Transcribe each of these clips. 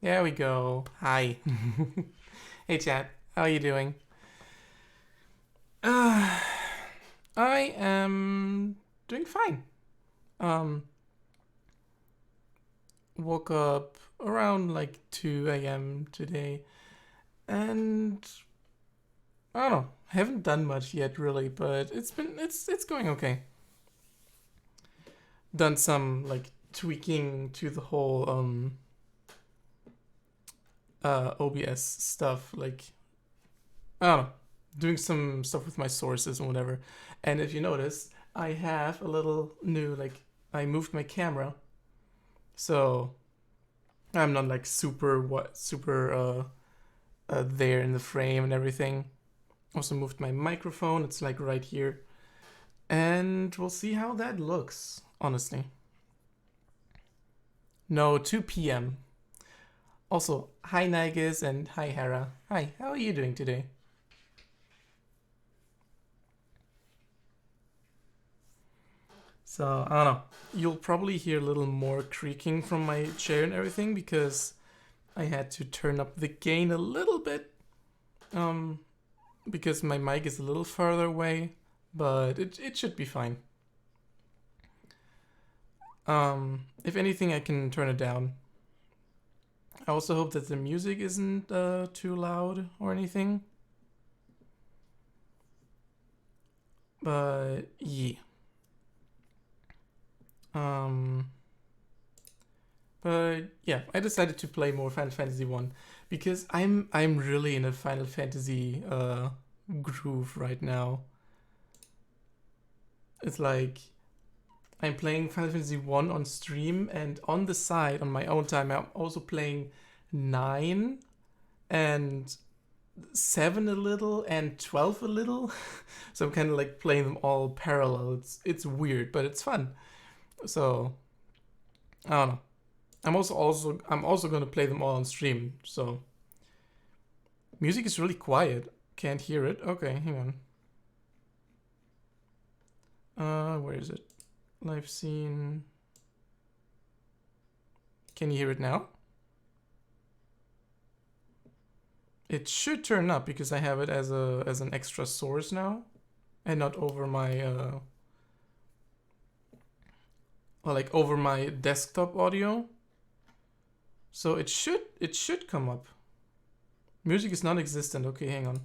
There we go. Hi. Hey chat, how are you doing? Uh, I am doing fine. Um, Woke up around like 2 a.m. today, and I don't know. Haven't done much yet, really, but it's going okay. Done some like tweaking to the whole OBS stuff, like I don't know, doing some stuff with my sources and whatever. And if you notice, I have a little new, like, I moved my camera, so I'm not like super there in the frame and everything. Also moved my microphone. It's like right here, and we'll see how that looks. Honestly, no, 2 p.m. Also, hi Nigis and hi Hera. Hi, how are you doing today? So, I don't know. You'll probably hear a little more creaking from my chair and everything because I had to turn up the gain a little bit. Um, because my mic is a little farther away, but it should be fine. If anything, I can turn it down. I also hope that the music isn't too loud or anything. But yeah. But yeah, I decided to play more Final Fantasy 1 because I'm really in a Final Fantasy groove right now. It's like I'm playing Final Fantasy 1 on stream, and on the side on my own time I'm also playing 9 and 7 a little and 12 a little. So I'm kind of like playing them all parallel. It's weird, but it's fun. So I don't know. I'm also gonna play them all on stream. So music is really quiet. Can't hear it. Okay, hang on. Where is it? Live scene. Can you hear it now? It should turn up because I have it as an extra source now, and not over my like over my desktop audio. So it should come up. Music is non-existent. Okay, hang on.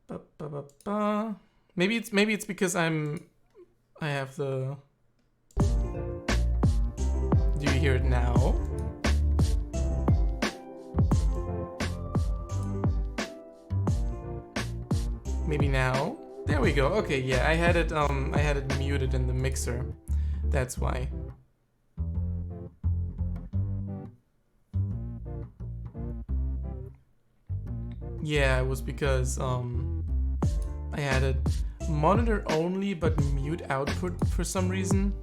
Ba, ba, ba, ba. Maybe it's because I have the. Do you hear it now? Maybe now. There we go. Okay, yeah, I had it muted in the mixer. That's why. Yeah, it was because I had it monitor only but mute output for some reason.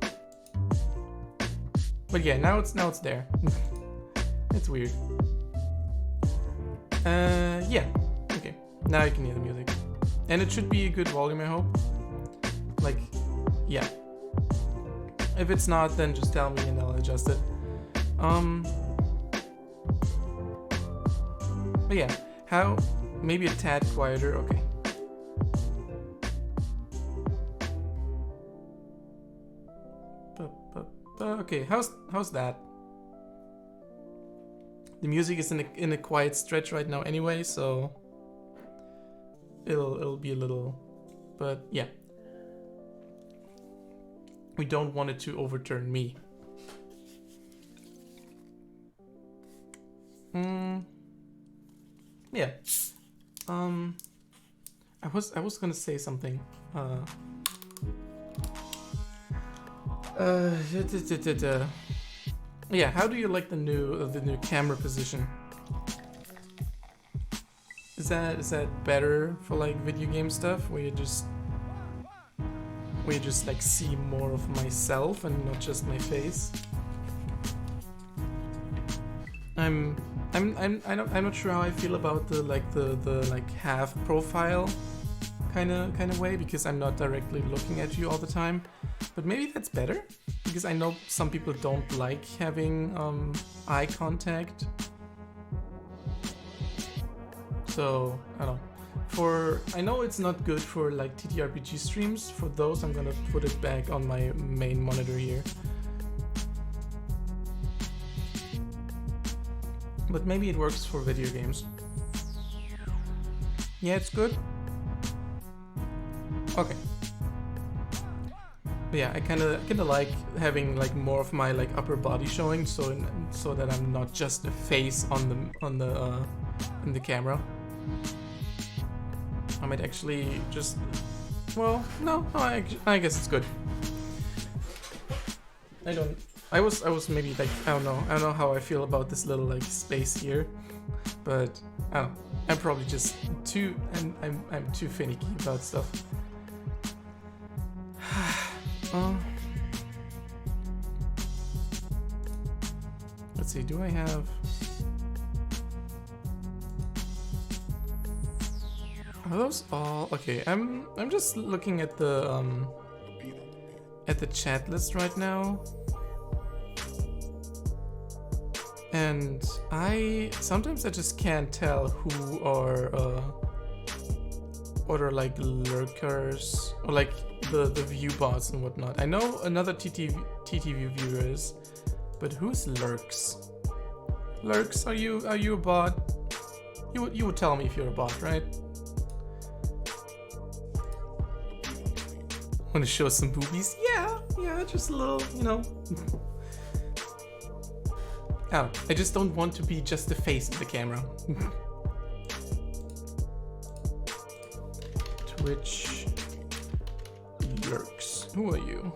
But yeah, now it's there. It's weird. Yeah. Okay. Now you can hear the music. And it should be a good volume, I hope. Like, yeah. If it's not, then just tell me and I'll adjust it. But yeah, how? Maybe a tad quieter. Okay. Okay, how's that? The music is in a quiet stretch right now anyway, so it'll be a little, but yeah. We don't want it to overturn me. Yeah. I was gonna say something. Yeah, how do you like the new camera position? Is that better for like video game stuff where you just like see more of myself and not just my face? I'm not sure how I feel about the like half profile kind of way, because I'm not directly looking at you all the time. But maybe that's better. because I know some people don't like having eye contact. So, I don't know. I know it's not good for like TTRPG streams. For those, I'm gonna put it back on my main monitor here. But maybe it works for video games. Yeah, it's good. Okay. But yeah, I kind of like having like more of my like upper body showing, so that I'm not just a face in the camera. I might actually just, well, no, I guess it's good. I was maybe like, I don't know how I feel about this little like space here, but I don't know, I'm probably just too, I'm too finicky about stuff. Let's see, do I have... Are those all... Okay, I'm just looking at the chat list right now. And sometimes I just can't tell who are like lurkers or like the view bots and whatnot. I know another TTV viewer is, but who's lurks? Lurks, are you a bot? You would tell me if you're a bot, right? Want to show some boobies? Yeah, just a little, you know. Oh, I just don't want to be just the face of the camera. Twitch lurks. Who are you?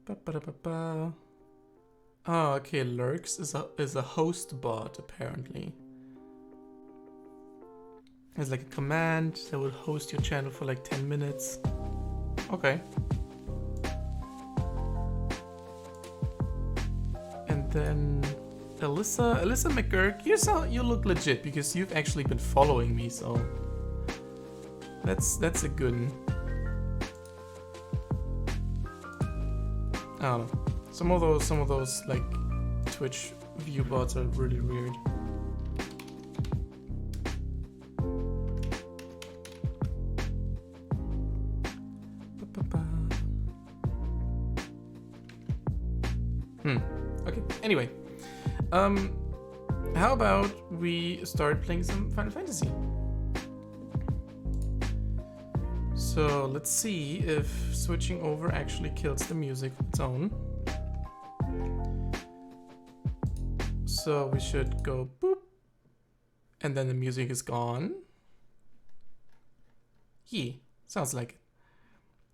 Ba-ba-da-ba-ba. Oh, okay. Lurks is a host bot apparently. It's like a command that will host your channel for like 10 minutes. Okay. And then Alyssa McGurk, you look legit because you've actually been following me, so that's a good one. I don't know. Some of those like Twitch view bots are really weird. Okay. Anyway, how about we start playing some Final Fantasy? So let's see if switching over actually kills the music on its own. So we should go boop, and then the music is gone. Yeah, sounds like it.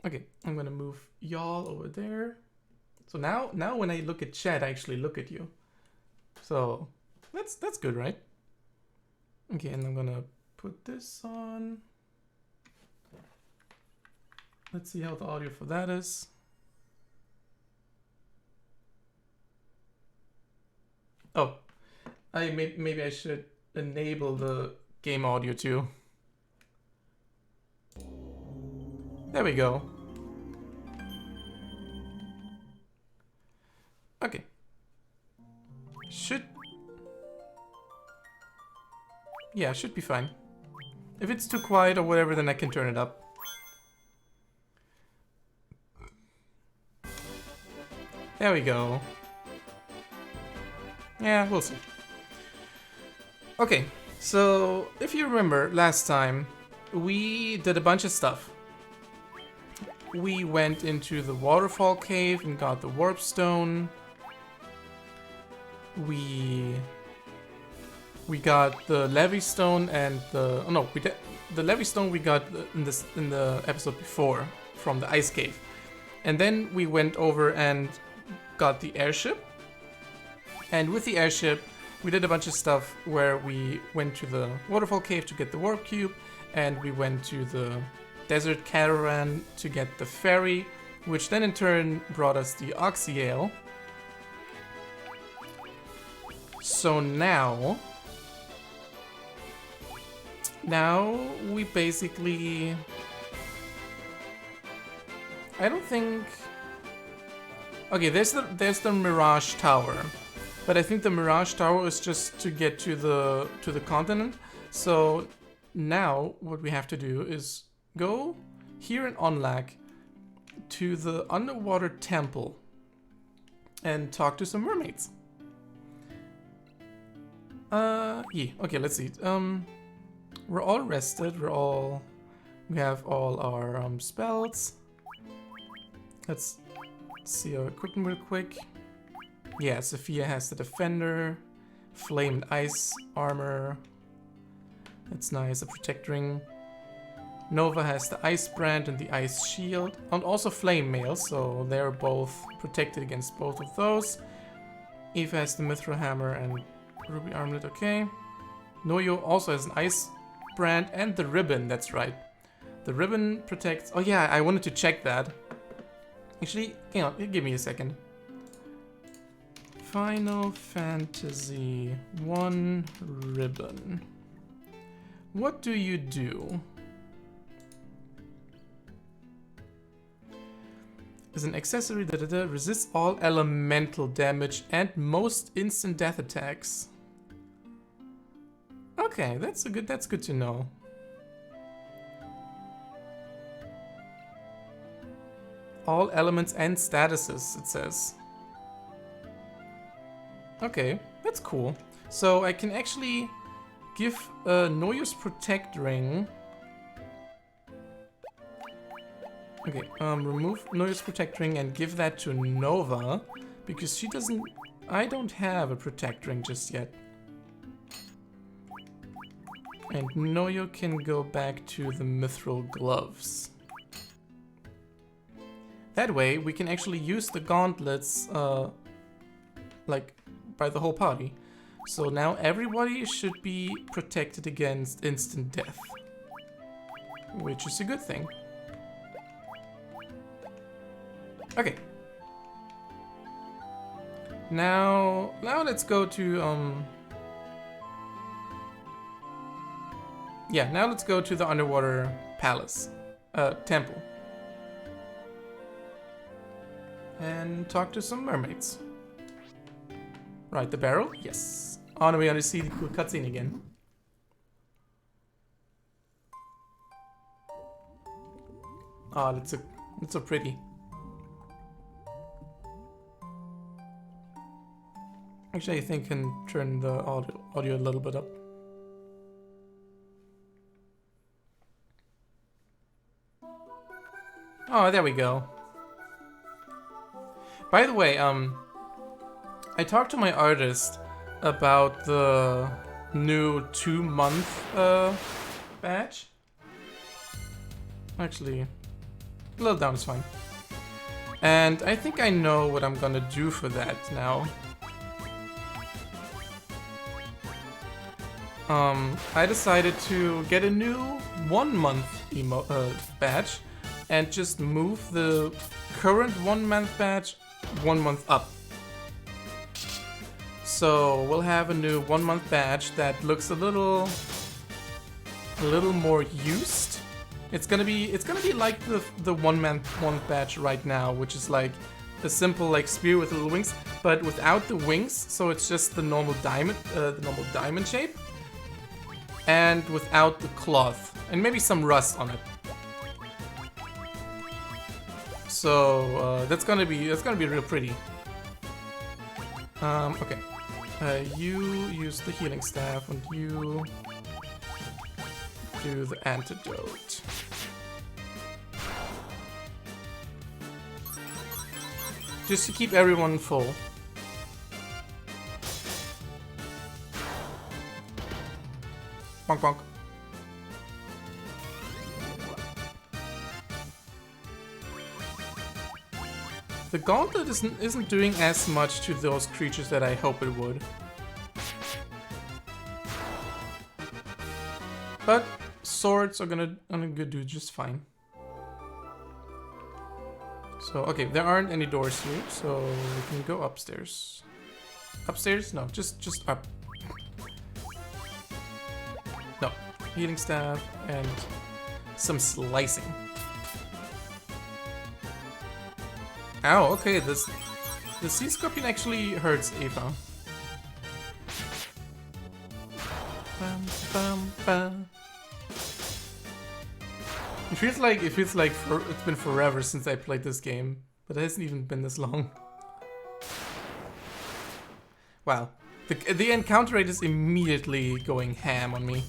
Okay, I'm gonna move y'all over there. So now when I look at chat, I actually look at you. So that's good, right? Okay, and I'm gonna put this on. Let's see how the audio for that is. Oh, maybe I should enable the game audio too. There we go. Okay. Should be fine. If it's too quiet or whatever, then I can turn it up. There we go. Yeah, we'll see. Okay, so if you remember last time, we did a bunch of stuff. We went into the waterfall cave and got the warp stone. We got the levy stone and the the levy stone we got in the episode before from the ice cave, and then we went over and got the airship. And with the airship, we did a bunch of stuff where we went to the waterfall cave to get the warp cube, and we went to the desert caravan to get the ferry, which then in turn brought us the Oxyale. So now we basically... I don't think... Okay, there's the Mirage Tower. But I think the Mirage Tower is just to get to the continent. So now what we have to do is go here in Onlag to the underwater temple and talk to some mermaids. Yeah, okay, let's see. We're all rested, we have all our spells. Let's see our equipment real quick. Yeah, Sophia has the Defender, Flame and Ice armor. That's nice, a Protect Ring. Nova has the Ice Brand and the Ice Shield, and also Flame Mail, so they're both protected against both of those. Eva has the Mithril Hammer and Ruby Armlet, okay. Noyo also has an Ice Brand and the Ribbon, that's right. The Ribbon protects... Oh yeah, I wanted to check that. Actually, hang on, give me a second. Final Fantasy 1 Ribbon. What do you do? As an accessory, resists all elemental damage and most instant death attacks. Okay, that's good to know. All elements and statuses, it says. Okay, that's cool. So I can actually give Noyo's Protect Ring. Okay, remove Noyo's Protect Ring and give that to Nova, because she doesn't... I don't have a Protect Ring just yet. And Noyo can go back to the Mithril Gloves. That way, we can actually use the gauntlets, like, by the whole party. So now everybody should be protected against instant death. Which is a good thing. Okay. Now let's go to, yeah, now let's go to the underwater palace, temple. And talk to some mermaids. Right, the barrel? Yes. Oh, now we gotta see the cool cutscene again. Oh, that's so pretty. Actually, I think I can turn the audio a little bit up. Oh, there we go. By the way, I talked to my artist about the new 2-month badge. Actually, a little down is fine. And I think I know what I'm gonna do for that now. I decided to get a new 1-month badge and just move the current 1-month badge 1 month up. So we'll have a new 1-month badge that looks a little more used. It's gonna be like the 1-month badge right now, which is like a simple like spear with little wings, but without the wings. So it's just the normal diamond shape, and without the cloth, and maybe some rust on it. So that's gonna be real pretty. Okay. You use the healing staff, and you do the antidote. Just to keep everyone full. Bonk bonk. The gauntlet isn't doing as much to those creatures that I hope it would. But swords are gonna do just fine. So, okay, there aren't any doors here, so we can go upstairs. Upstairs? No, just up. No. Healing staff and some slicing. Ow, okay, the sea scorpion actually hurts Ava. Bum, bum, bum. It feels like it's been forever since I played this game, but it hasn't even been this long. Wow, the encounter rate is immediately going ham on me.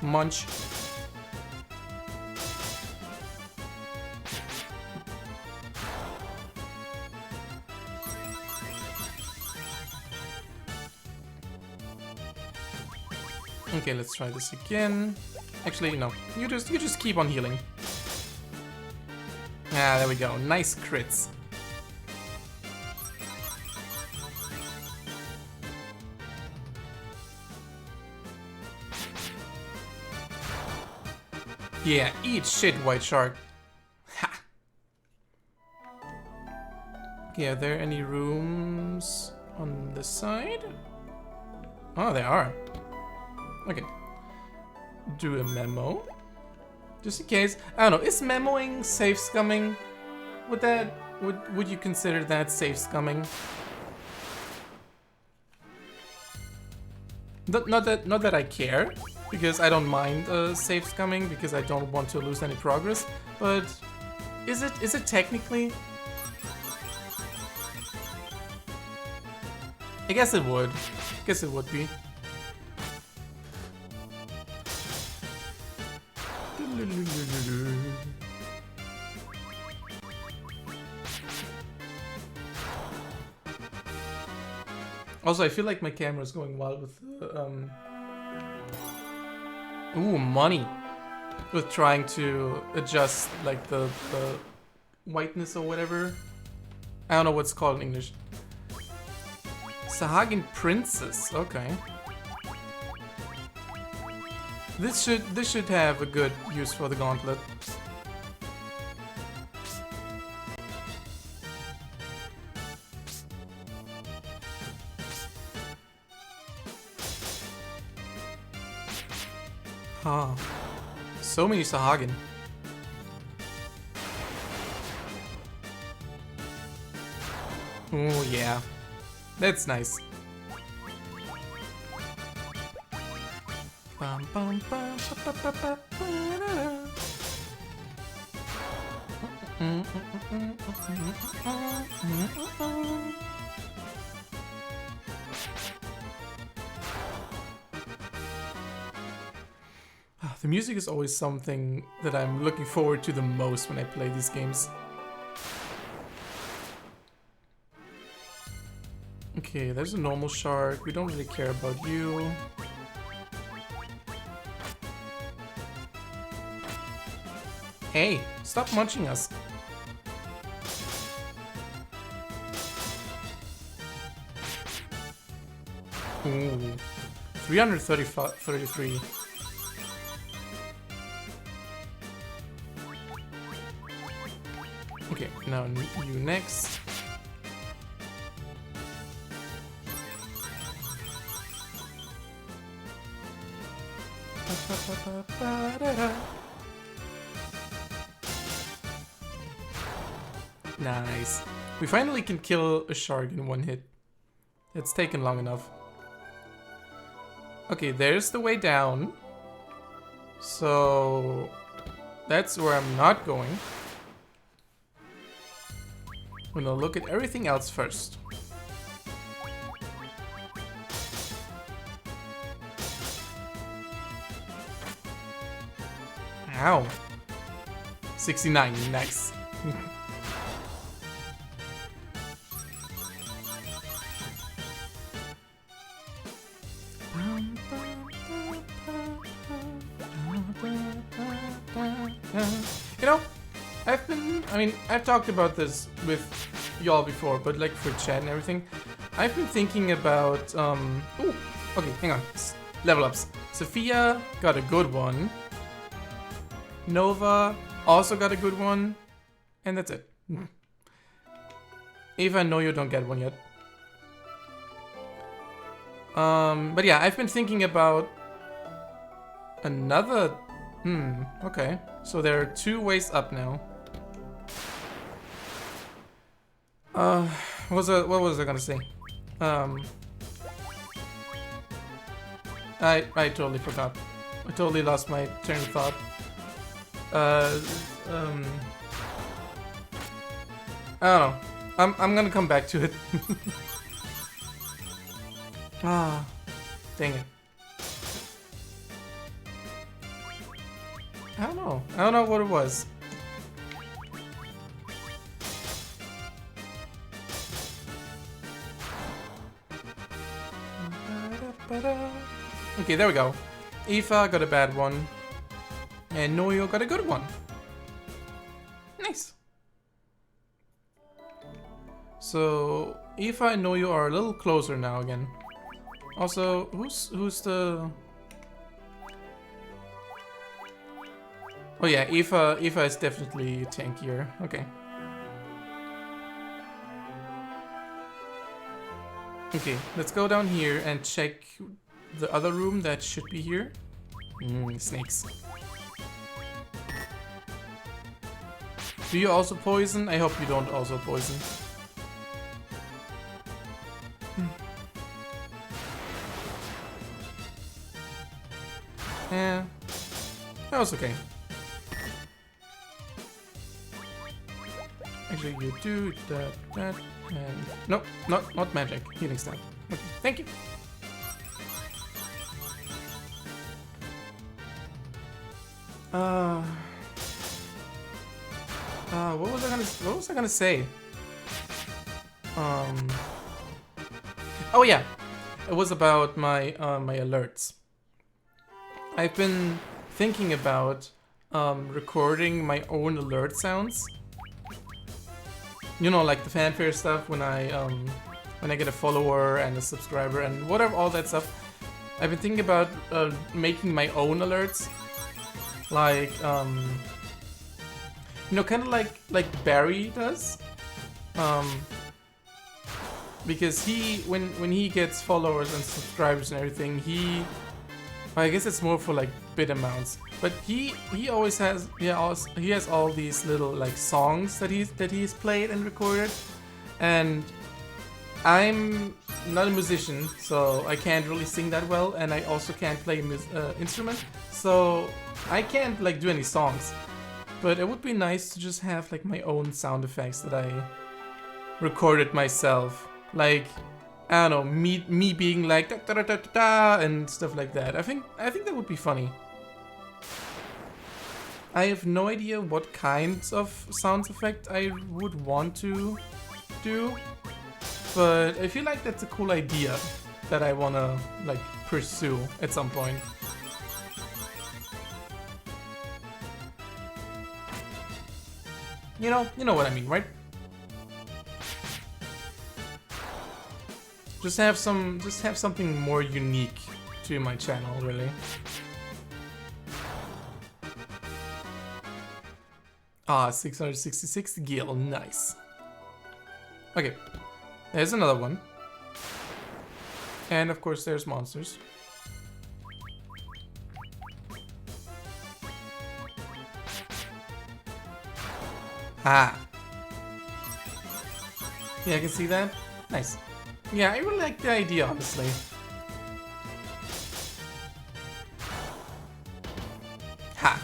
Munch. Okay, let's try this again. Actually, no. You just keep on healing. Ah, there we go. Nice crits. Yeah, eat shit, white shark. Ha! Okay, are there any rooms on this side? Oh, there are. Okay. Do a memo. Just in case. I don't know, is memoing safe scumming? Would you consider that safe scumming? Not that I care, because I don't mind safe scumming because I don't want to lose any progress, but is it technically? I guess it would. I guess it would be. Also, I feel like my camera is going wild with ooh, money. With trying to adjust like the whiteness or whatever. I don't know what's called in English. Sahagin Princess, okay. This should have a good use for the gauntlet. Ah, so many Sahagin. Oh yeah, that's nice. Bum, bum, bum, ba, ba, ba, ba, the music is always something that I'm looking forward to the most when I play these games. Okay, there's a normal shark. We don't really care about you. Hey, stop munching us. Ooh, 333. Okay, now you next. Nice. We finally can kill a shark in one hit. It's taken long enough. Okay, there's the way down. So that's where I'm not going. I'm gonna look at everything else first. Ow. 69, nice. You know, I've talked about this with y'all before, but like for chat and everything, I've been thinking about, ooh, okay, hang on, level ups. Sophia got a good one. Nova also got a good one, and that's it. Eva and Noyo don't get one yet. But yeah, I've been thinking about another... okay. So there are 2 ways up now. What was I gonna say? I totally forgot. I totally lost my train of thought. I don't know. I'm gonna come back to it. Ah, dang it. I don't know. I don't know what it was. Okay, there we go. Aoife got a bad one. And Noyo got a good one. Nice. So, Aoife and Noyo are a little closer now again. Also, who's the... Oh yeah, Aoife is definitely tankier. Okay. Okay, let's go down here and check the other room that should be here. Snakes. Do you also poison? I hope you don't also poison. Yeah, that was okay. Actually, you do that, and... Nope, not magic. Healing stat. Okay, thank you. What was I gonna say? Oh yeah, it was about my my alerts. I've been thinking about recording my own alert sounds. You know, like the fanfare stuff when I get a follower and a subscriber and whatever, all that stuff. I've been thinking about making my own alerts, like you know, kind of like Barry does, because when he gets followers and subscribers and everything, I guess it's more for like bit amounts, but he always has he has all these little like songs that he's played and recorded, and I'm not a musician, so I can't really sing that well, and I also can't play instrument, so I can't like do any songs. But it would be nice to just have like my own sound effects that I recorded myself, like I don't know, me being like da da da da da and stuff like that. I think that would be funny. I have no idea what kinds of sound effect I would want to do, but I feel like that's a cool idea that I wanna like pursue at some point. You know what I mean, right? Just have something more unique to my channel, really. Ah, 666 gil, nice. Okay, there's another one. And of course there's monsters. Ah. Yeah, I can see that. Nice. Yeah, I really like the idea, honestly. Ha!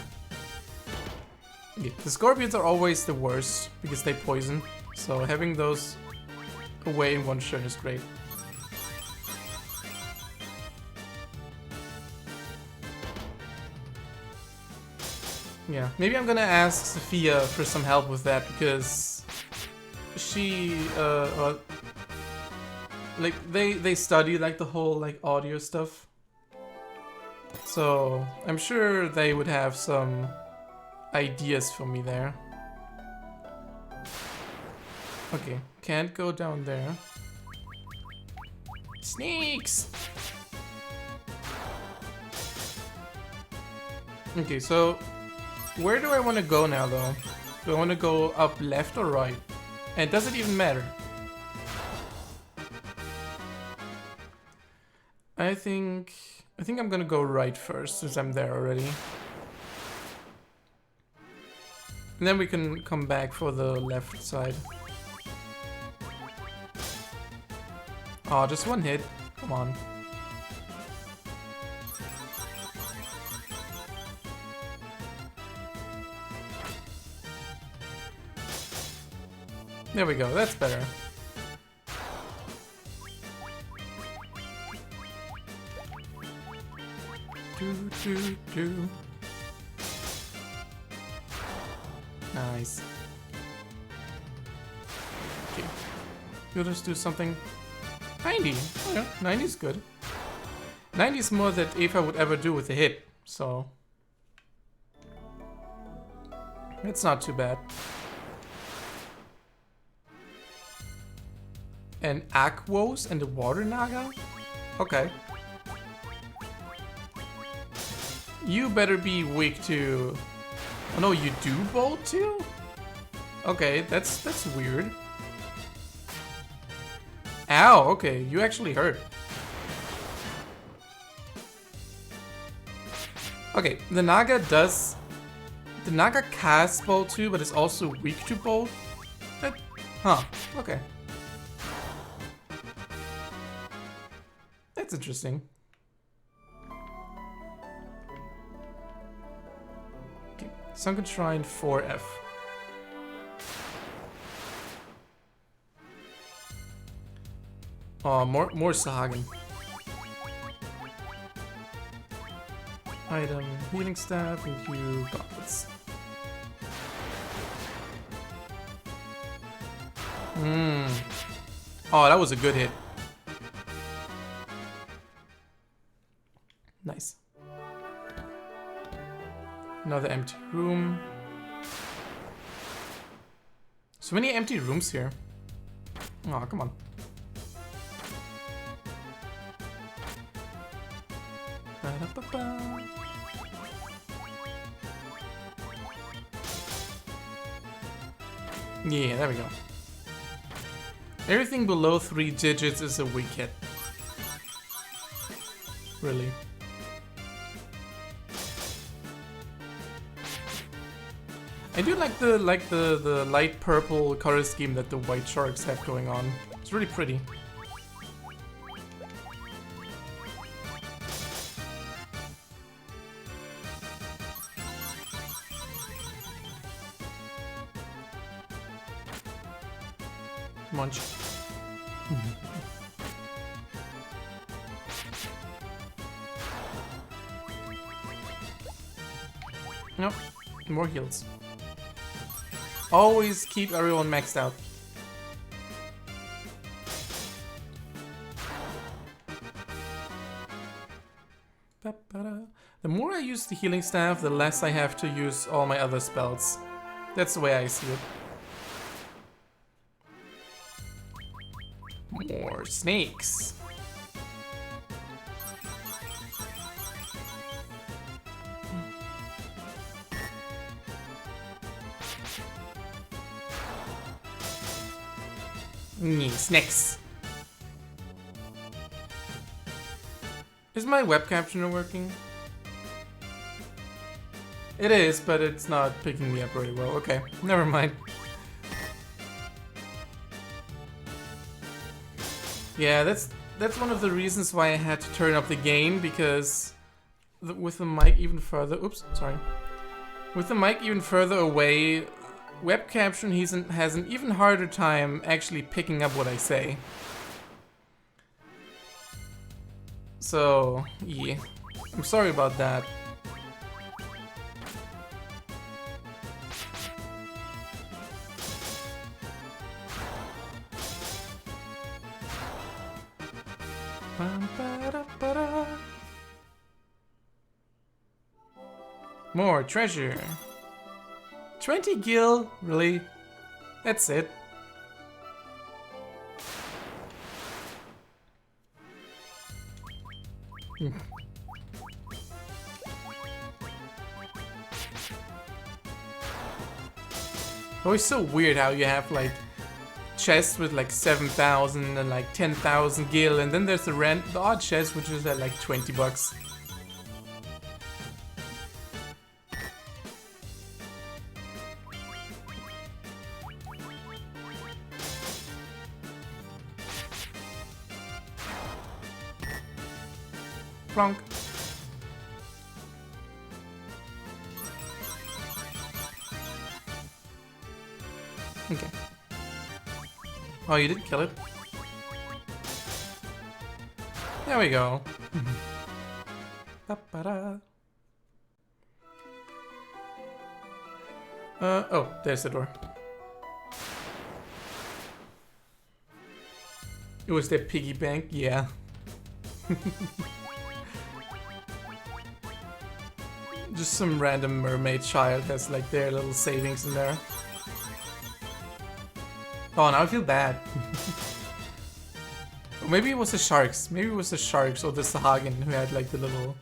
Okay, the scorpions are always the worst because they poison, so having those away in one shot is great. Yeah, maybe I'm gonna ask Sophia for some help with that, because she, like, they study, like, the whole, like, audio stuff. So, I'm sure they would have some ideas for me there. Okay, can't go down there. Snakes! Okay, so where do I want to go now, though? Do I want to go up left or right? And does it even matter? I think I'm gonna go right first since I'm there already. And then we can come back for the left side. Oh, just one hit. Come on. There we go, that's better. Do. Nice. Okay. We'll just do something. 90. Oh yeah, 90 is good. 90 is more that Eva would ever do with a hit, so it's not too bad. And Aquos and the Water Naga? Okay. You better be weak to... Oh no, you do bolt too? Okay, that's weird. Ow, okay, you actually hurt. Okay, the Naga does... The Naga casts bolt too, but is also weak to bolt? Huh, okay. That's interesting. Okay, Sunken Shrine 4F. Oh, more Sahagin. Item, healing staff, and you gauntlets. Oh, that was a good hit. Nice. Another empty room. So many empty rooms here. Oh, come on. Ba-da-ba-ba. Yeah, there we go. Everything below 3 digits is a weak hit. Really. I do like the light purple color scheme that the white sharks have going on. It's really pretty. Munch. Nope. More heals. Always keep everyone maxed out. The more I use the healing staff, the less I have to use all my other spells. That's the way I see it. More snakes. Snakes. Is my web captioner working? It is, but it's not picking me up very well. Okay, never mind. Yeah, that's one of the reasons why I had to turn up the gain, because with the mic even further... Oops, sorry. With the mic even further away, web caption has an even harder time actually picking up what I say. So, yeah. I'm sorry about that. More treasure. 20 gil? Really? That's it. Always so weird how you have like chest with like 7,000 and like 10,000 gil, and then there's the odd chest which is at like $20. Plonk. Okay. Oh, you did kill it? There we go. Oh, there's the door. It was their piggy bank, yeah. Just some random mermaid child has like their little savings in there. Oh, now I feel bad. Or maybe it was the sharks. Maybe it was the sharks or the Sahagin who had like the little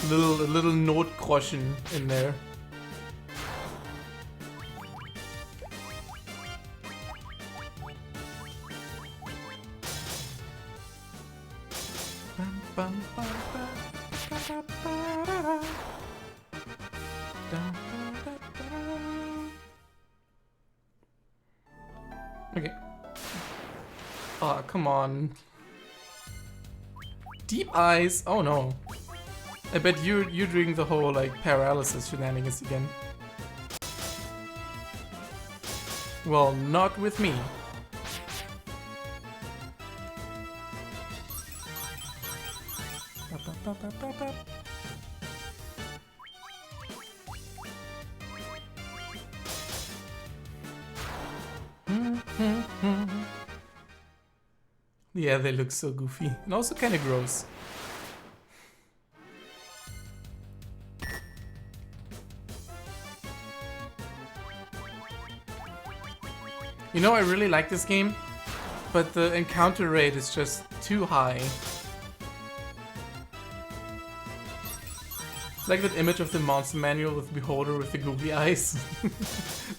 Notgroschen in there. Okay. Oh, come on. Deep eyes? Oh no. I bet you're doing the whole like paralysis shenanigans again. Well, not with me. Yeah, they look so goofy and also kind of gross. You know, I really like this game, but the encounter rate is just too high. It's like that image of the monster manual with Beholder with the googly eyes.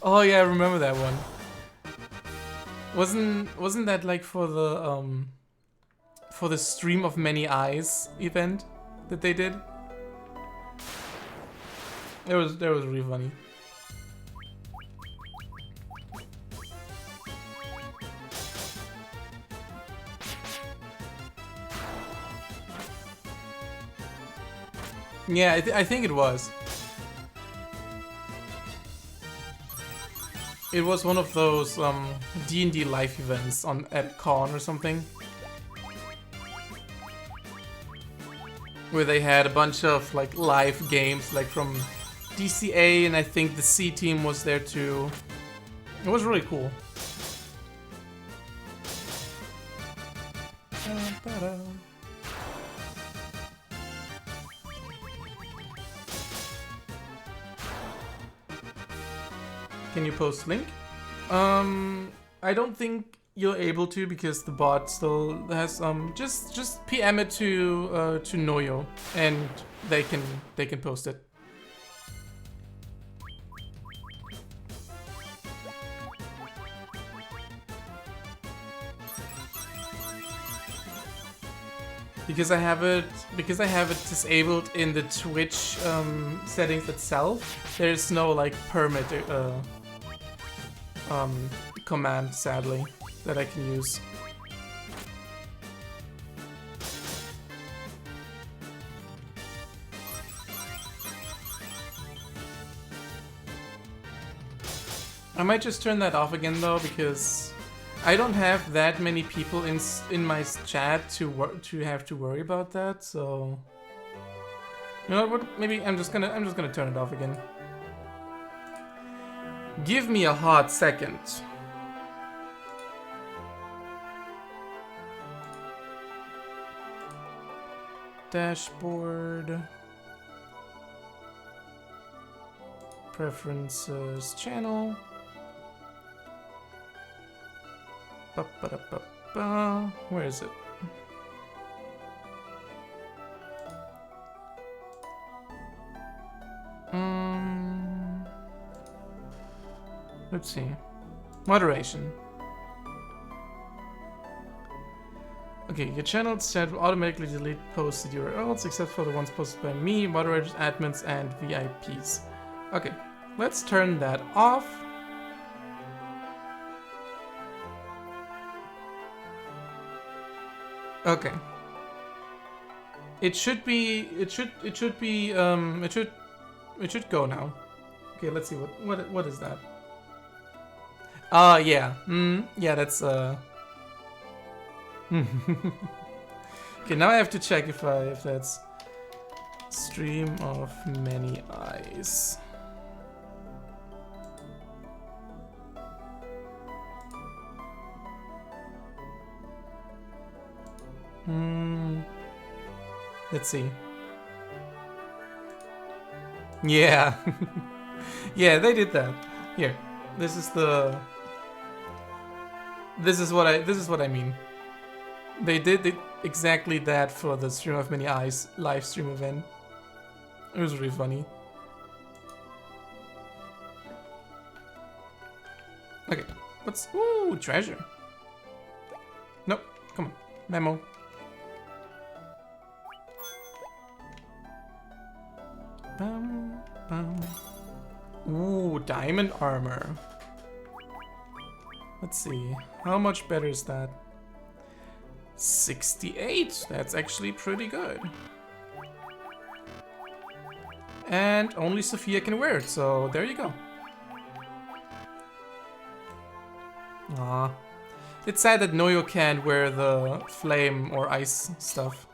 Oh yeah, I remember that one. Wasn't that like for the Stream of Many Eyes event that they did? That was really funny. Yeah, I think it was. It was one of those D&D live events at Con or something, where they had a bunch of like live games like from DCA, and I think the C team was there too. It was really cool. Can you post link? I don't think you're able to because the bot still has just PM it to Noyo and they can post it. Because I have it disabled in the Twitch settings itself. There's no like permit command, sadly, that I can use. I might just turn that off again though, because I don't have that many people in my chat to have to worry about that. So you know what? Maybe I'm just gonna turn it off again. Give me a hot second. Dashboard. Preferences, channel. Ba-ba-da-ba-ba. Where is it? Let's see. Moderation. Okay, your channel chat will automatically delete posted URLs except for the ones posted by me, moderators, admins, and VIPs. Okay, let's turn that off. Okay. It should go now. Okay, let's see what is that? Yeah. Yeah, that's Okay, now I have to check if that's stream of many eyes. Let's see. Yeah. Yeah, they did that. Here. This is what I mean. They did exactly that for the Stream of Many Eyes live stream event. It was really funny. Okay, what's... Ooh, treasure. Nope, come on. Memo. Bum, bum. Ooh, diamond armor. Let's see. How much better is that? 68. That's actually pretty good. And only Sophia can wear it, so there you go. Aw. It's sad that Noyo can't wear the flame or ice stuff.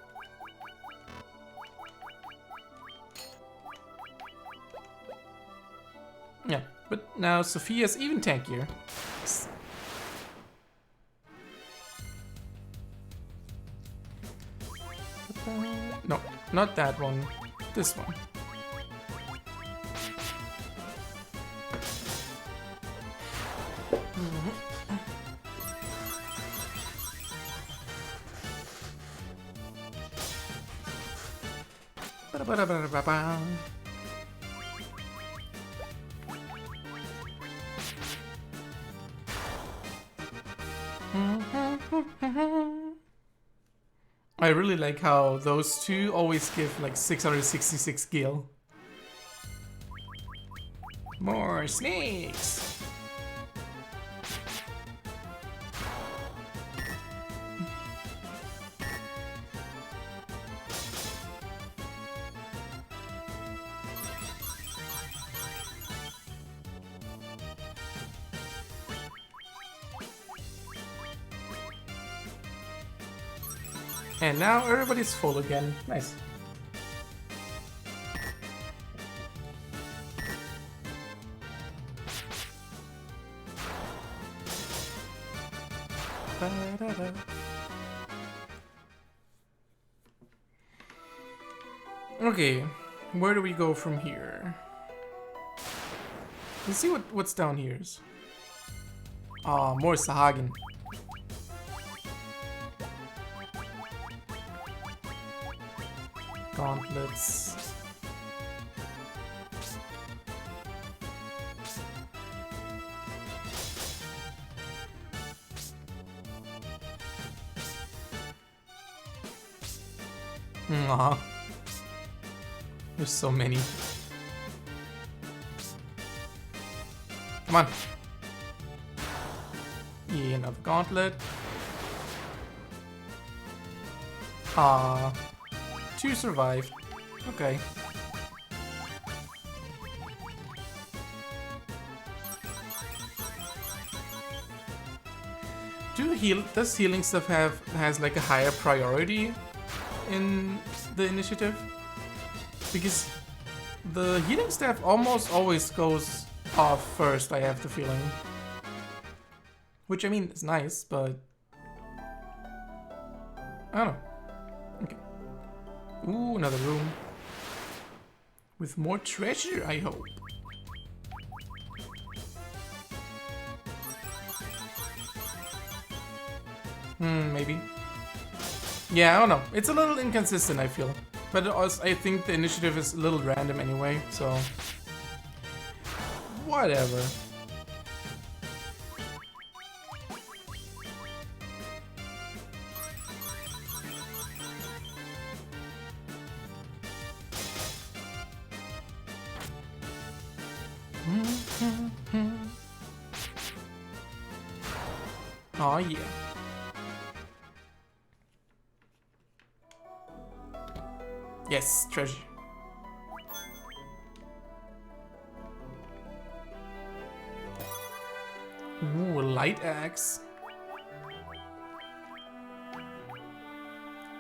Yeah, but now Sophia's even tankier. No, not that one. This one. I really like how those two always give like 666 gil. More snakes! And now everybody's full again. Nice. Ba-da-da. Okay, where do we go from here? Let's see what's down here. Ah, more Sahagin. Gauntlets. Aw. There's so many. Come on. Yeah, another gauntlet. Ah. 2 survived. Okay. Does healing stuff has like a higher priority in the initiative? Because the healing staff almost always goes off first, I have the feeling. Which I mean is nice, but I don't know. Okay. Ooh, another room. With more treasure, I hope. Maybe. Yeah, I don't know. It's a little inconsistent, I feel. But also, I think the initiative is a little random anyway, so... Whatever. Oh yeah. Yes, treasure. Ooh, light axe.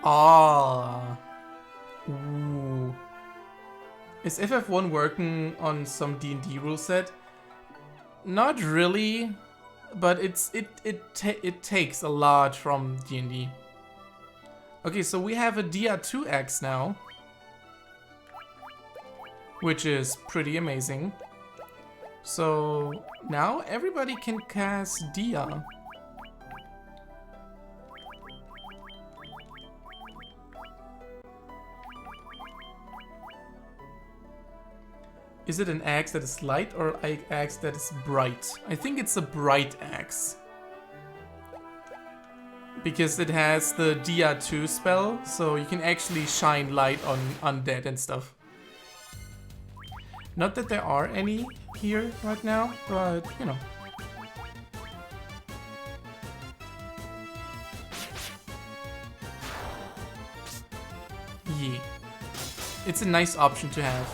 Ah. Ooh. Is FF1 working on some D&D rule set? Not really, but it takes a lot from D&D. Okay, so we have a DR2 axe now, which is pretty amazing. So now everybody can cast Dia. Is it an axe that is light or an axe that is bright? I think it's a bright axe. Because it has the DR2 spell, so you can actually shine light on undead and stuff. Not that there are any here right now, but you know. Yeah. It's a nice option to have.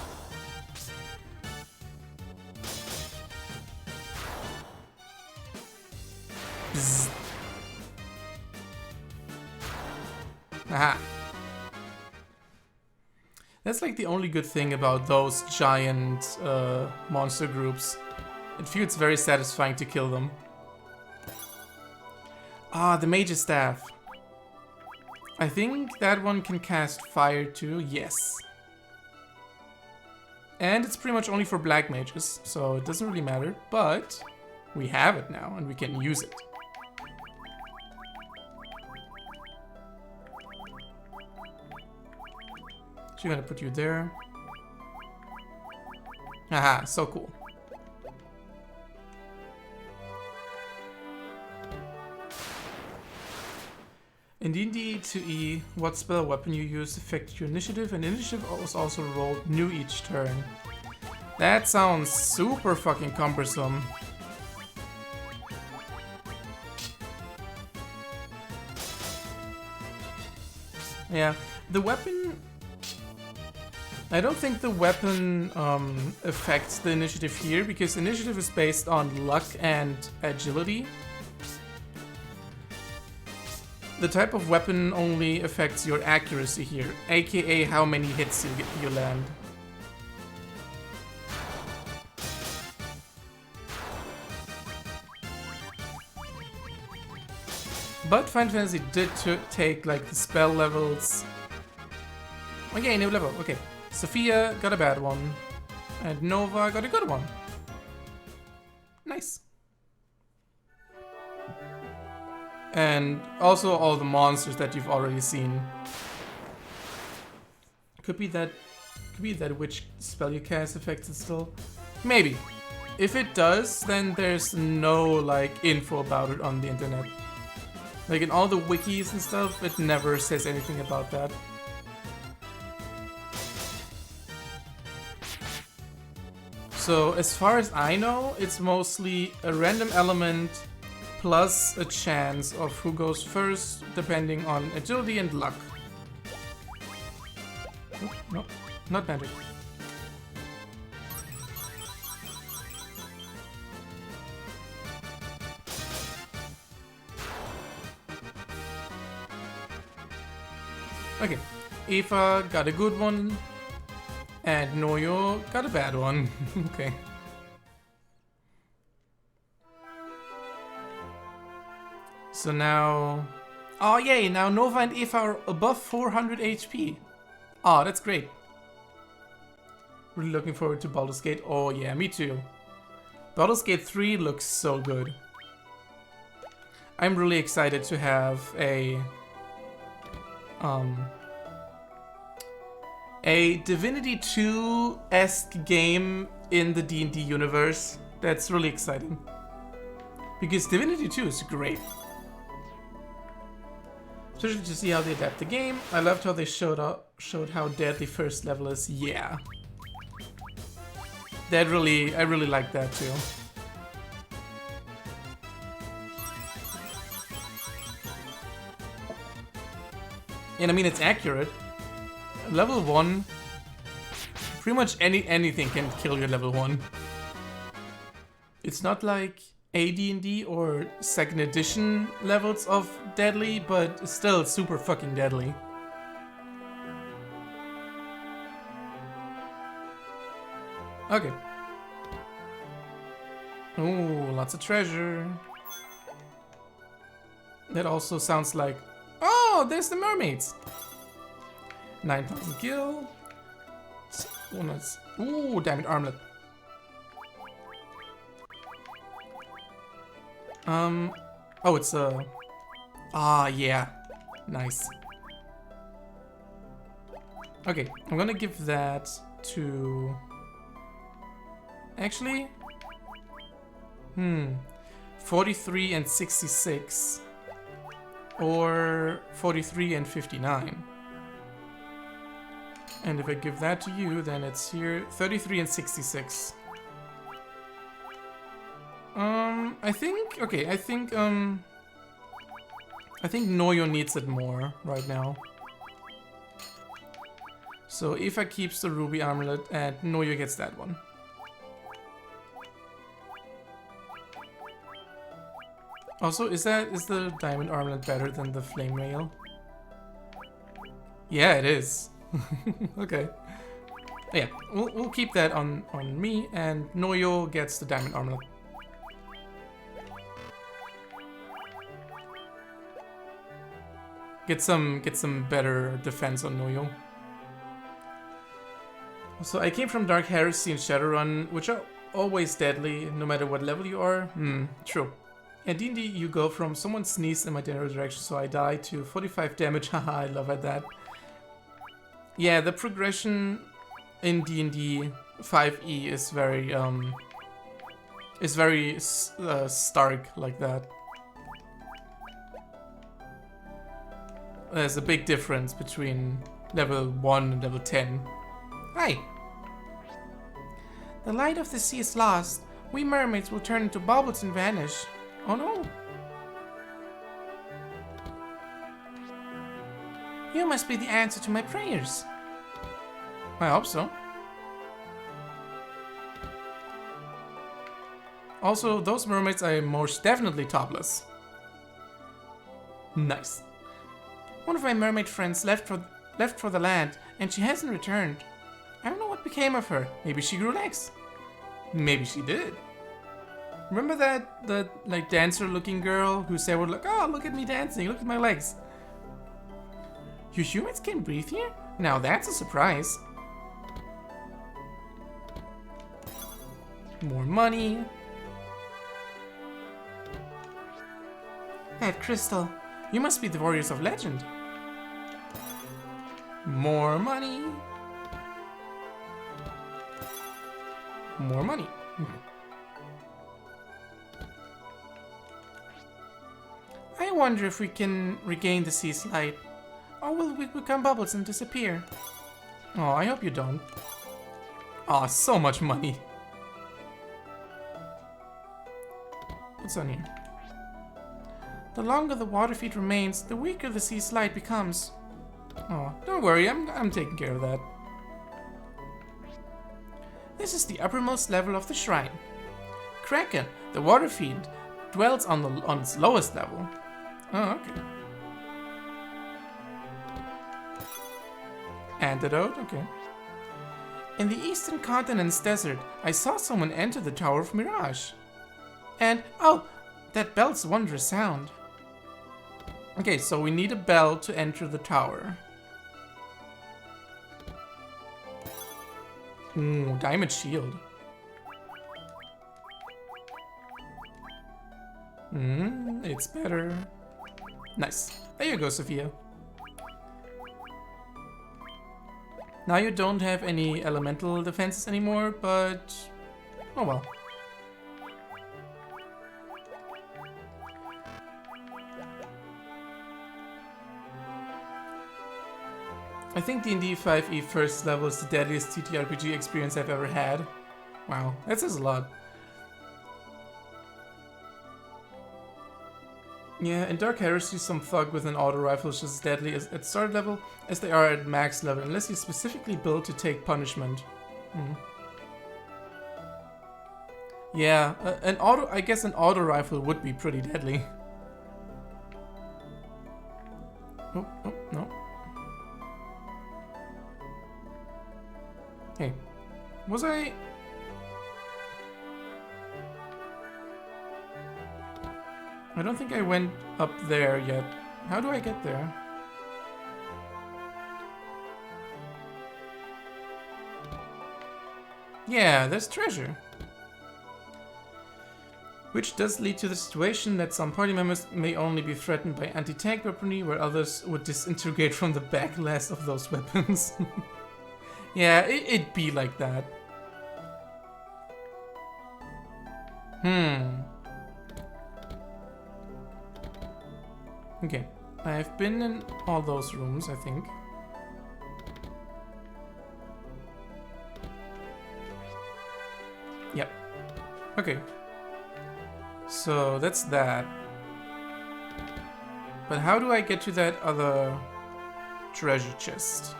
Bzz. Aha. That's like the only good thing about those giant monster groups. It feels very satisfying to kill them. Ah, the Mage's Staff. I think that one can cast fire too, yes. And it's pretty much only for black mages, so it doesn't really matter, but we have it now and we can use it. So I'm gonna put you there. Haha, so cool. In D&D 2E, what spell or weapon you use affects your initiative, and initiative was also rolled new each turn. That sounds super fucking cumbersome. Yeah, the weapon... I don't think the weapon affects the initiative here, because initiative is based on luck and agility. The type of weapon only affects your accuracy here, aka how many hits you land. But Final Fantasy did take like the spell levels. Okay, new level, okay. Sophia got a bad one, and Nova got a good one. Nice. And also all the monsters that you've already seen. Could be that which spell you cast affects it still. Maybe. If it does, then there's no like info about it on the internet. Like in all the wikis and stuff, it never says anything about that. So as far as I know, it's mostly a random element plus a chance of who goes first, depending on agility and luck. Oh, no, not magic. Okay, Eva got a good one, and Noyo got a bad one. Okay. So now... Oh yay, now Nova and Eva are above 400 HP. Oh, that's great. Really looking forward to Baldur's Gate. Oh yeah, me too. Baldur's Gate 3 looks so good. I'm really excited to have a Divinity 2-esque game in the D&D universe. That's really exciting. Because Divinity 2 is great. Especially to see how they adapt the game. I loved how they showed how deadly first level is. Yeah. I really like that too. And I mean, it's accurate. Level 1, pretty much anything can kill your level 1. It's not like AD&D or 2nd edition levels of deadly, but still super fucking deadly. Okay. Ooh, lots of treasure. That also sounds like... Oh, there's the mermaids! 9,000 gil. Ooh, diamond armlet. Oh, it's a... Ah, yeah. Nice. Okay, I'm gonna give that to... Actually... 43 and 66. Or 43 and 59. And if I give that to you, then it's here 33 and 66. I think Noyo needs it more right now. So if I keeps the ruby armlet and Noyo gets that one. Also, is the diamond armlet better than the flame mail? Yeah, it is. Okay. Yeah, we'll keep that on me, and Noyo gets the diamond armlet. Get some better defense on Noyo. So I came from Dark Heresy and Shadowrun, which are always deadly, no matter what level you are. True. In D&D, you go from someone sneezed in my general direction, so I die, to 45 damage. Haha, I love that. Yeah, the progression in D&D 5e is very stark like that. There's a big difference between level 1 and level 10. Hi! The light of the sea is lost. We mermaids will turn into bubbles and vanish. Oh no! You must be the answer to my prayers. I hope so. Also, those mermaids are most definitely topless. Nice. One of my mermaid friends left for the land, and she hasn't returned. I don't know what became of her. Maybe she grew legs. Maybe she did. Remember that like dancer-looking girl who said, "Like, oh, look at me dancing! Look at my legs." You humans can breathe here? Now that's a surprise. More money. That crystal. You must be the warriors of legend. More money. More money. I wonder if we can regain the sea's light. Or will we become bubbles and disappear? Oh, I hope you don't. Oh, so much money. What's on here? The longer the water feed remains, the weaker the sea's light becomes. Oh, don't worry, I'm taking care of that. This is the uppermost level of the shrine. Kraken, the water fiend, dwells on its lowest level. Oh, okay. Antidote, okay. In the eastern continent's desert, I saw someone enter the Tower of Mirage. And, oh, that bell's wondrous sound. Okay, so we need a bell to enter the tower. Ooh, diamond shield. It's better. Nice. There you go, Sophia. Now you don't have any elemental defenses anymore, but... oh well. I think D&D 5e first level is the deadliest TTRPG experience I've ever had. Wow, that says a lot. Yeah, in Dark Heresy, some thug with an auto rifle is just as deadly at start level as they are at max level, unless he's specifically built to take punishment. Yeah, I guess an auto rifle would be pretty deadly. Oh, no. Hey, was I... I don't think I went up there yet. How do I get there? Yeah, there's treasure. Which does lead to the situation that some party members may only be threatened by anti-tank weaponry, where others would disintegrate from the backlash of those weapons. Yeah, it'd be like that. Okay, I've been in all those rooms, I think. Yep. Okay. So that's that. But how do I get to that other treasure chest?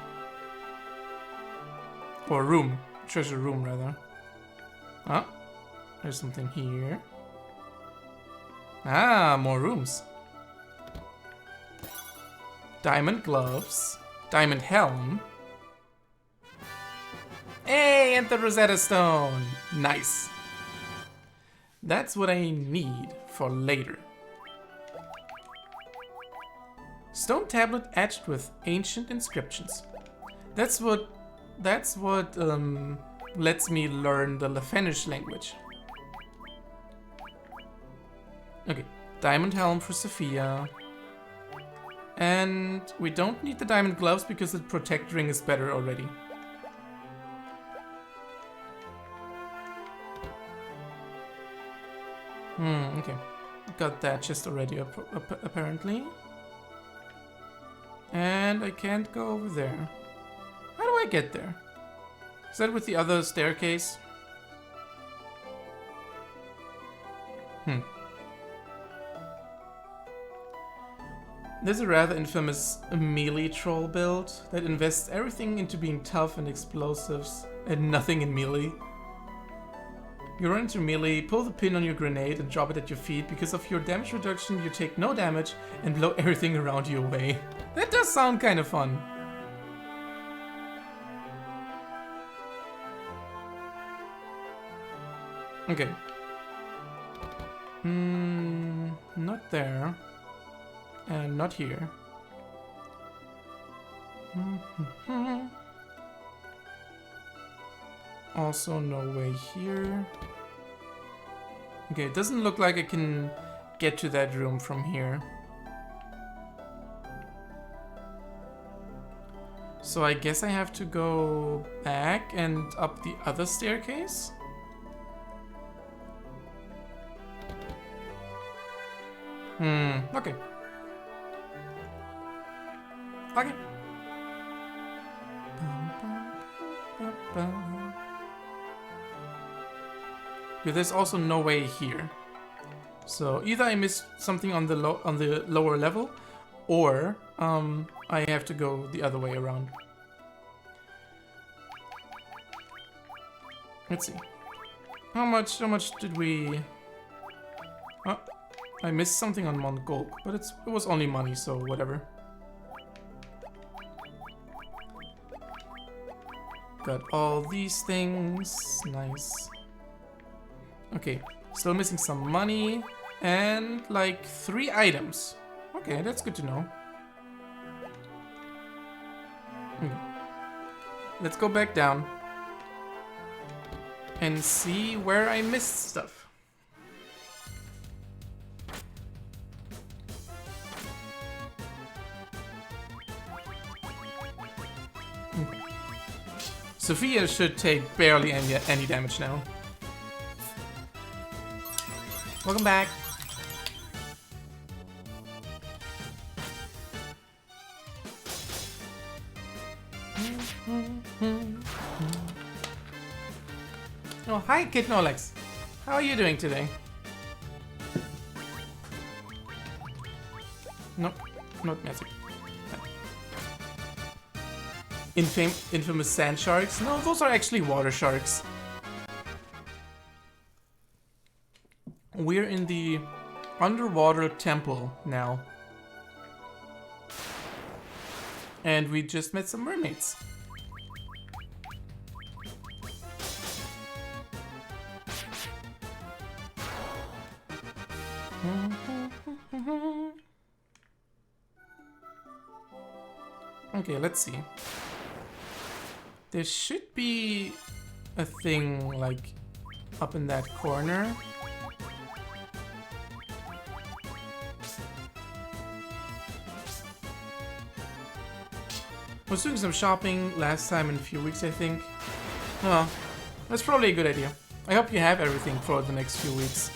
Or room. Treasure room, rather. Ah, there's something here. Ah, more rooms. Diamond gloves. Diamond helm. Hey, and the Rosetta Stone. Nice. That's what I need for later. Stone tablet etched with ancient inscriptions. That's what lets me learn the Lefenish language. Okay, diamond helm for Sophia. And we don't need the diamond gloves because the protect ring is better already. Okay. Got that chest already apparently. And I can't go over there. How do I get there? Is that with the other staircase? There's a rather infamous melee troll build that invests everything into being tough and explosives and nothing in melee. You run into melee, pull the pin on your grenade and drop it at your feet. Because of your damage reduction, you take no damage and blow everything around you away. That does sound kind of fun. Okay. Not there. And not here. Also no way here. Okay, it doesn't look like I can get to that room from here. So I guess I have to go back and up the other staircase? Okay. Okay. Yeah, there's also no way here. So either I missed something on the lower level, or I have to go the other way around. Let's see. How much did we... Oh, I missed something on Mongol, but it was only money, so whatever. Got all these things. Nice. Okay, still missing some money and like 3 items. Okay, that's good to know. Okay. Let's go back down and see where I missed stuff. Sophia should take barely any damage now. Welcome back. Oh, hi, Kid Nolex. How are you doing today? Nope, not magic. Infamous sand sharks? No, those are actually water sharks. We're in the underwater temple now. And we just met some mermaids. Okay, let's see. There should be a thing like up in that corner. I was doing some shopping last time in a few weeks, I think. Oh, that's probably a good idea. I hope you have everything for the next few weeks.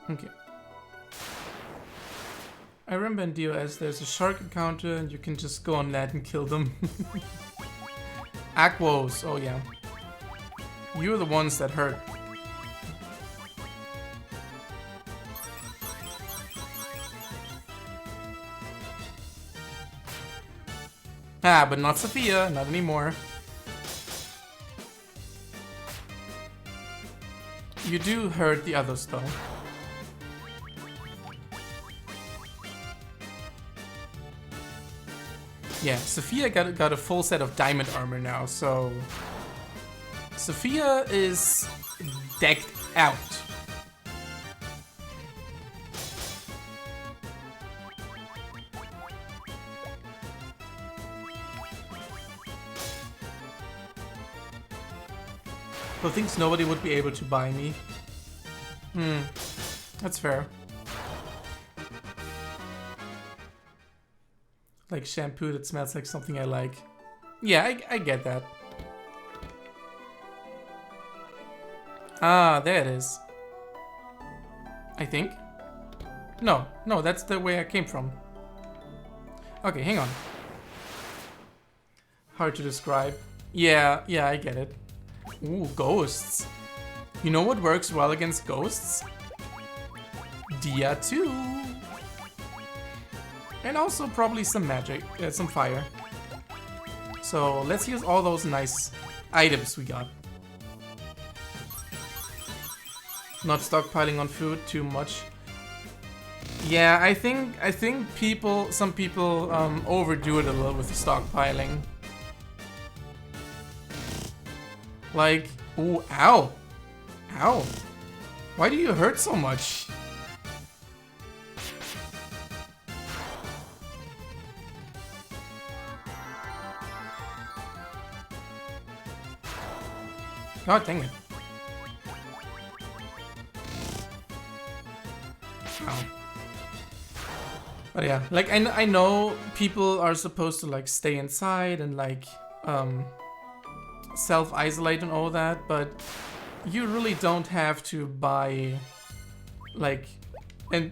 Okay. I remember in DOS there's a shark encounter and you can just go on that and kill them. Aquos, oh yeah. You're the ones that hurt. Ah, but not Sophia, not anymore. You do hurt the others though. Yeah, Sophia got a full set of diamond armor now, so Sophia is decked out. So thinks nobody would be able to buy me. That's fair. Like shampoo that smells like something I like. Yeah, I get that. Ah, there it is. I think. No, that's the way I came from. Okay, hang on. Hard to describe. Yeah, I get it. Ooh, ghosts. You know what works well against ghosts? Dia 2. And also probably some magic, some fire. So let's use all those nice items we got. Not stockpiling on food too much. Yeah, I think some people overdo it a little with the stockpiling. Like, ooh, ow. Ow. Why do you hurt so much? God dang it. Ow. But yeah, like I know people are supposed to like stay inside and like self-isolate and all that, but you really don't have to buy like and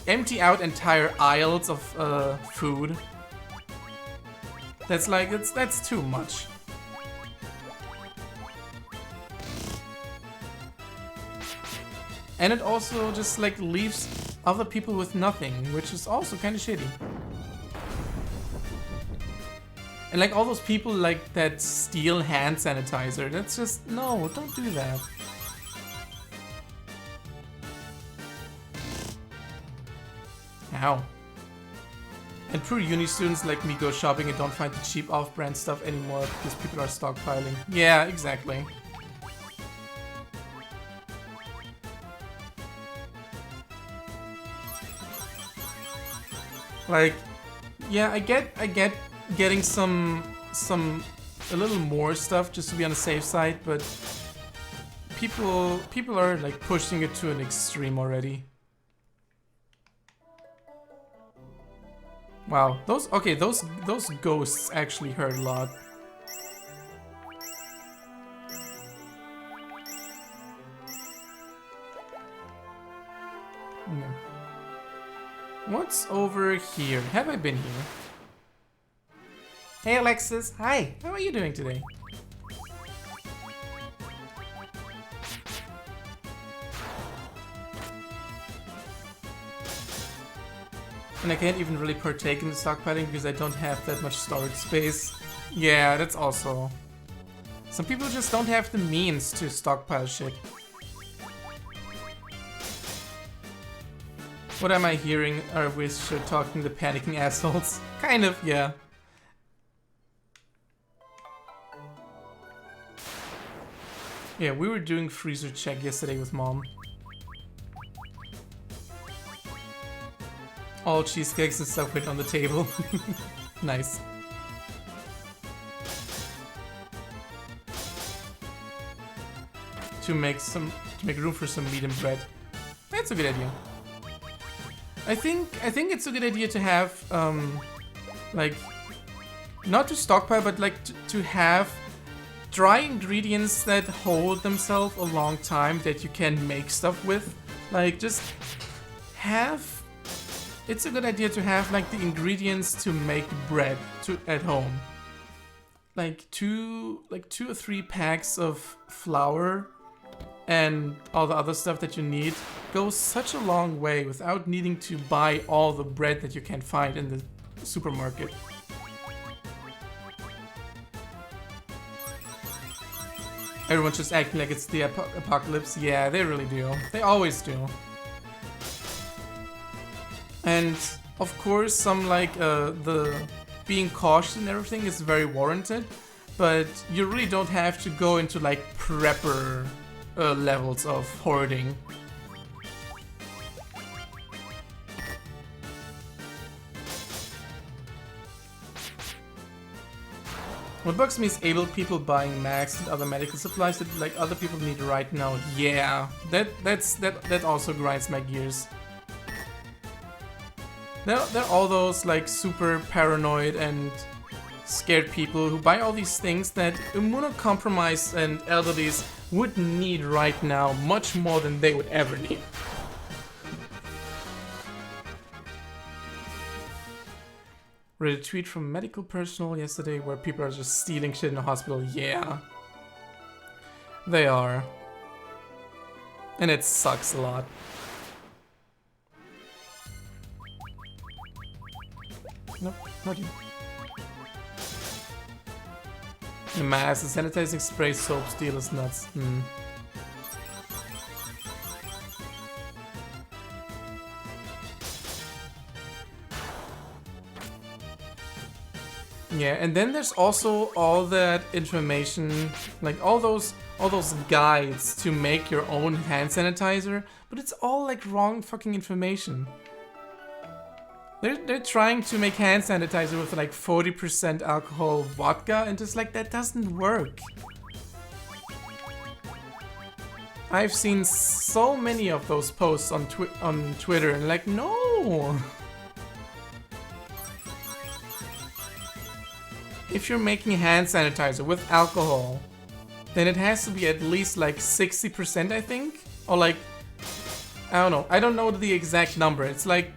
empty out entire aisles of food. That's like that's too much. And it also just like leaves other people with nothing, which is also kind of shitty. And like all those people like that steal hand sanitizer, that's just, no, don't do that. Ow. And poor uni students like me go shopping and don't find the cheap off-brand stuff anymore because people are stockpiling. Yeah, exactly. Like, yeah, I get getting a little more stuff just to be on the safe side, but people are like pushing it to an extreme already. Wow, those ghosts actually hurt a lot. Yeah. What's over here? Have I been here? Hey Alexis, hi. How are you doing today? And I can't even really partake in the stockpiling because I don't have that much storage space. Yeah, that's also... Some people just don't have the means to stockpile shit. What am I hearing? Are we sure talking the panicking assholes? Kind of, yeah. Yeah, we were doing freezer check yesterday with Mom. All cheesecakes and stuff went on the table. Nice. To make room for some meat and bread. That's a good idea. I think it's a good idea to have like not to stockpile, but like to have dry ingredients that hold themselves a long time that you can make stuff with. Like just have. It's a good idea to have like the ingredients to make bread at home. Like two or three packs of flour and all the other stuff that you need goes such a long way without needing to buy all the bread that you can find in the supermarket. Everyone's just acting like it's the apocalypse. Yeah, they really do. They always do. And of course, some like the being cautious and everything is very warranted, but you really don't have to go into like prepper levels of hoarding. What bugs me is able people buying max and other medical supplies that like other people need right now. Yeah, that also grinds my gears. They're all those like super paranoid and scared people who buy all these things that immunocompromised and elderlies would need right now much more than they would ever need. Read a tweet from medical personnel yesterday where people are just stealing shit in the hospital. Yeah. They are. And it sucks a lot. Nope, not you. The mask, the sanitizing spray, soap, steel is nuts. Yeah, and then there's also all that information, like all those guides to make your own hand sanitizer, but it's all like wrong fucking information. They're trying to make hand sanitizer with like 40% alcohol vodka, and just like that doesn't work. I've seen so many of those posts on Twitter, and like, no. If you're making hand sanitizer with alcohol, then it has to be at least like 60%, I think, or like, I don't know. I don't know the exact number. It's like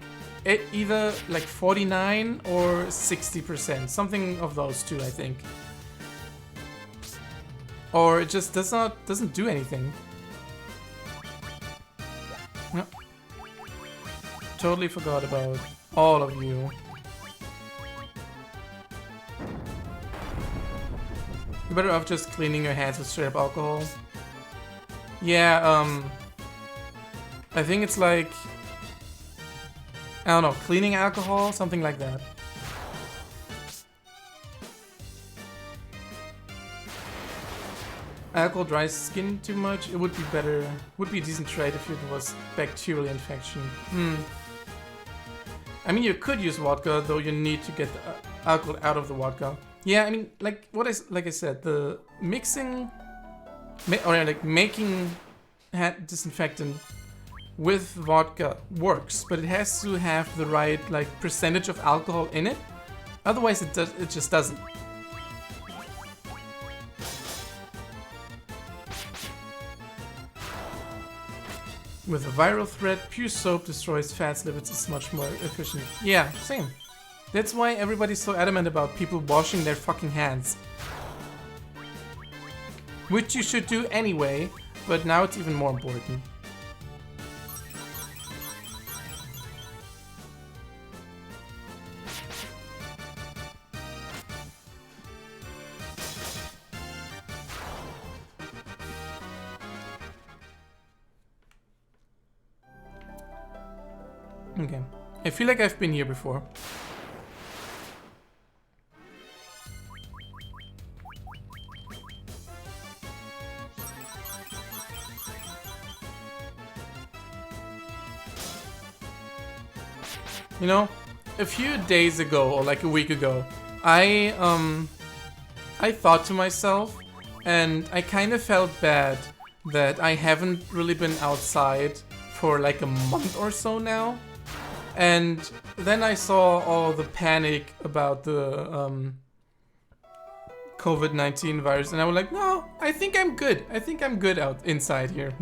either like 49 or 60%, something of those two, I think. Or it just doesn't do anything. No. Totally forgot about all of you. You're better off just cleaning your hands with straight up alcohol. Yeah, I think it's like, I don't know, cleaning alcohol, something like that. Alcohol dries skin too much. It would be better, would be a decent trade if it was bacterial infection. I mean, you could use vodka, though you need to get the alcohol out of the vodka. Yeah, I mean, like I said, the mixing, or like making hand disinfectant with vodka works, but it has to have the right like percentage of alcohol in it. Otherwise, it just doesn't. With a viral threat, pure soap destroys fat lipids. It's much more efficient. Yeah, same. That's why everybody's so adamant about people washing their fucking hands. Which you should do anyway, but now it's even more important. Okay. I feel like I've been here before. You know, a few days ago or like a week ago, I thought to myself, and I kind of felt bad that I haven't really been outside for like a month or so now. And then I saw all the panic about the COVID-19 virus, and I was like, no, I think I'm good. I think I'm good out inside here.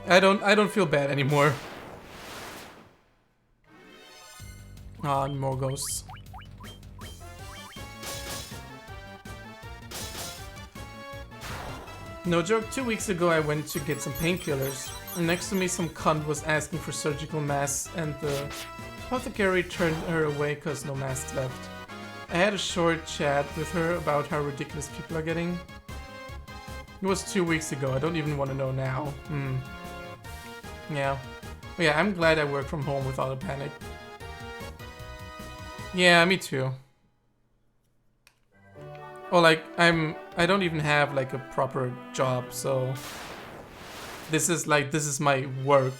I don't feel bad anymore. Ah, more ghosts. No joke, 2 weeks ago I went to get some painkillers. Next to me some cunt was asking for surgical masks and the apothecary turned her away cause no masks left. I had a short chat with her about how ridiculous people are getting. It was 2 weeks ago, I don't even want to know now. Yeah. But yeah, I'm glad I work from home without a panic. Yeah, me too. Well, like, I don't even have like a proper job, so this is my work.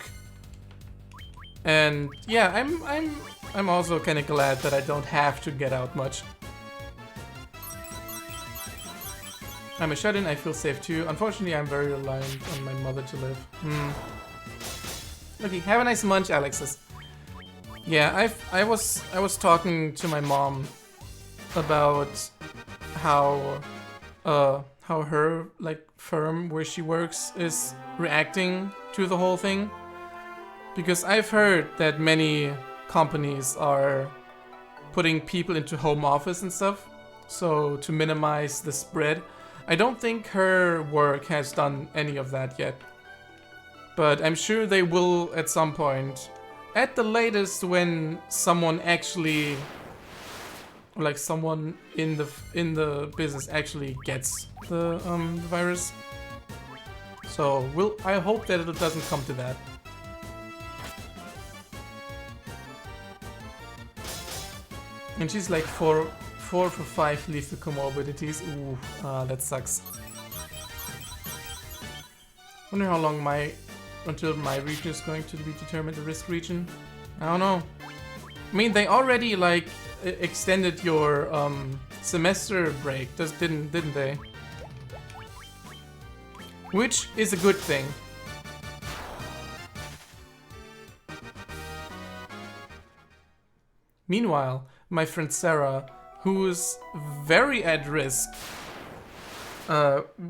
And yeah, I'm also kind of glad that I don't have to get out much. I'm a shut-in, I feel safe too. Unfortunately, I'm very reliant on my mother to live. Okay, have a nice munch, Alexis. Yeah, I was talking to my mom about how her like firm where she works is reacting to the whole thing, because I've heard that many companies are putting people into home office and stuff, so to minimize the spread. I don't think her work has done any of that yet, but I'm sure they will at some point. At the latest, when someone actually, like someone in the business actually gets the virus. So I hope that it doesn't come to that. And she's like 4 for 5 lethal comorbidities. Ooh, that sucks. Wonder how long until my region is going to be determined, the risk region. I don't know. I mean, they already like extended your semester break, didn't they? Which is a good thing. Meanwhile, my friend Sarah, who's very at risk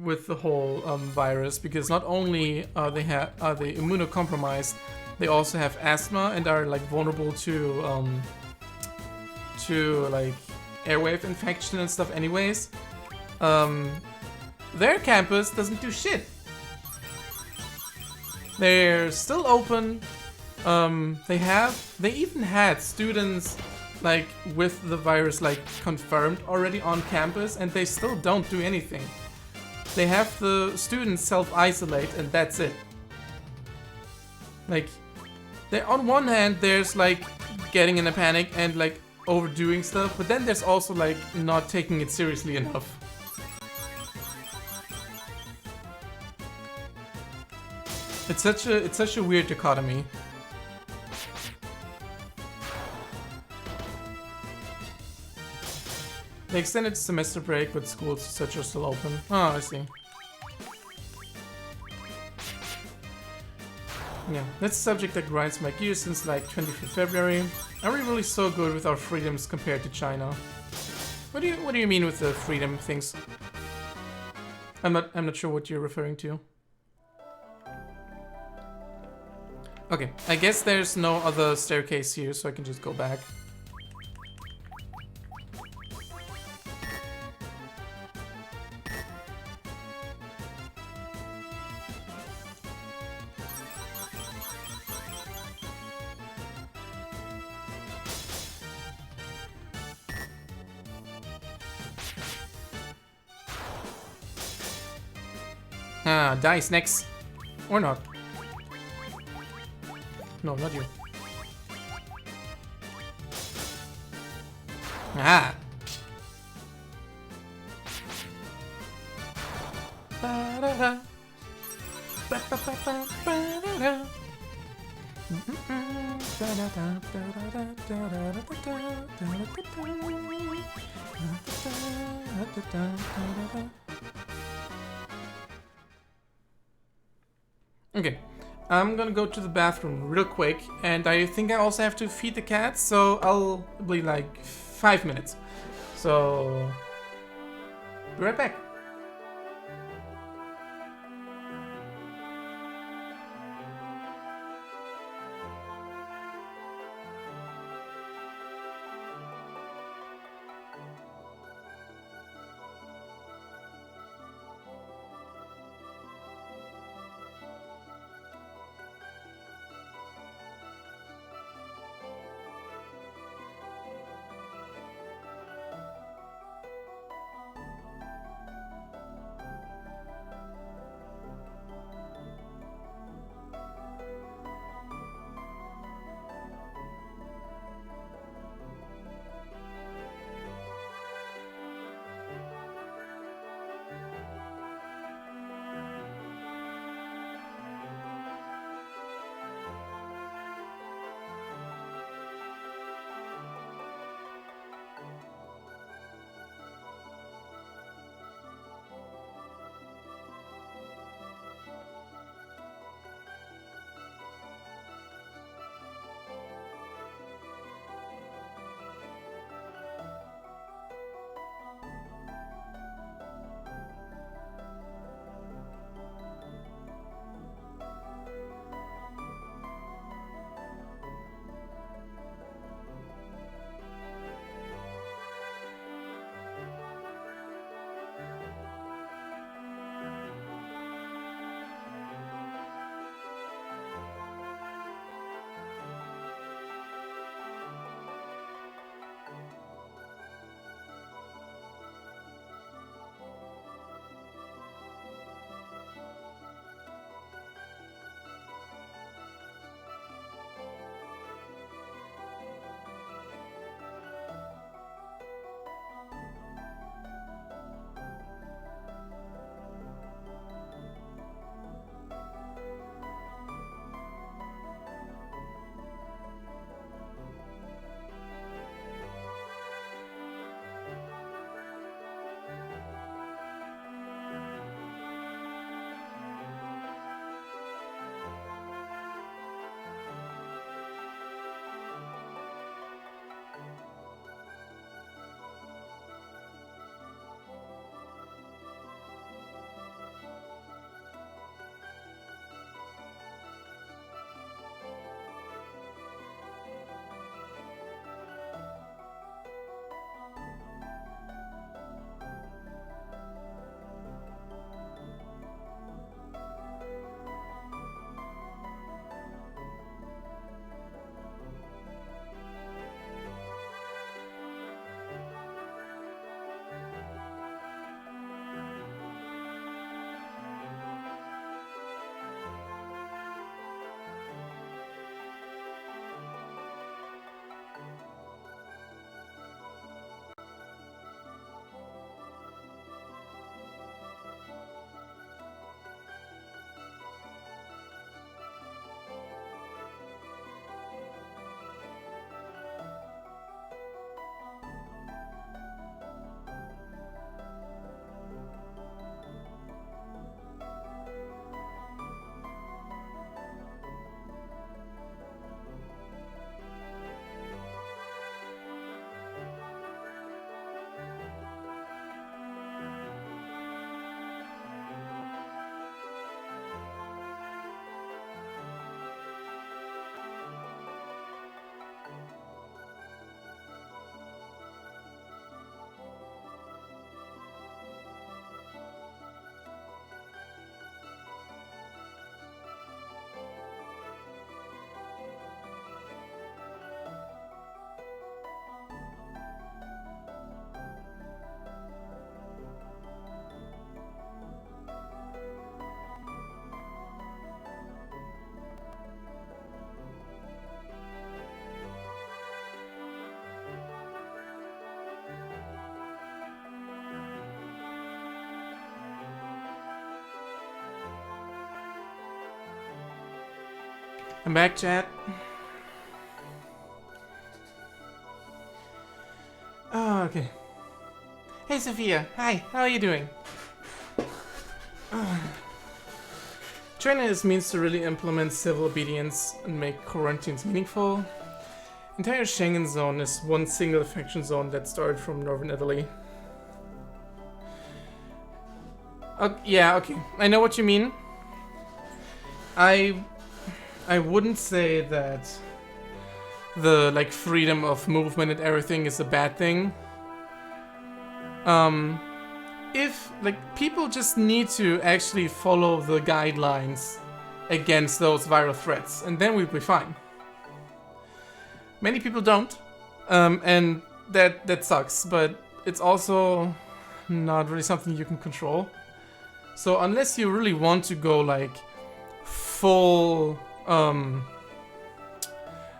with the whole virus, because not only are they immunocompromised, they also have asthma and are like vulnerable to like airwave infection and stuff anyways. Their campus doesn't do shit. They're still open. They even had students like with the virus like confirmed already on campus, and they still don't do anything. They have the students self-isolate and that's it. Like, on one hand there's like getting in a panic and like overdoing stuff, but then there's also like not taking it seriously enough. It's such a weird dichotomy. They extended semester break, but schools such are still open. Oh, I see. Yeah, that's a subject that grinds my gears since like 25th February. Are we really so good with our freedoms compared to China? What do you mean with the freedom things? I'm not sure what you're referring to. Okay, I guess there's no other staircase here, so I can just go back. Ah, die, snacks. Or not. No, not you. Ah! Ba-da-da. Ba-ba-ba-ba, ba-da-da. Okay, I'm gonna go to the bathroom real quick, and I think I also have to feed the cats, so I'll be like 5 minutes. So, be right back. back, chat. Oh, okay. Hey, Sophia. Hi, how are you doing? China is means to really implement civil obedience and make quarantines meaningful. Entire Schengen zone is one single infection zone that started from northern Italy. Yeah, okay. I know what you mean. I wouldn't say that the like freedom of movement and everything is a bad thing. If like people just need to actually follow the guidelines against those viral threats, and then we'll be fine. Many people don't, and that sucks. But it's also not really something you can control. So unless you really want to go like full,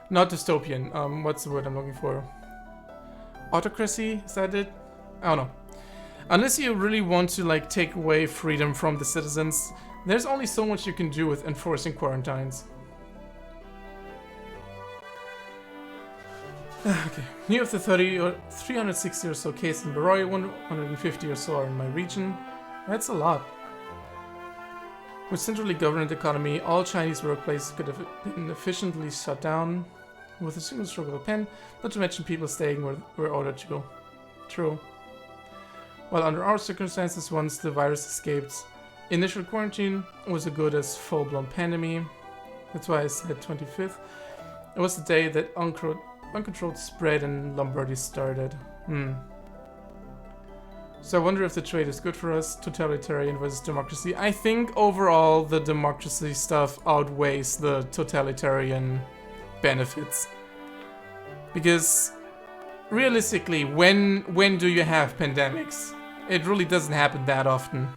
not dystopian, what's the word I'm looking for? Autocracy, is that it? I don't know. Unless you really want to like take away freedom from the citizens, there's only so much you can do with enforcing quarantines. Okay, new of the 360 or so cases in Baroy, 150 or so are in my region. That's a lot. With centrally governed economy, all Chinese workplaces could have been efficiently shut down with a single stroke of a pen, not to mention people staying where we're ordered to go. True. While under our circumstances, once the virus escaped, initial quarantine was as good as full-blown pandemic. That's why I said 25th. It was the day that uncontrolled spread in Lombardy started. So I wonder if the trade is good for us, totalitarian versus democracy. I think overall the democracy stuff outweighs the totalitarian benefits. Because realistically, when do you have pandemics? It really doesn't happen that often.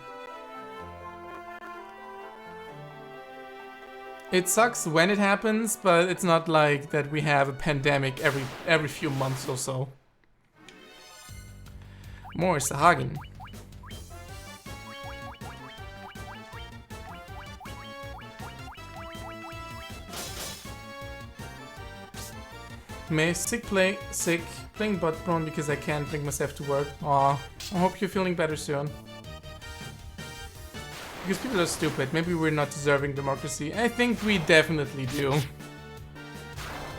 It sucks when it happens, but it's not like that we have a pandemic every few months or so. More Sahagan. May sick playing butt prone because I can't bring myself to work. Aw, I hope you're feeling better soon. Because people are stupid. Maybe we're not deserving democracy. I think we definitely do.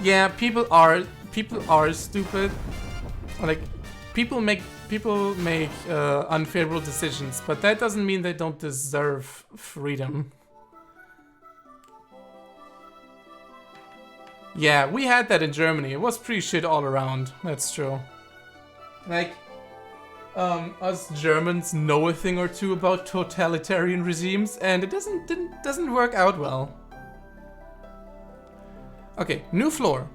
Yeah, people are stupid. Like people make unfavorable decisions, but that doesn't mean they don't deserve freedom. Yeah, we had that in Germany. It was pretty shit all around. That's true. Like, us Germans know a thing or two about totalitarian regimes, and it doesn't work out well. Okay, new floor.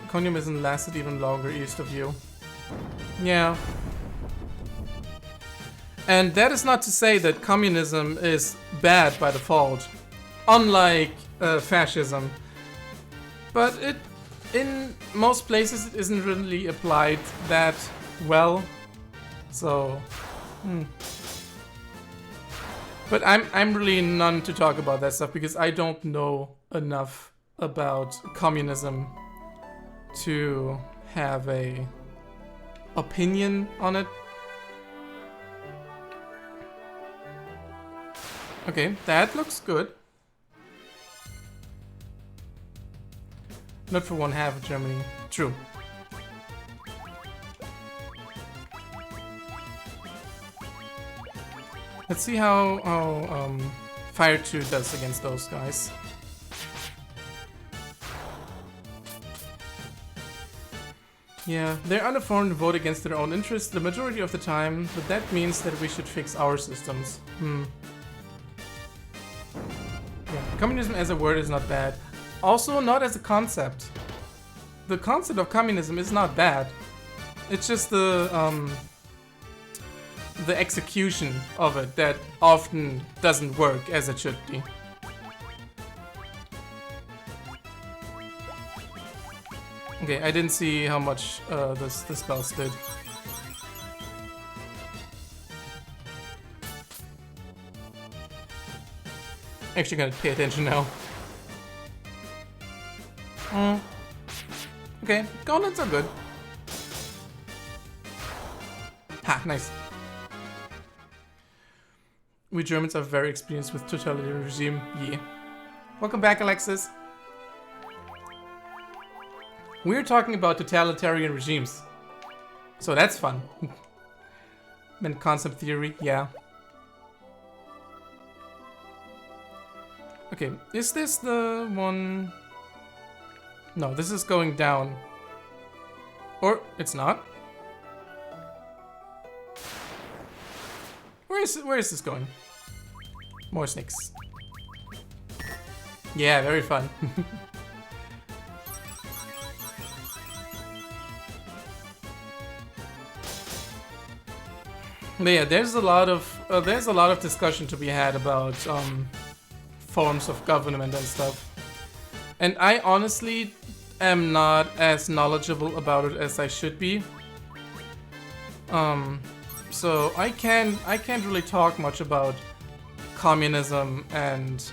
Communism lasted even longer east of you. Yeah. And that is not to say that communism is bad by default, unlike fascism. But it, in most places, it isn't really applied that well. So, But I'm really none to talk about that stuff because I don't know enough about communism to have a opinion on it. Okay, that looks good. Not for one half of Germany. True. Let's see how Fire 2 does against those guys. Yeah, they're uninformed and vote against their own interests the majority of the time, but that means that we should fix our systems. Yeah, communism as a word is not bad. Also, not as a concept. The concept of communism is not bad. It's just the execution of it that often doesn't work as it should be. Okay, I didn't see how much the spells did. Actually gonna pay attention now. Okay, gauntlets are good. Ha, nice. We Germans are very experienced with totalitarian regime. Yeah. Welcome back, Alexis. We're talking about totalitarian regimes. So that's fun. And concept theory, yeah. Okay, is this the one? No, this is going down. Or it's not. Where is this going? More snakes. Yeah, very fun. But yeah, there's a lot of discussion to be had about forms of government and stuff. And I honestly am not as knowledgeable about it as I should be. So I can't really talk much about communism and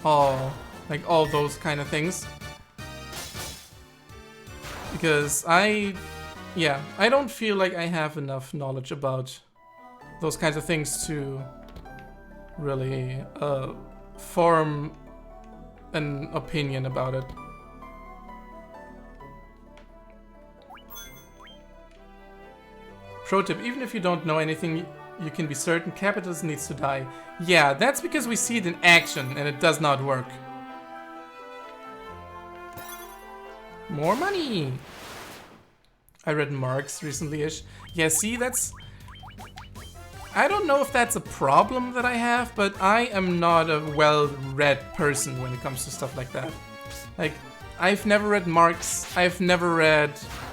all those kind of things, because I don't feel like I have enough knowledge about those kinds of things to really form an opinion about it. Pro tip, even if you don't know anything, you can be certain capitalism needs to die. Yeah, that's because we see it in action and it does not work. More money! I read Marx recently-ish. Yeah, see, that's... I don't know if that's a problem that I have, but I am not a well-read person when it comes to stuff like that. Like, I've never read Marx, I've never read...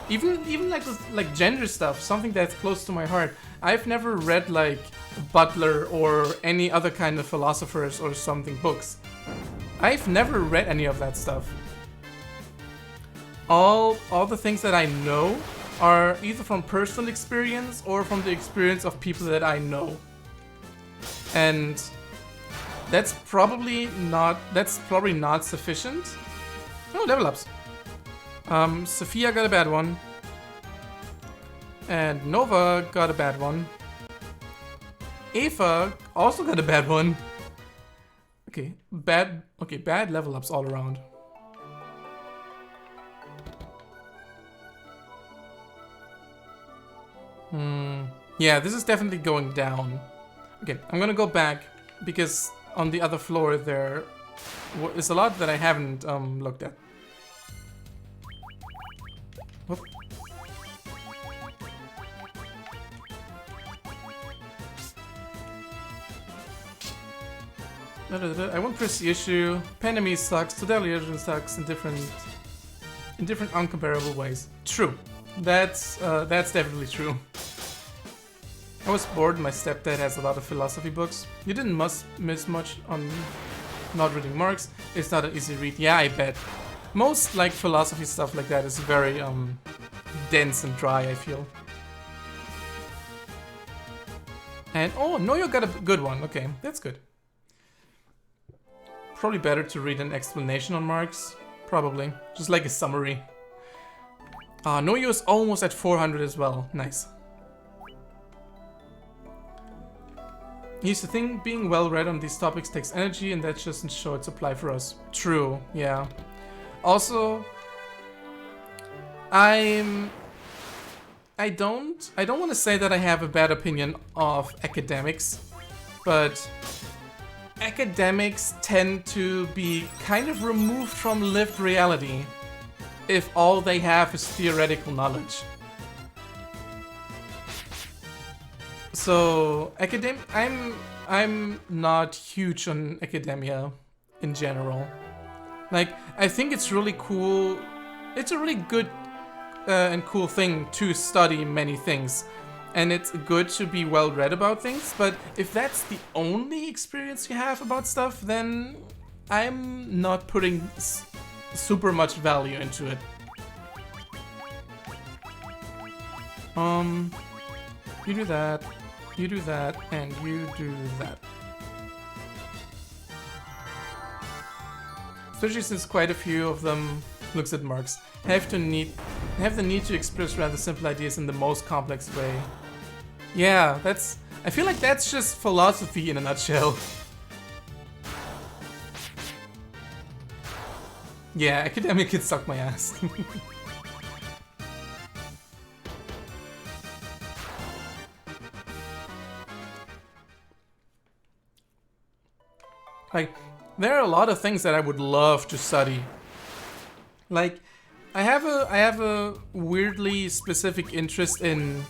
Even like gender stuff, something that's close to my heart. I've never read like Butler or any other kind of philosophers or something books. I've never read any of that stuff. All the things that I know are either from personal experience or from the experience of people that I know. And that's probably not sufficient. Oh, level ups. Sophia got a bad one. And Nova got a bad one. Eva also got a bad one. Okay, bad level ups all around. Yeah, this is definitely going down. Okay, I'm gonna go back because on the other floor there is a lot that I haven't looked at. Whoop. I won't press the issue. Pandemic sucks. Totalitarianism sucks in different uncomparable ways. True. That's definitely true. I was bored. My stepdad has a lot of philosophy books. You didn't miss much on not reading Marx. It's not an easy read. Yeah, I bet. Most like philosophy stuff like that is very dense and dry, I feel. And oh, no, you got a good one. Okay, that's good. Probably better to read an explanation on Marx. Probably. Just like a summary. Noyo is almost at 400 as well. Nice. Here's the thing, being well read on these topics takes energy and that's just in short supply for us. True, yeah. Also, I don't want to say that I have a bad opinion of academics, but academics tend to be kind of removed from lived reality if all they have is theoretical knowledge. So I'm not huge on academia in general. Like, I think it's really cool. It's a really good and cool thing to study many things. And it's good to be well read about things, but if that's the only experience you have about stuff, then I'm not putting super much value into it. You do that, and you do that. Especially since quite a few of them, looks at marks, have the need to express rather simple ideas in the most complex way. Yeah, I feel like that's just philosophy in a nutshell. Yeah, academia could suck my ass. Like, there are a lot of things that I would love to study. Like, I have a weirdly specific interest in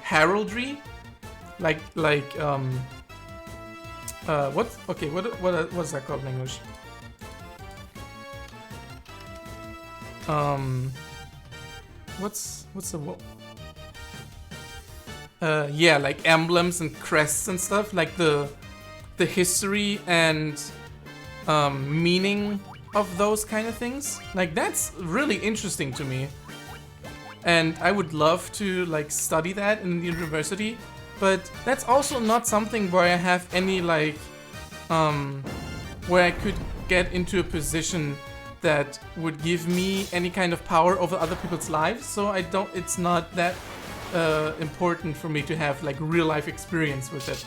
heraldry. What's that called in English? What's the yeah, like emblems and crests and stuff, like the history and meaning of those kind of things. Like, that's really interesting to me, and I would love to like study that in the university. But that's also not something where I have any like where I could get into a position that would give me any kind of power over other people's lives. So it's not that important for me to have like real life experience with it.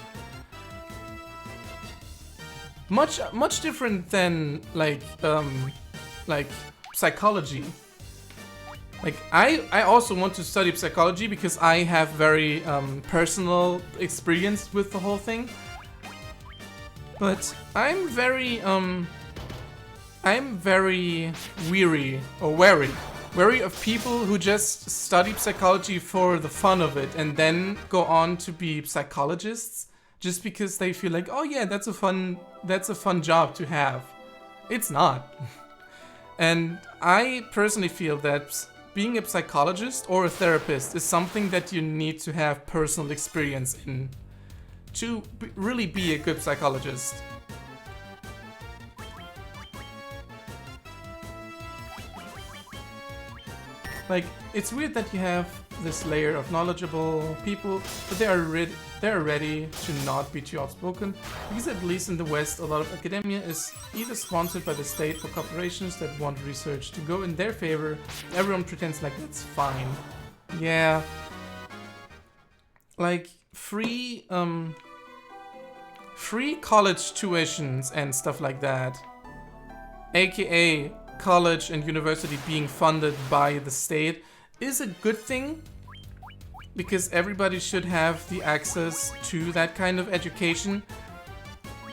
Much different than like psychology. Like, I also want to study psychology because I have very personal experience with the whole thing. But I'm very wary of people who just study psychology for the fun of it and then go on to be psychologists just because they feel like, oh yeah, that's a fun job to have. It's not. And I personally feel that being a psychologist or a therapist is something that you need to have personal experience in to really be a good psychologist. Like, it's weird that you have this layer of knowledgeable people, but they are ready to not be too outspoken, because at least in the West, a lot of academia is either sponsored by the state or corporations that want research to go in their favor. Everyone pretends like that's fine. Yeah. Like, free college tuitions and stuff like that, aka college and university being funded by the state, is a good thing, because everybody should have the access to that kind of education.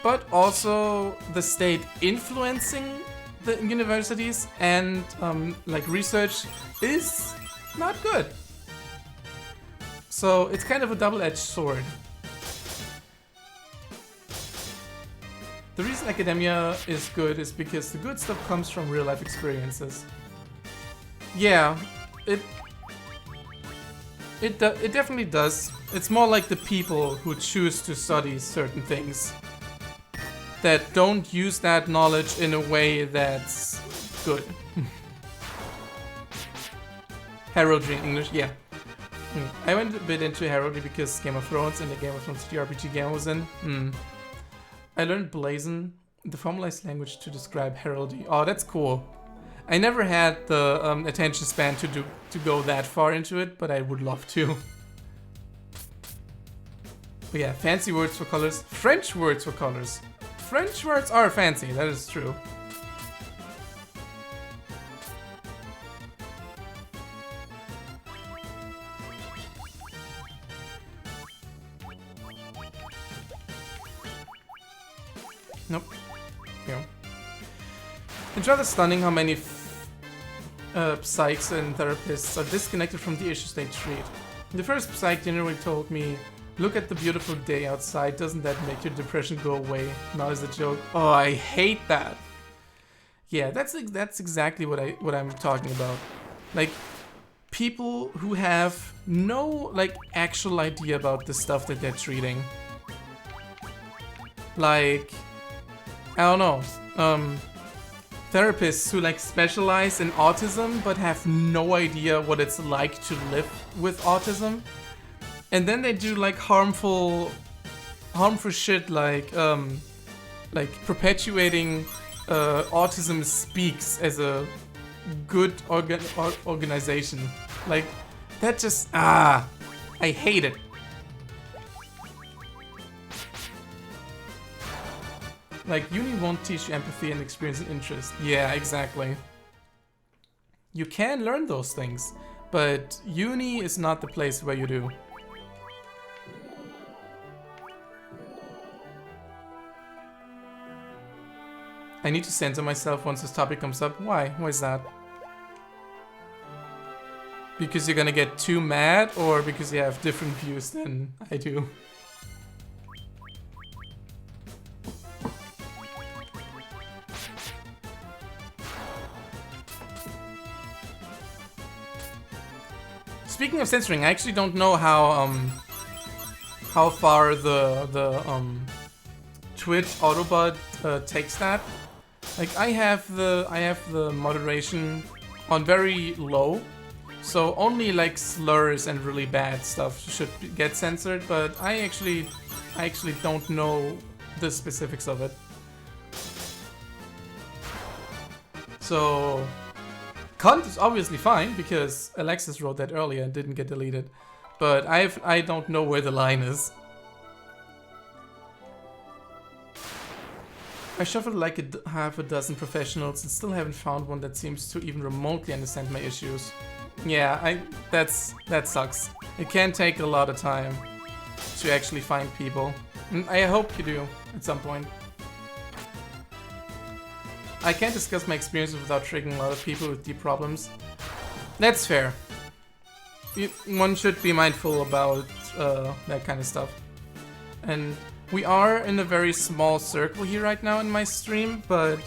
But also the state influencing the universities and like research is not good. So it's kind of a double-edged sword. The reason academia is good is because the good stuff comes from real-life experiences. Yeah, it definitely does. It's more like the people who choose to study certain things that don't use that knowledge in a way that's good. Heraldry in English, yeah. I went a bit into heraldry because Game of Thrones and the Game of Thrones RPG game I was in. I learned Blazon, the formalized language to describe heraldry. Oh, that's cool. I never had the attention span to go that far into it, but I would love to. But yeah, fancy words for colors. French words for colors. French words are fancy, that is true. Nope. Yeah. It's rather stunning how many psychs and therapists are disconnected from the issues they treat. The first psych generally told me, "Look at the beautiful day outside, doesn't that make your depression go away?" Not as a joke. Oh, I hate that. Yeah, that's exactly what I'm talking about. Like, people who have no like actual idea about the stuff that they're treating. Like, I don't know. therapists who like specialize in autism but have no idea what it's like to live with autism, and then they do like harmful shit like perpetuating Autism Speaks as a good organization. Like that just I hate it. Like, uni won't teach you empathy and experience and interest. Yeah, exactly. You can learn those things, but uni is not the place where you do. I need to censor myself once this topic comes up. Why? Why is that? Because you're gonna get too mad, or because you have different views than I do? Speaking of censoring, I actually don't know how far the Twitch Autobot takes that. Like I have the moderation on very low, so only like slurs and really bad stuff should get censored. But I actually don't know the specifics of it. So cunt is obviously fine because Alexis wrote that earlier and didn't get deleted. But I don't know where the line is. I shuffled like half a dozen professionals and still haven't found one that seems to even remotely understand my issues. Yeah, that sucks. It can take a lot of time to actually find people. And I hope you do at some point. I can't discuss my experiences without triggering a lot of people with deep problems. That's fair. One should be mindful about that kind of stuff. And we are in a very small circle here right now in my stream, but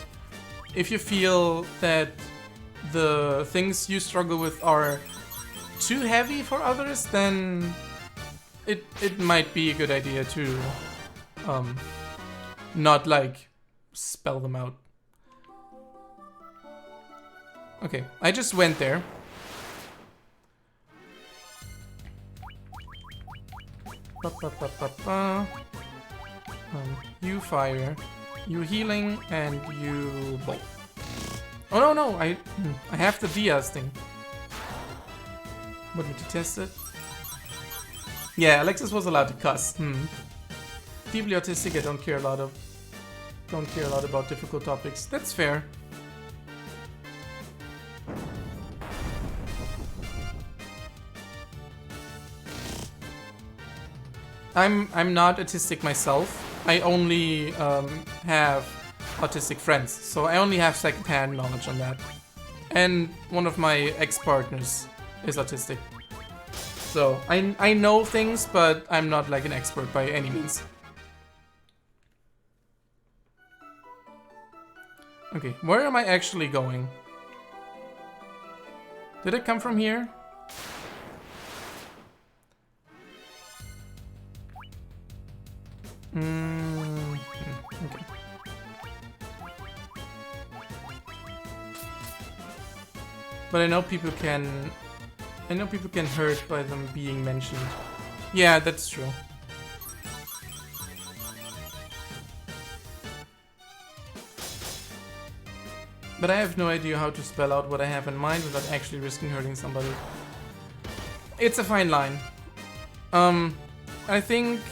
if you feel that the things you struggle with are too heavy for others, then it might be a good idea to not like spell them out. Okay, I just went there. You fire, you healing, and you bolt. Oh no, I have the Diaz thing. Want me to test it? Yeah, Alexis was allowed to cuss. Deeply autistic. I don't care a lot about difficult topics. That's fair. I'm not autistic myself. I only have autistic friends, so I only have second-hand knowledge on that. And one of my ex-partners is autistic. So I know things, but I'm not like an expert by any means. Okay, where am I actually going? Did it come from here? Okay. But I know people can hurt by them being mentioned. Yeah, that's true. But I have no idea how to spell out what I have in mind without actually risking hurting somebody. It's a fine line. I think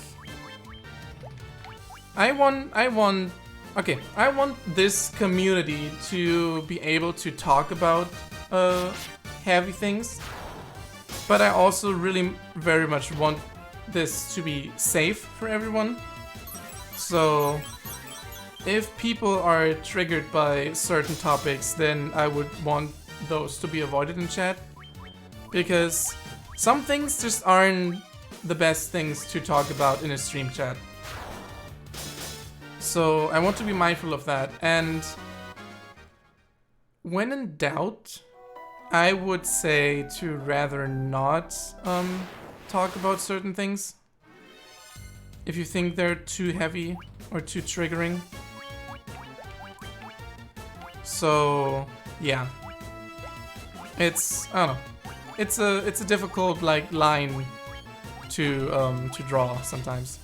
I want this community to be able to talk about heavy things, but I also really very much want this to be safe for everyone. So if people are triggered by certain topics, then I would want those to be avoided in chat, because some things just aren't the best things to talk about in a stream chat. So I want to be mindful of that, and when in doubt, I would say to rather not talk about certain things if you think they're too heavy or too triggering. So yeah, it's, I don't know, it's a difficult like line to draw sometimes.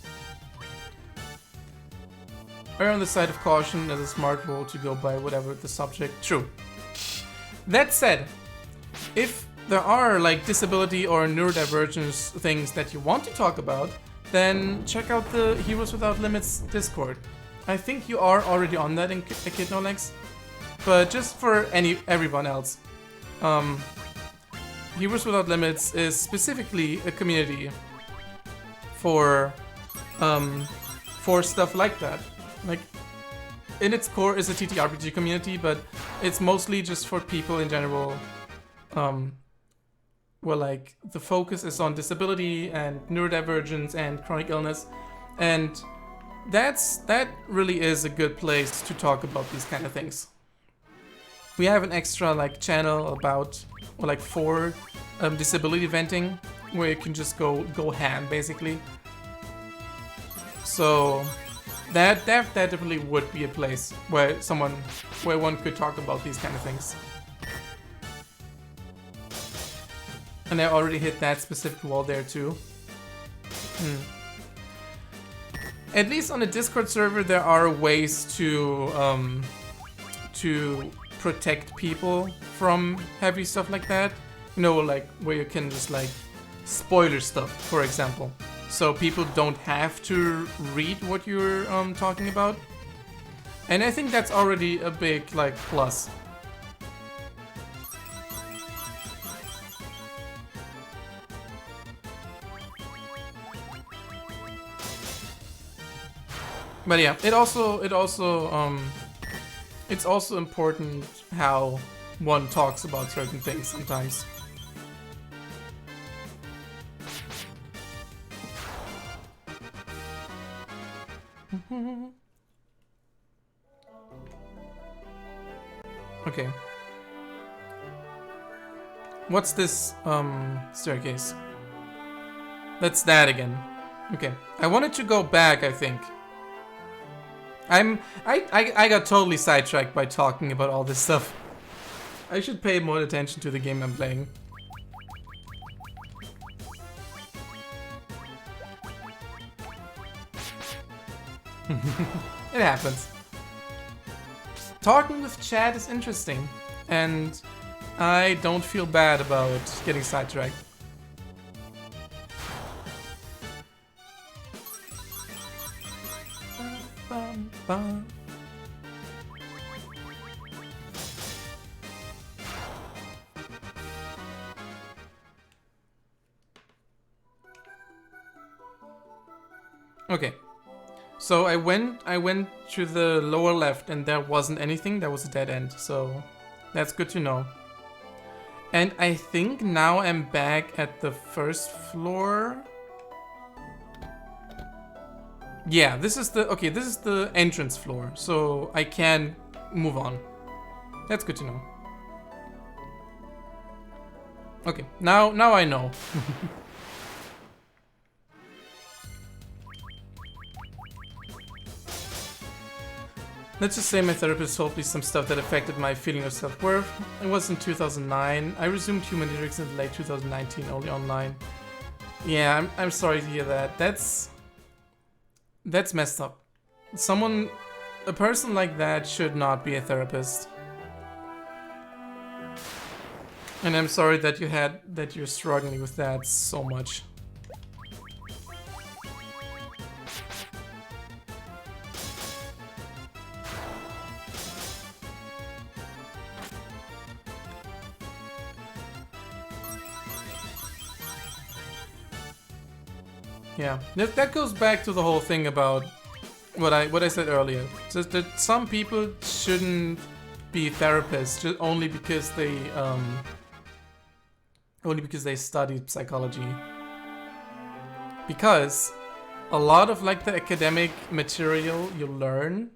Err on the side of caution as a smart rule to go by whatever the subject. True. That said, if there are like disability or neurodivergence things that you want to talk about, then check out the Heroes Without Limits Discord. I think you are already on that in Giftnova, but just for everyone else, Heroes Without Limits is specifically a community for stuff like that. Like, in its core is a TTRPG community, but it's mostly just for people in general, where like the focus is on disability and neurodivergence and chronic illness, and that really is a good place to talk about these kind of things. We have an extra like channel about, or like for disability venting, where you can just go ham basically. So that definitely would be a place where one could talk about these kind of things. And I already hit that specific wall there too. At least on a Discord server, there are ways to protect people from heavy stuff like that. You know, like where you can just like spoiler stuff, for example. So people don't have to read what you're talking about. And I think that's already a big like plus. But yeah, it's also important how one talks about certain things sometimes. Okay. What's this staircase? That's that again. Okay. I wanted to go back, I think. I got totally sidetracked by talking about all this stuff. I should pay more attention to the game I'm playing. It happens. Talking with chat is interesting, and I don't feel bad about getting sidetracked. Okay. So I went to the lower left and there wasn't anything, there was a dead end, so that's good to know. And I think now I'm back at the first floor. Yeah, this is the entrance floor, so I can move on. That's good to know. Okay, now I know. Let's just say my therapist told me some stuff that affected my feeling of self-worth. It was in 2009. I resumed human lyrics in late 2019, only online. Yeah, I'm sorry to hear that. That's messed up. A person like that should not be a therapist. And I'm sorry that you're struggling with that so much. Yeah, that goes back to the whole thing about what I said earlier. Just that some people shouldn't be therapists just only because they studied psychology. Because a lot of like the academic material you learn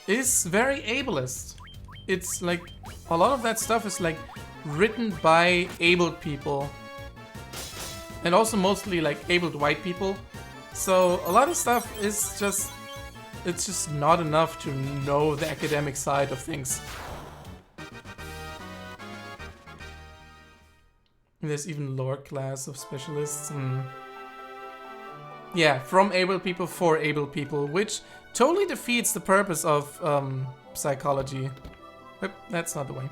is very ableist. It's like a lot of that stuff is like written by abled people. And also mostly like abled white people. So a lot of stuff is just, it's just not enough to know the academic side of things. There's even lower class of specialists. Yeah, from able people for able people, which totally defeats the purpose of psychology. But that's not the way.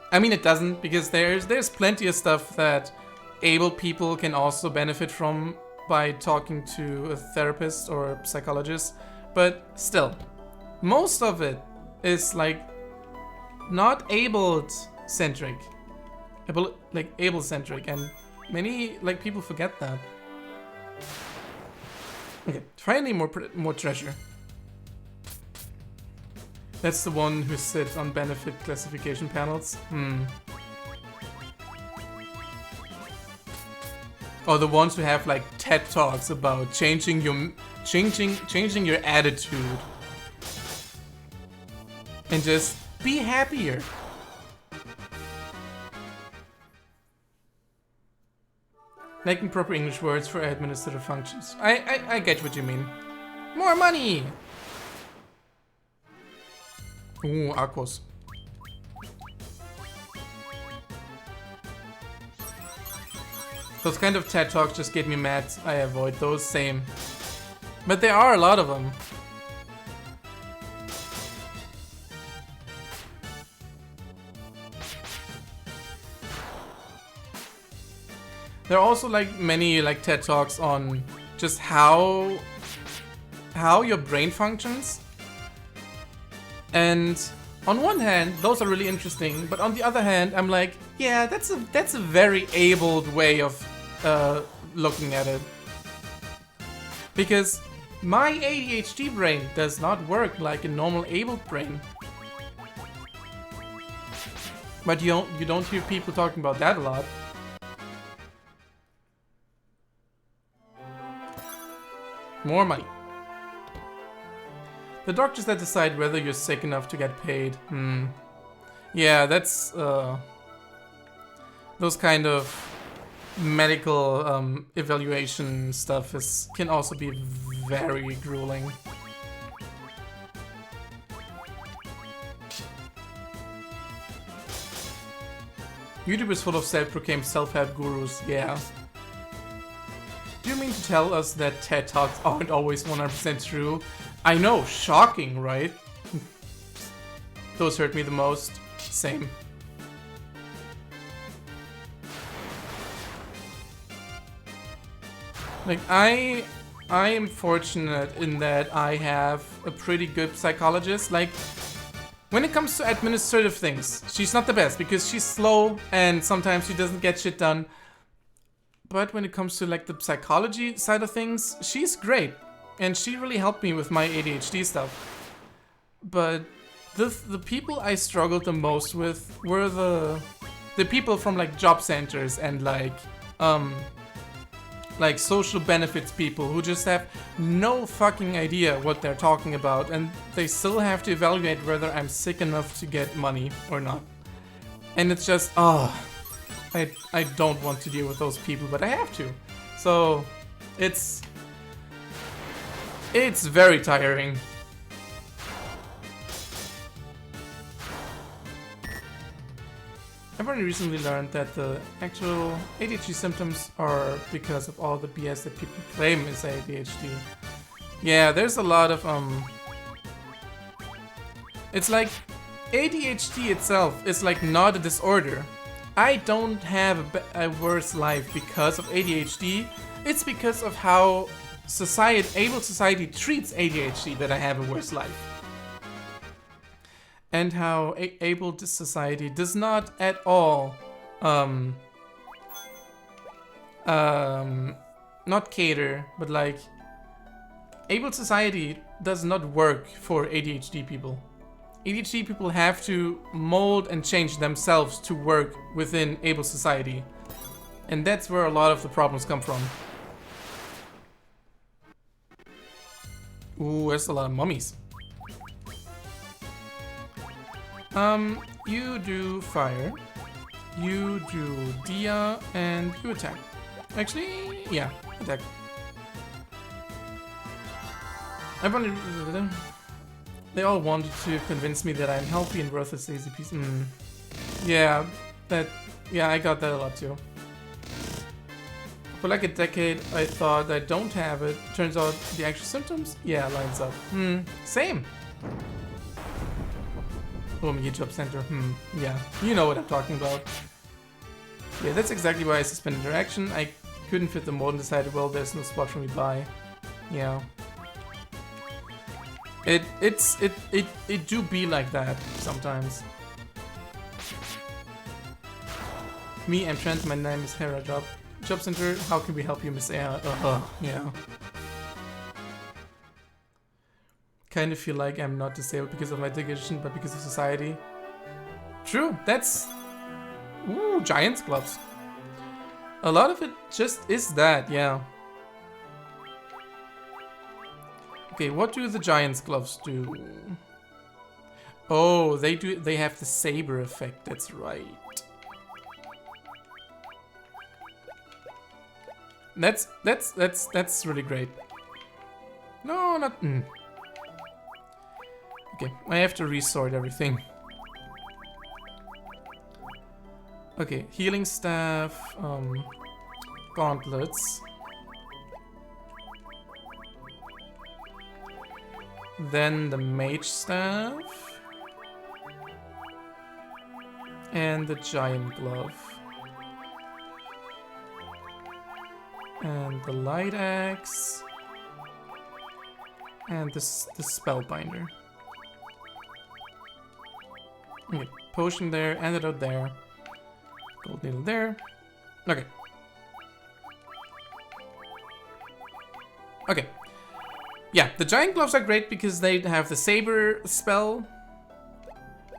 I mean, it doesn't, because there's plenty of stuff that able people can also benefit from by talking to a therapist or psychologist, but still, most of it is like not abled centric, like able centric, and many like people forget that. Okay, finally more treasure. That's the one who sits on benefit classification panels. Or the ones who have like TED Talks about changing your attitude. And just be happier. Making proper English words for administrative functions. I get what you mean. More money! Ooh, Arcos. Those kind of TED Talks just get me mad. I avoid those, same. But there are a lot of them. There are also like many like TED Talks on just how your brain functions. And on one hand, those are really interesting, but on the other hand, I'm like, yeah, that's a very abled way of looking at it. Because my ADHD brain does not work like a normal abled brain. But you don't hear people talking about that a lot. More money. The doctors that decide whether you're sick enough to get paid. Yeah, that's those kind of medical evaluation stuff can also be very grueling. YouTube is full of self-proclaimed self-help gurus. Yeah. Do you mean to tell us that TED Talks aren't always 100% true? I know, shocking, right? Those hurt me the most. Same. Like, I am fortunate in that I have a pretty good psychologist. Like, when it comes to administrative things, she's not the best because she's slow and sometimes she doesn't get shit done. But when it comes to like the psychology side of things, she's great. And she really helped me with my ADHD stuff. But the people I struggled the most with were the people from like job centers and like social benefits people who just have no fucking idea what they're talking about, and they still have to evaluate whether I'm sick enough to get money or not. And it's just, I don't want to deal with those people, but I have to. So it's very tiring. I've only recently learned that the actual ADHD symptoms are because of all the BS that people claim is ADHD. Yeah, there's a lot of it's like ADHD itself is like not a disorder. I don't have a worse life because of ADHD. It's because of how able society treats ADHD that I have a worse life. And how able society does not at all not cater, but like able society does not work for ADHD people. ADHD people have to mold and change themselves to work within able society. And that's where a lot of the problems come from. Ooh, there's a lot of mummies. You do fire, you do dia, and you attack. Actually, yeah, attack. They all wanted to convince me that I'm healthy and worth a lazy piece. Yeah, yeah, I got that a lot too. For like a decade, I thought I don't have it. Turns out the actual symptoms, yeah, lines up. Same. Media Job Center. Yeah, you know what I'm talking about. Yeah, that's exactly why I suspended interaction. I couldn't fit the mode and decided, well, there's no spot for me by. Yeah. It do be like that sometimes. Me, I'm Trent, my name is Hera Job Center, how can we help you, Miss Air? Yeah. Kind of feel like I'm not disabled because of my condition, but because of society. True, that's... Ooh, Giant's gloves. A lot of it just is that, yeah. Okay, what do the Giant's gloves do? Oh, they have the saber effect, that's right. That's really great. No, not... Okay, I have to resort everything. Okay, healing staff, gauntlets. Then the mage staff. And the giant glove. And the light axe. And the spellbinder. Okay, potion there, antidote there. Gold needle there. Okay. Okay. Yeah, the giant gloves are great because they have the saber spell,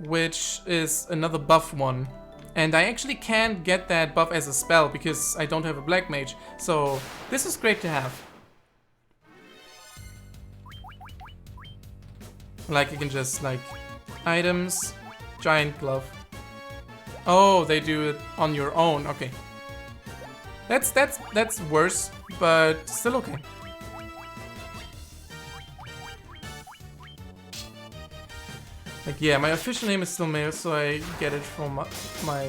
which is another buff one. And I actually can't get that buff as a spell because I don't have a black mage. So this is great to have. Like you can just like items, giant glove. Oh, they do it on your own. Okay. That's worse, but still okay. Like, yeah, my official name is still mail, so I get it from my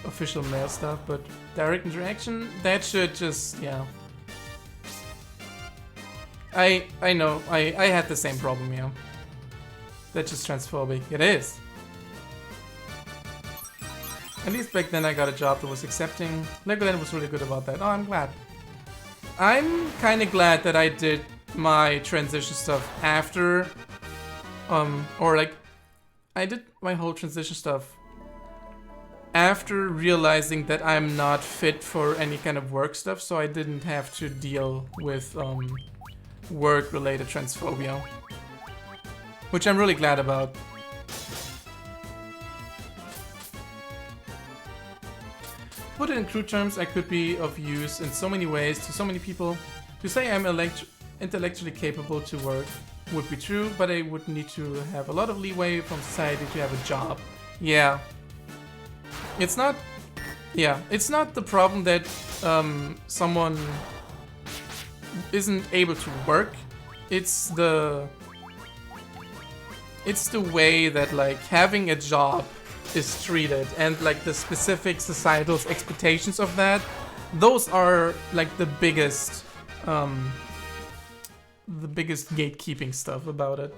official mail stuff, but direct interaction, that should just, yeah. I know, I had the same problem, yeah. That's just transphobic. It is. At least back then I got a job that was accepting. Legoland was really good about that. Oh, I'm glad. I'm kind of glad that I did my transition stuff after, or like, I did my whole transition stuff after realizing that I'm not fit for any kind of work stuff, so I didn't have to deal with work-related transphobia, which I'm really glad about. Put it in crude terms, I could be of use in so many ways to so many people. To say I'm intellectually capable to work would be true, but I would need to have a lot of leeway from society to have a job. Yeah. It's not... Yeah, it's not the problem that someone isn't able to work. It's the way that, like, having a job is treated and, like, the specific societal expectations of that. Those are, like, the biggest gatekeeping stuff about it.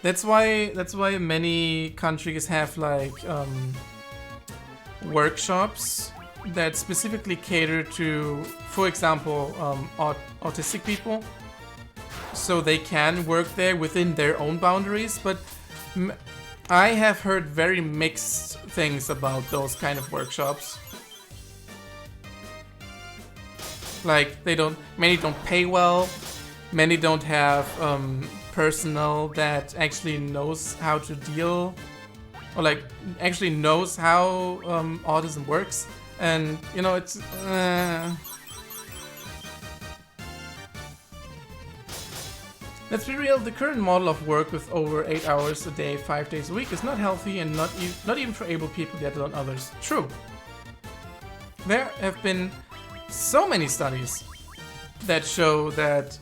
That's why many countries have like workshops that specifically cater to, for example, autistic people, so they can work there within their own boundaries. But I have heard very mixed things about those kind of workshops. Like, many don't pay well, many don't have personnel that actually knows how to deal, or like actually knows how autism works, and you know, it's let's be real, the current model of work with over 8 hours a day, 5 days a week is not healthy and not even for able people, yet alone others. True. There have been so many studies that show that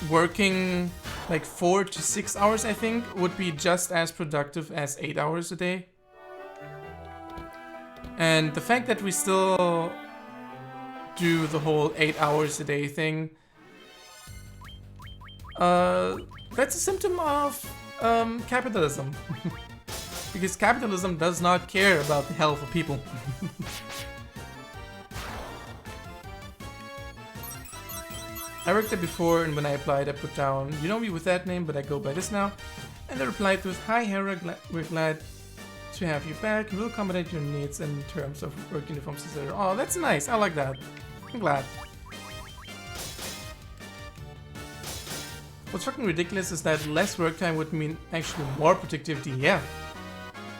working like 4 to 6 hours, I think, would be just as productive as 8 hours a day. And the fact that we still do the whole 8 hours a day thing, that's a symptom of capitalism. Because capitalism does not care about the health of people. I worked there before, and when I applied, I put down, "You know me with that name, but I go by this now." And they replied with, "Hi Hera, we're glad to have you back. We'll accommodate your needs in terms of work uniforms, etc." Oh, that's nice. I like that. I'm glad. What's fucking ridiculous is that less work time would mean actually more productivity. Yeah.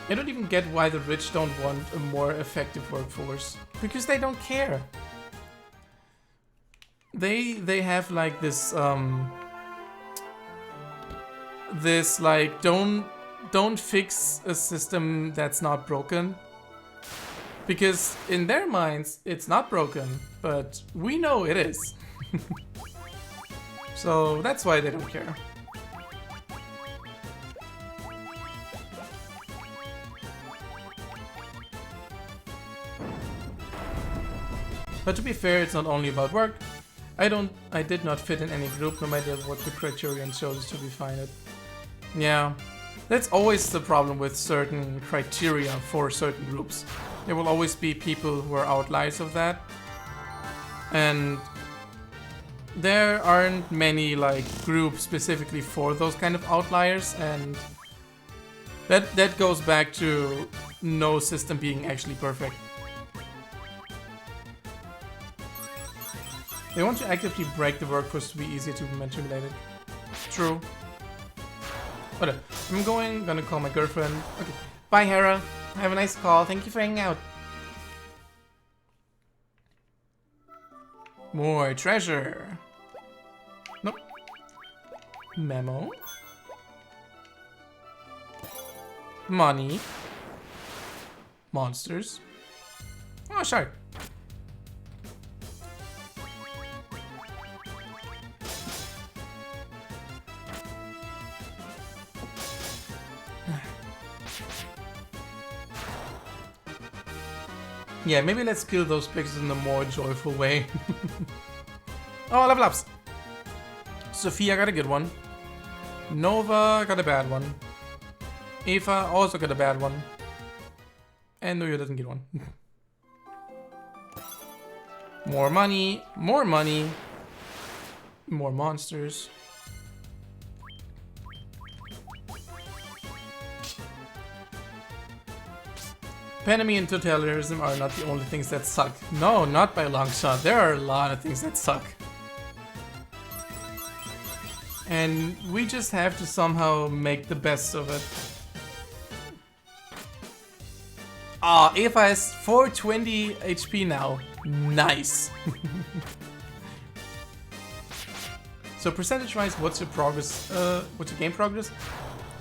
I don't even get why the rich don't want a more effective workforce. Because they don't care. They have like this like don't fix a system that's not broken. Because in their minds it's not broken, but we know it is. So that's why they don't care. But to be fair, it's not only about work. I did not fit in any group, no matter what the criterion shows to be fine. Yeah, that's always the problem with certain criteria for certain groups. There will always be people who are outliers of that. And there aren't many like groups specifically for those kind of outliers, and that goes back to no system being actually perfect. They want to actively break the workforce to be easier to manipulate it. True. Whatever. I'm gonna call my girlfriend. Okay. Bye, Hera. Have a nice call. Thank you for hanging out. More treasure. Nope. Memo. Money. Monsters. Oh, shark. Yeah, maybe let's kill those pigs in a more joyful way. Oh, level ups! Sophia got a good one. Nova got a bad one. Eva also got a bad one. And Nuyo doesn't get one. More money, more money. More monsters. Pandemic and totalitarianism are not the only things that suck. No, not by a long shot. There are a lot of things that suck. And we just have to somehow make the best of it. Ah, Eva has 420 HP now. Nice. So percentage-wise, what's your progress? What's your game progress?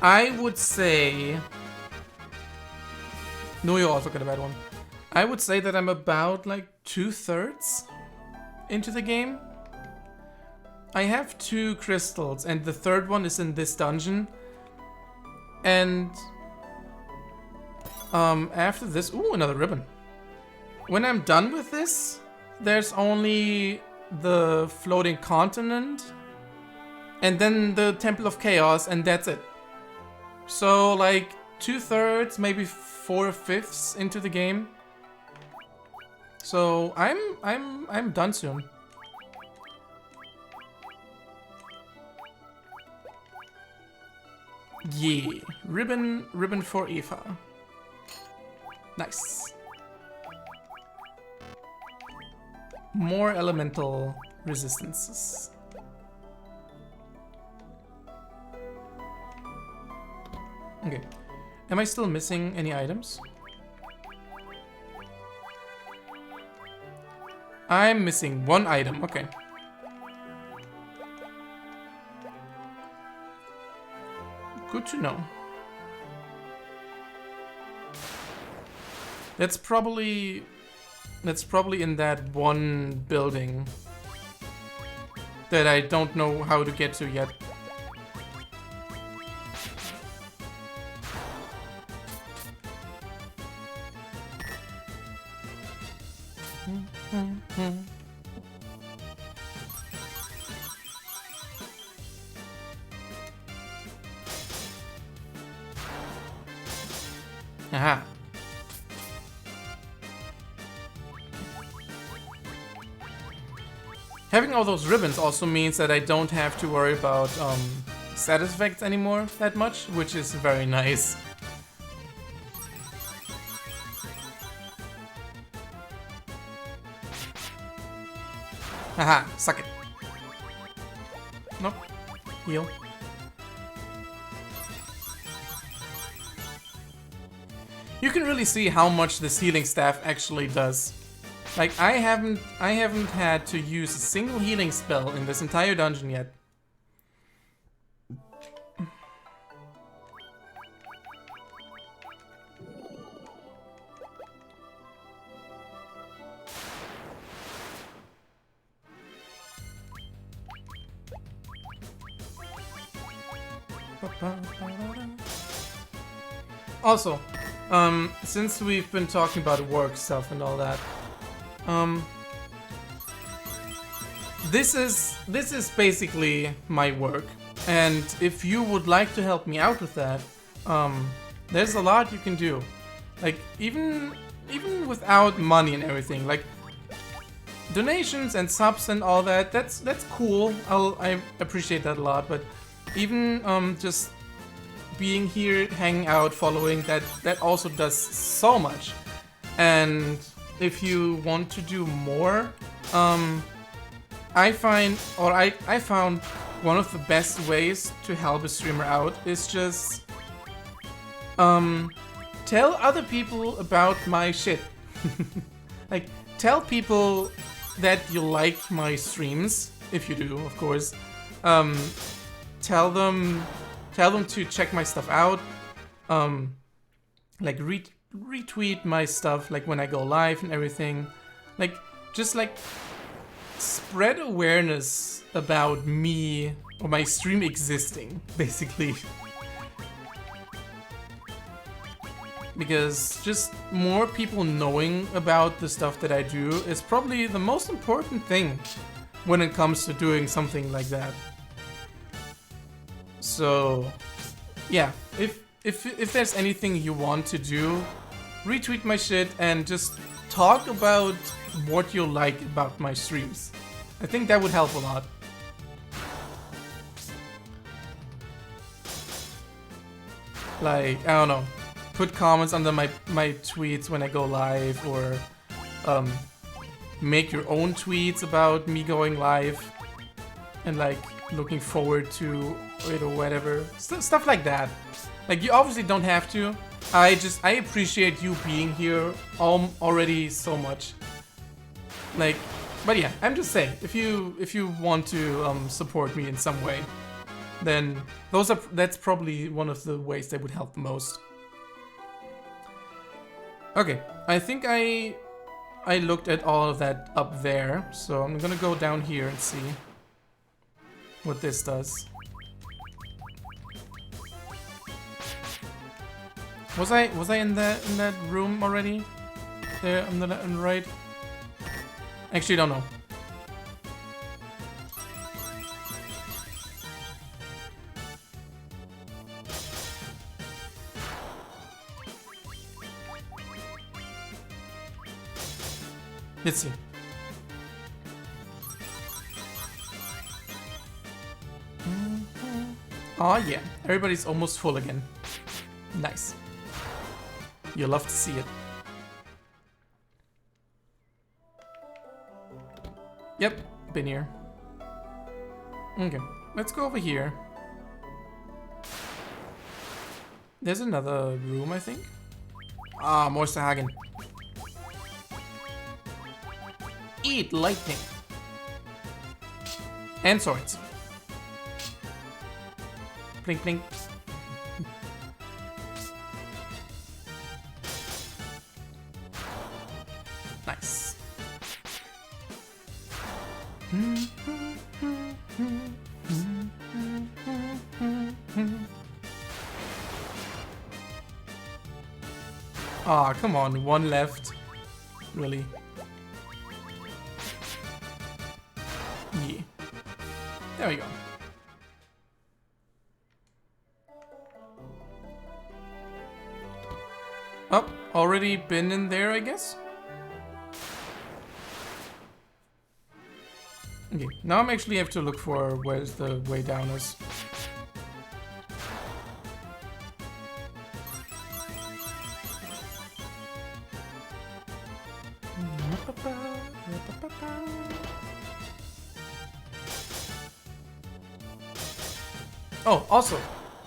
I would say... No, you also got a bad one. I would say that I'm about like 2/3 into the game. I have 2 crystals and the third one is in this dungeon. And after this, ooh, another ribbon. When I'm done with this, there's only the floating continent and then the Temple of Chaos, and that's it. So like 2/3, maybe 4/5 into the game. So I'm done soon. Yeah, ribbon for Eva. Nice. More elemental resistances. Okay. Am I still missing any items? I'm missing 1 item, okay. Good to know. That's probably in that one building that I don't know how to get to yet. Aha. Having all those ribbons also means that I don't have to worry about status effects anymore that much, which is very nice. Haha, suck it. Nope. Heal. You can really see how much this healing staff actually does. Like, I haven't had to use a single healing spell in this entire dungeon yet. Also, since we've been talking about work stuff and all that, this is basically my work, and if you would like to help me out with that, there's a lot you can do. Like, even without money and everything, like donations and subs and all that, that's cool. I appreciate that a lot, but even just being here, hanging out, following, that also does so much. And if you want to do more, I found one of the best ways to help a streamer out is just tell other people about my shit. Like, tell people that you like my streams, if you do, of course. Tell them to check my stuff out. Like retweet my stuff, like when I go live and everything. Like, just like spread awareness about me or my stream existing, basically. Because just more people knowing about the stuff that I do is probably the most important thing when it comes to doing something like that. So, yeah, if there's anything you want to do, retweet my shit and just talk about what you like about my streams. I think that would help a lot. Like, I don't know, put comments under my tweets when I go live, or make your own tweets about me going live and like looking forward to it or whatever. Stuff like that. Like, you obviously don't have to. I appreciate you being here already so much. Like, but yeah, I'm just saying, if you want to support me in some way, then that's probably one of the ways that would help the most. Okay, I think I looked at all of that up there, so I'm gonna go down here and see what this does. Was I in that room already? There on the right? Actually, don't know. Let's see. Oh yeah, everybody's almost full again. Nice. You love to see it. Yep, been here. Okay, let's go over here. There's another room, I think. Ah, more Sahagan. Eat lightning. And swords. Blink, blink. Nice. Aw, come on, one left. Really? Yeah. There we go. Oh, already been in there, I guess? Okay, now I'm actually have to look for where's the way down is. Oh, also,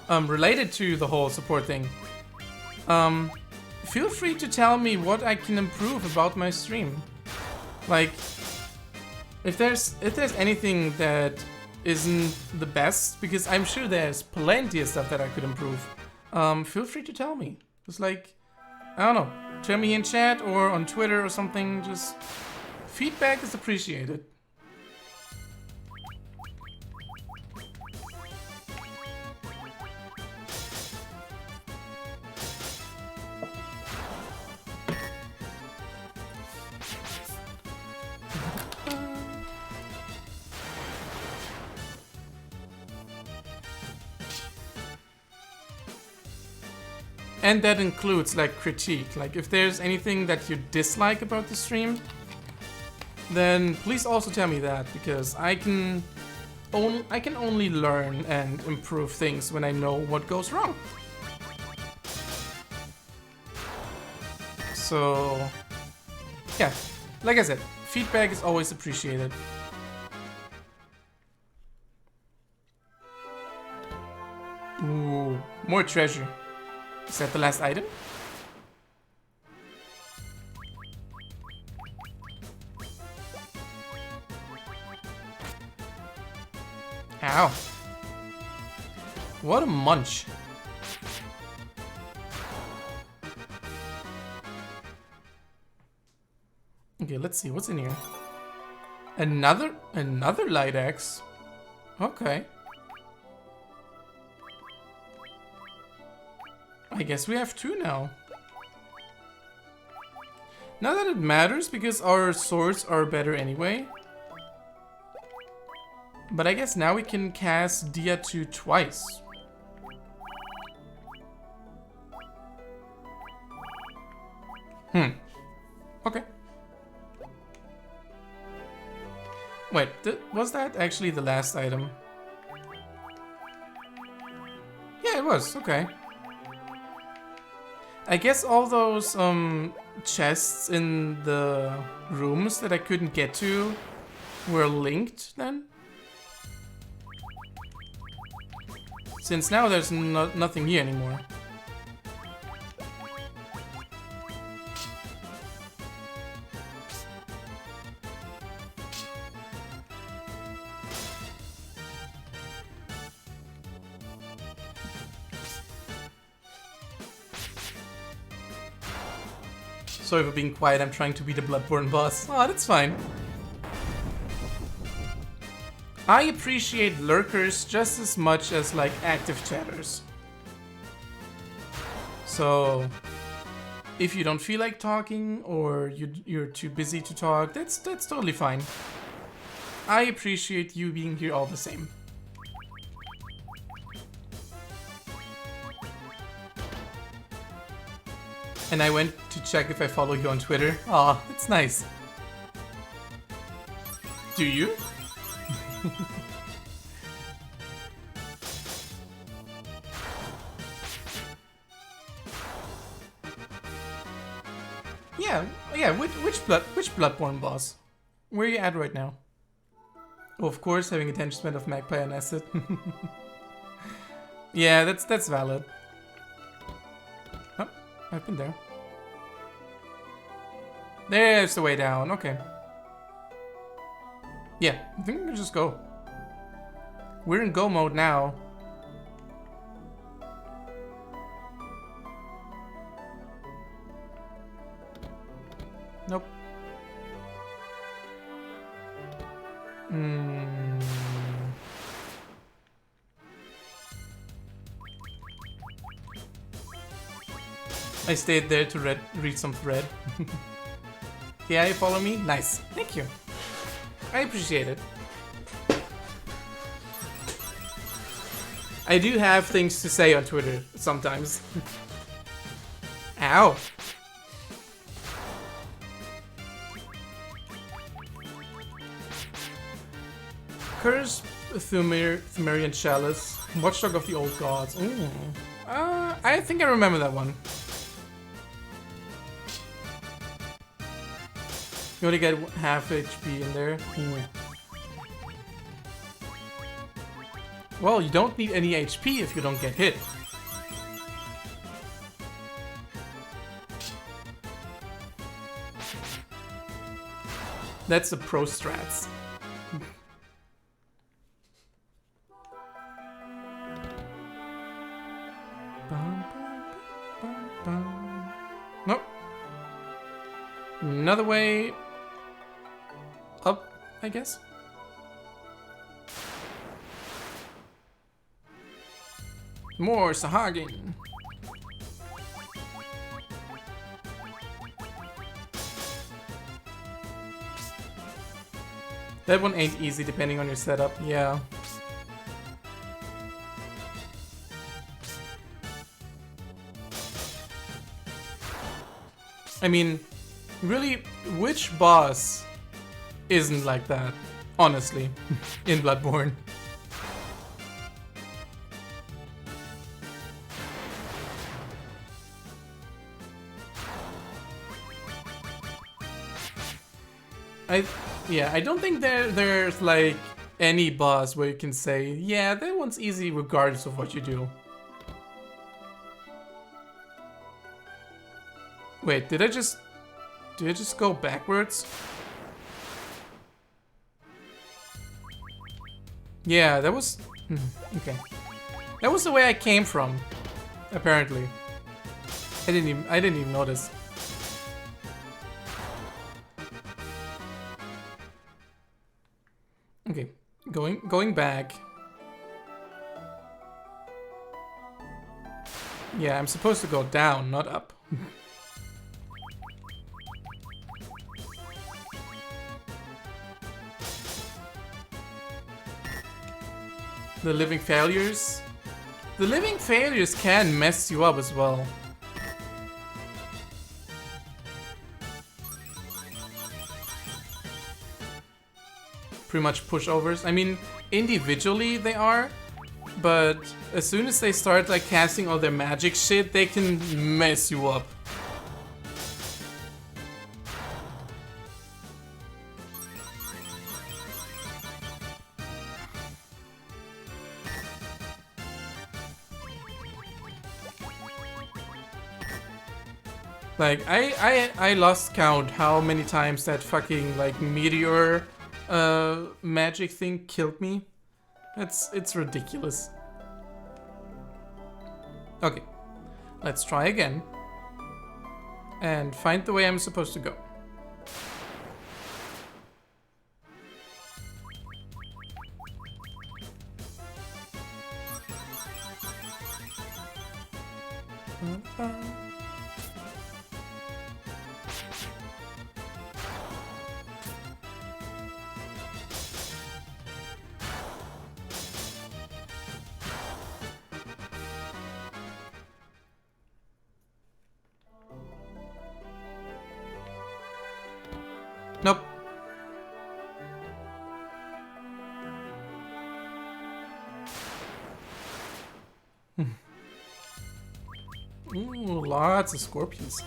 related to the whole support thing, feel free to tell me what I can improve about my stream. Like, if there's anything that isn't the best, because I'm sure there's plenty of stuff that I could improve, feel free to tell me. Just like, I don't know, tell me in chat or on Twitter or something. Just feedback is appreciated. And that includes like critique. Like if there's anything that you dislike about the stream, then please also tell me that, because I can only learn and improve things when I know what goes wrong. So yeah, like I said, feedback is always appreciated. Ooh, more treasure. Is that the last item? Ow. What a munch. Okay, let's see what's in here. Another light axe. Okay. I guess we have two now. Not that it matters, because our swords are better anyway. But I guess now we can cast Dia 2 twice. Okay. Wait, was that actually the last item? Yeah, it was. Okay. I guess all those chests in the rooms that I couldn't get to were linked then? Since now there's nothing here anymore. Sorry for being quiet, I'm trying to beat a Bloodborne boss. Oh, that's fine. I appreciate lurkers just as much as like active chatters. So if you don't feel like talking or you're too busy to talk, that's totally fine. I appreciate you being here all the same. And I went to check if I follow you on Twitter. Aw, that's nice. Do you? Yeah, which Bloodborne boss? Where are you at right now? Oh, of course, having attention span of Magpie and Acid. Yeah, that's valid. Oh, I've been there. There's the way down, okay. Yeah, I think we can just go. We're in go mode now. Nope. Hmm. I stayed there to read some thread. Yeah, you follow me? Nice. Thank you. I appreciate it. I do have things to say on Twitter sometimes. Ow. Curse, Thumerian Chalice, Watchdog of the Old Gods. Ooh. I think I remember that one. You only get half HP in there. Ooh. Well, you don't need any HP if you don't get hit. That's the pro strats. Nope. Another way up, I guess. More Sahagin. That one ain't easy depending on your setup, yeah. I mean, really, which boss isn't like that, honestly, in Bloodborne? I don't think there's like any boss where you can say, yeah, that one's easy regardless of what you do. Wait, did I just go backwards? Yeah, that was okay. That was the way I came from, apparently. I didn't even notice. Okay, going back. Yeah, I'm supposed to go down, not up. The living failures? The living failures can mess you up as well. Pretty much pushovers. I mean, individually they are, but as soon as they start like casting all their magic shit, they can mess you up. Like, I lost count how many times that fucking like meteor magic thing killed me. It's ridiculous. Okay, let's try again and find the way I'm supposed to go. Nope. Ooh, lots of scorpions.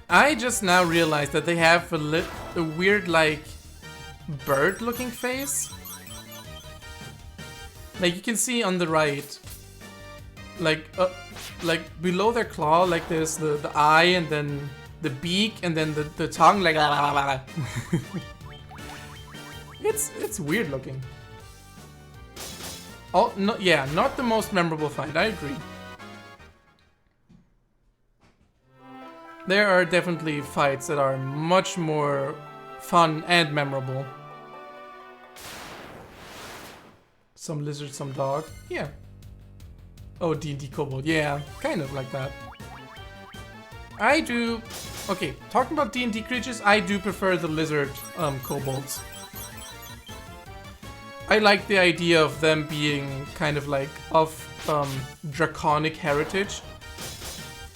I just now realized that they have a weird, like, bird-looking face. Like, you can see on the right, like below their claw, like there's the eye and then the beak and then the tongue, like it's weird looking. Oh no, yeah, not the most memorable fight. I agree. There are definitely fights that are much more fun and memorable. Some lizard, some dog. Yeah. Oh, D&D kobold. Yeah, kind of like that. I do... Okay, talking about D&D creatures, I do prefer the lizard kobolds. I like the idea of them being kind of like of draconic heritage.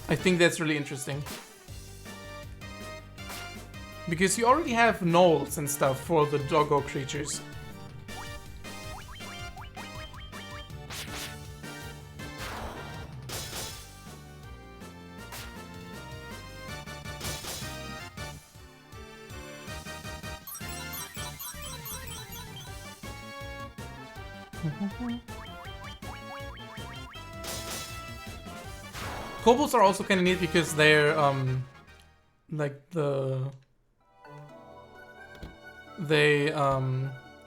I think that's really interesting. Because you already have gnolls and stuff for the doggo creatures. Kobolds are also kind of neat because they're like they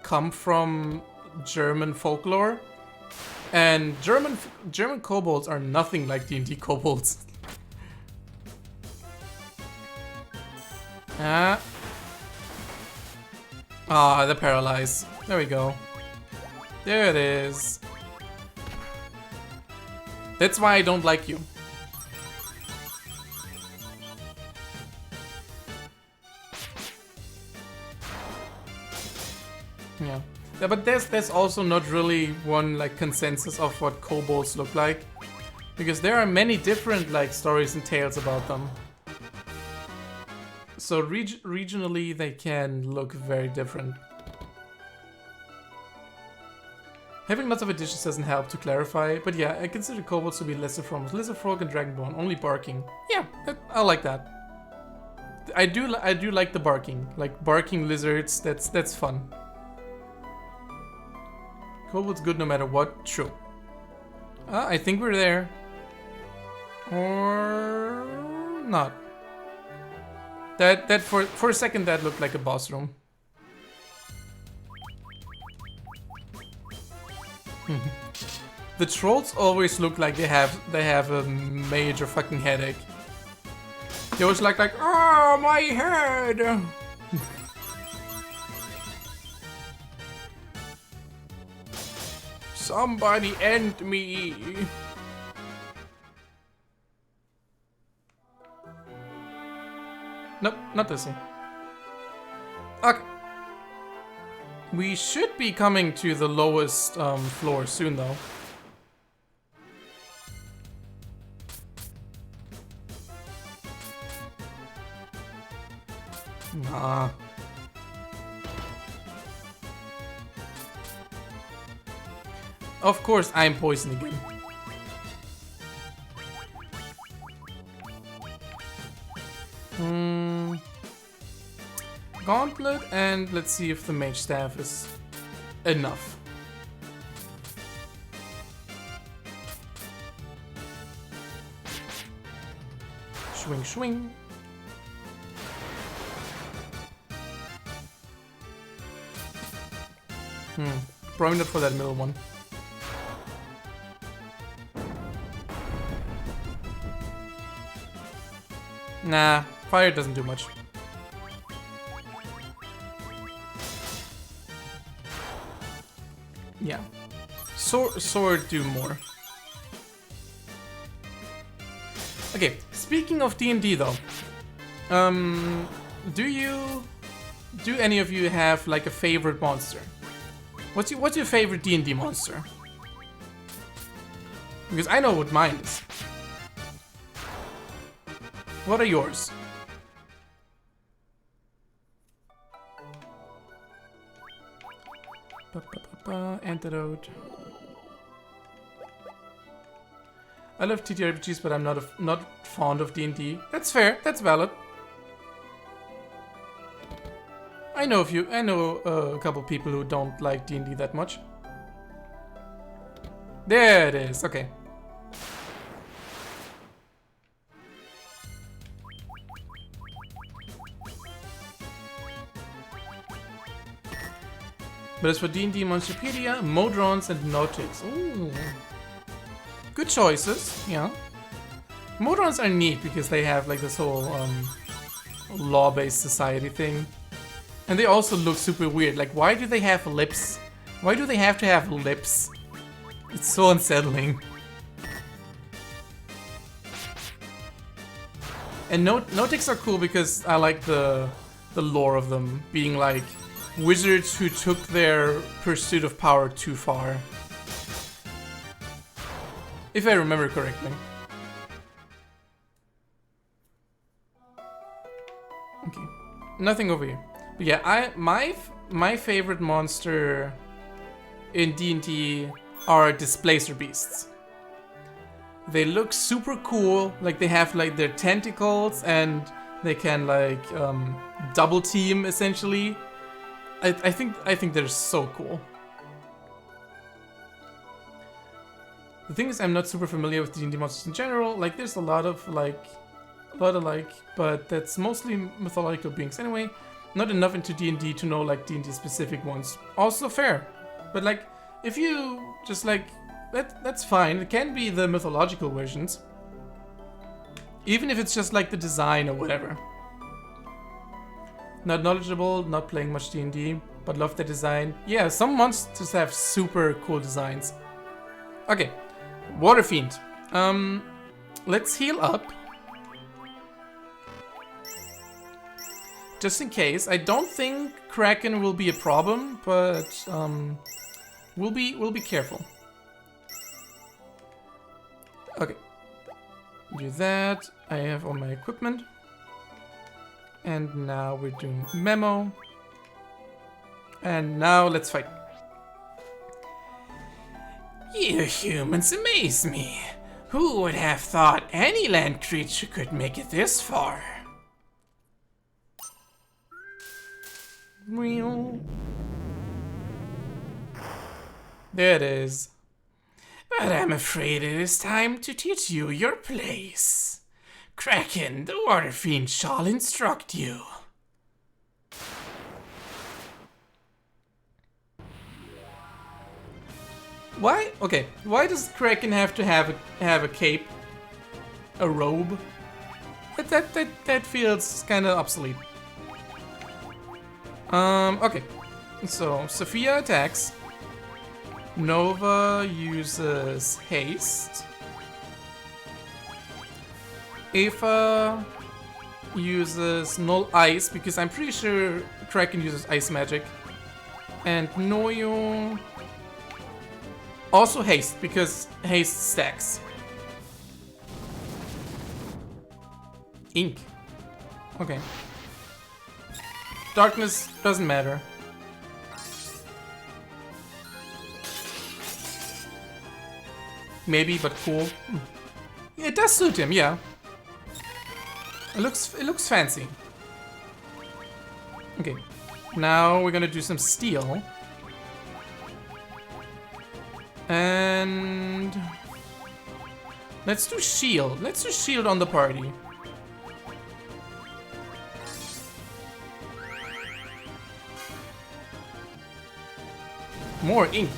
come from German folklore, and German kobolds are nothing like D&D kobolds. The paralyze. There we go. There it is. That's why I don't like you. Yeah. Yeah, but there's also not really one like consensus of what kobolds look like, because there are many different like stories and tales about them. So regionally they can look very different. Having lots of additions doesn't help to clarify, but yeah, I consider kobolds to be lesser forms. Lizard frog and dragonborn, only barking. Yeah, I like that. I do like the barking, like barking lizards. That's fun. Kobold's good no matter what. True. I think we're there, or not. That for a second that looked like a boss room. The trolls always look like they have a major fucking headache. They always like oh my head. Somebody end me. Nope, not this one. Okay. We should be coming to the lowest floor soon, though. Nah. Of course, I'm poisoned again. Gauntlet, and let's see if the mage staff is enough. Swing, swing. Probably not for that middle one. Nah, fire doesn't do much. Yeah. Sword do more. Okay, speaking of D&D though. Do any of you have like a favorite monster? What's your favorite D&D monster? Because I know what mine is. What are yours? Antidote. I love TTRPGs, but I'm not fond of D&D. That's fair. That's valid. I know a couple people who don't like D&D that much. There it is. Okay. But as for D&D Monsterpedia, Modrons and Nautics. Ooh. Good choices, yeah. Modrons are neat because they have like this whole law-based society thing. And they also look super weird. Like, why do they have lips? Why do they have to have lips? It's so unsettling. And Notics are cool because I like the lore of them being like wizards who took their pursuit of power too far. If I remember correctly. Okay, nothing over here. But yeah, my favorite monster in D&D are displacer beasts. They look super cool, like they have like their tentacles and they can like double team essentially. I think they're so cool. The thing is, I'm not super familiar with D&D monsters in general. Like, there's a lot of but that's mostly mythological beings anyway. Not enough into D&D to know like D&D specific ones. Also fair, but like if you just like that's fine. It can be the mythological versions, even if it's just like the design or whatever. Not knowledgeable, not playing much D&D, but love the design. Yeah, some monsters have super cool designs. Okay, Water Fiend. Let's heal up. Just in case. I don't think Kraken will be a problem, but we'll be careful. Okay. Do that. I have all my equipment. And now we're doing Memo. And now let's fight. You humans amaze me. Who would have thought any land creature could make it this far? There it is. But I'm afraid it is time to teach you your place. Kraken, the Water Fiend shall instruct you. Why? Okay. Why does Kraken have to have a cape, a robe? That feels kind of obsolete. Okay. So Sophia attacks. Nova uses haste. Eva uses null ice because I'm pretty sure Kraken uses ice magic. And Noyo also haste because haste stacks. Ink. Okay. Darkness doesn't matter. Maybe, but cool. Yeah, it does suit him, yeah. It looks fancy. Okay. Now we're gonna do some steel. And let's do shield. Let's do shield on the party. More ink.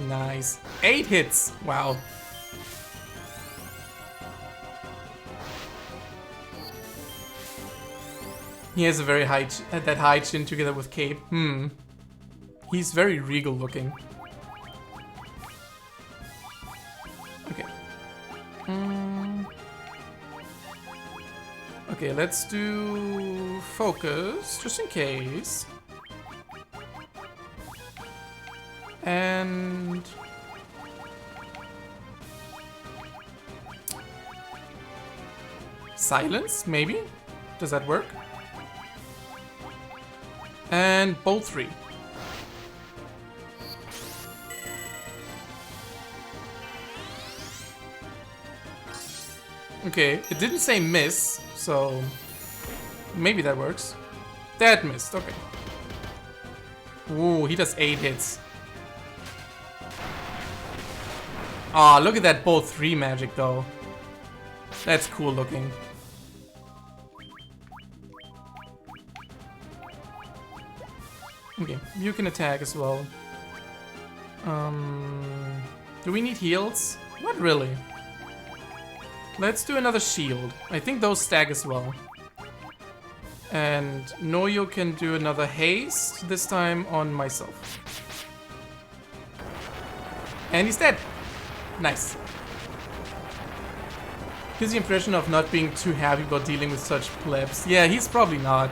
Nice. 8 hits. Wow. He has a very high that high chin together with cape. He's very regal looking. Okay. Okay, let's do focus just in case. And silence, maybe? Does that work? And both 3. Okay, it didn't say miss, so maybe that works. That missed, okay. Ooh, he does 8 hits. Aw, look at that both 3 magic though. That's cool looking. Okay, you can attack as well. Do we need heals? Not really. Let's do another shield. I think those stack as well. And Noyo can do another haste, this time on myself. And he's dead. Nice. Gives the impression of not being too happy about dealing with such plebs. Yeah, he's probably not.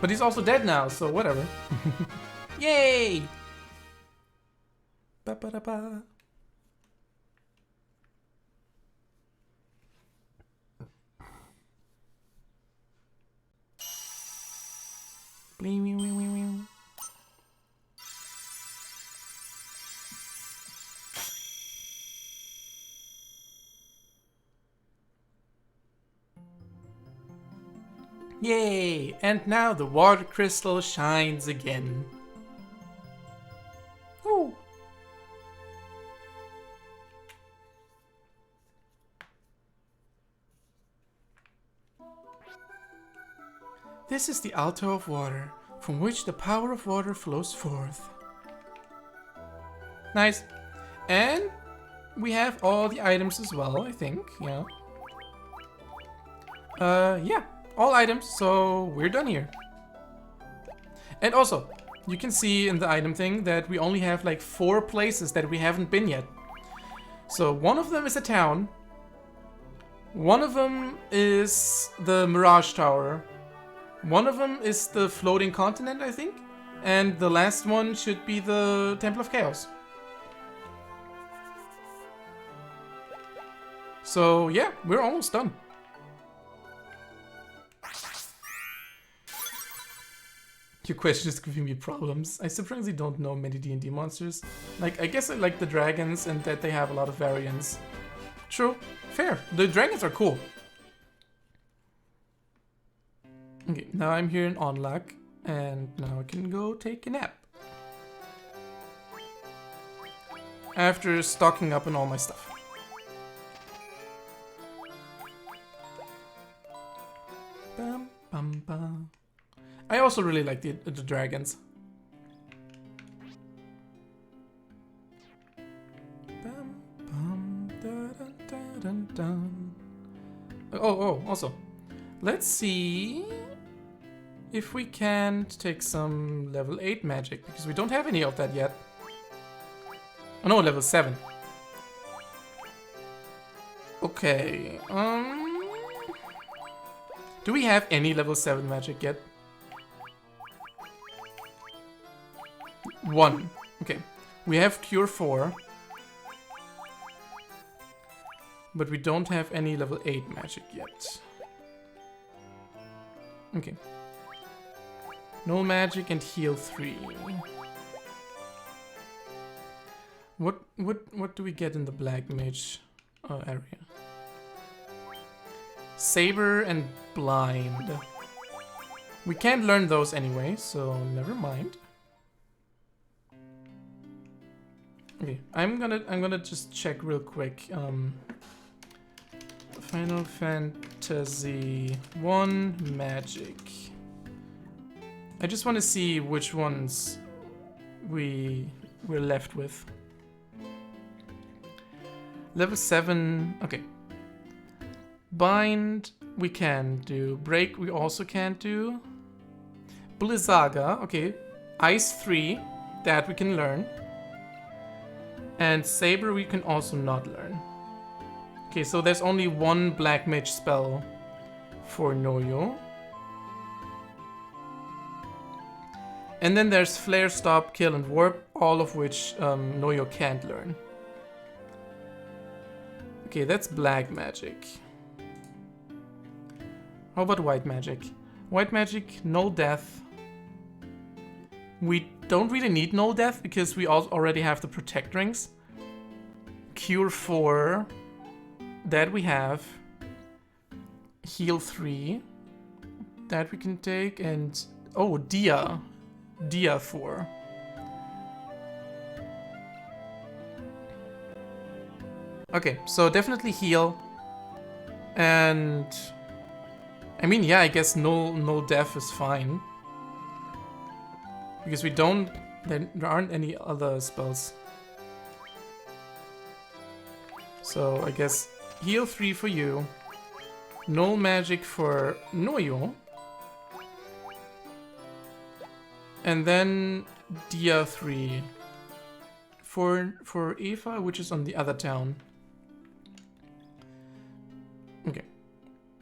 But he's also dead now, so whatever. Yay! Ba ba da ba. Yay! And now the water crystal shines again. Ooh. This is the altar of water, from which the power of water flows forth. Nice. And we have all the items as well, I think, yeah. Yeah, all items, so we're done here. And also, you can see in the item thing that we only have like 4 places that we haven't been yet. So one of them is a town. One of them is the Mirage Tower. One of them is the floating continent, I think. And the last one should be the Temple of Chaos. So yeah, we're almost done. Your question is giving me problems. I surprisingly don't know many D&D monsters. Like, I guess I like the dragons and that they have a lot of variants. True. Fair. The dragons are cool. Okay, now I'm here in Onlak, and now I can go take a nap. After stocking up on all my stuff. Bum, bum, bum. I also really like the dragons. Bum, bum, da, da, da, da, da. Oh, also, let's see if we can take some level 8 magic, because we don't have any of that yet. Oh no, level 7. Okay, do we have any level 7 magic yet? 1. Okay, we have Cure 4. But we don't have any level 8 magic yet. Okay. No magic and heal 3. What do we get in the black mage area? Saber and blind. We can't learn those anyway, so never mind. Okay, I'm gonna just check real quick. Final Fantasy 1 magic. I just want to see which ones we're left with. Level 7, okay. Bind, we can do. Break, we also can't do. Blizzaga, okay. Ice 3, that we can learn. And Saber, we can also not learn. Okay, so there's only one Black Mage spell for Noyo. And then there's Flare, Stop, Kill, and Warp, all of which Noyo can't learn. Okay, that's black magic. How about white magic? White magic, no death. We don't really need no death because we already have the protect rings. Cure 4, that we have. Heal 3, that we can take, and oh, Dia 4. Okay, so definitely heal. And I mean, yeah, I guess no death is fine. Because we don't there aren't any other spells. So I guess heal 3 for you. Null magic for Noyo. And then Dia 3 for Eva, which is on the other town. Okay.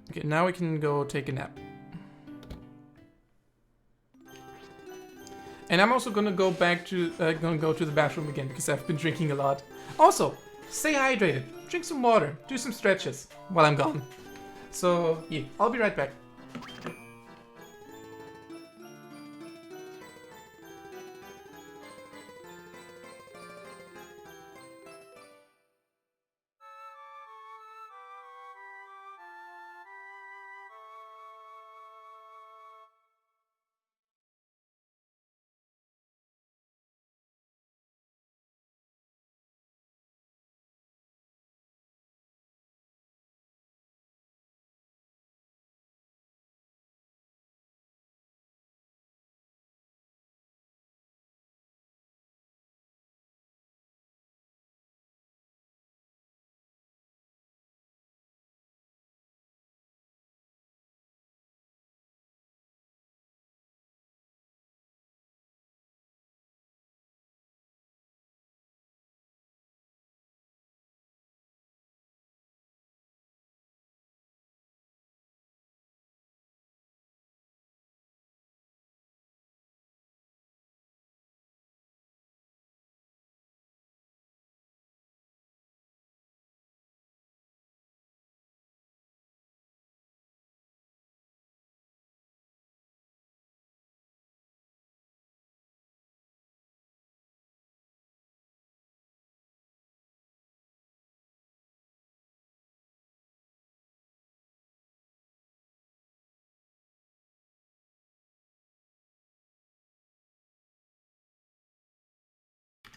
Okay, now we can go take a nap. And I'm also gonna go back to go to the bathroom again because I've been drinking a lot. Also, stay hydrated. Drink some water. Do some stretches while I'm gone. So yeah, I'll be right back.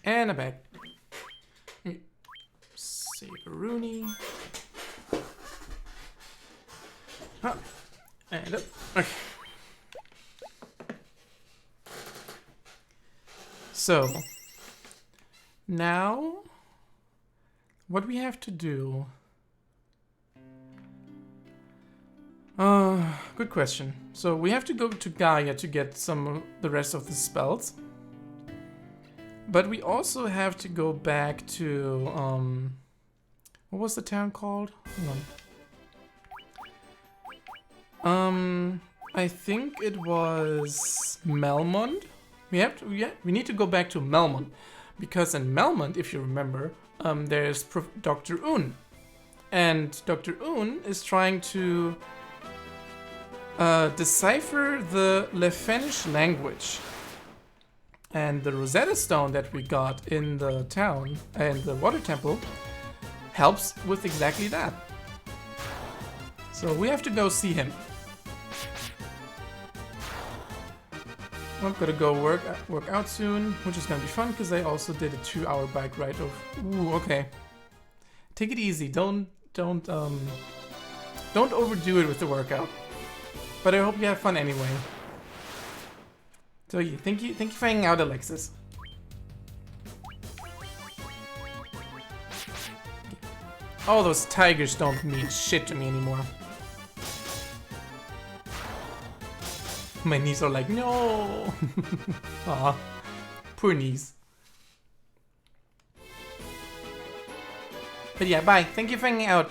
And I'm back. Save Rooney. Huh. And up. Okay. So now what we have to do. Good question. So we have to go to Gaia to get some of the rest of the spells. But we also have to go back to what was the town called? Hang on. I think it was Melmond. We need to go back to Melmond because in Melmond, if you remember, there's Dr. Un, and Dr. Un is trying to decipher the Lefenish language. And the Rosetta Stone that we got in the town and the water temple helps with exactly that. So we have to go see him. I'm gonna go work out soon, which is gonna be fun because I also did a 2-hour bike ride of. Ooh, okay. Take it easy. Don't overdo it with the workout. But I hope you have fun anyway. So yeah, thank you for hanging out, Alexis. All those tigers don't mean shit to me anymore. My knees are like, no. Aw, poor knees. But yeah, bye. Thank you for hanging out.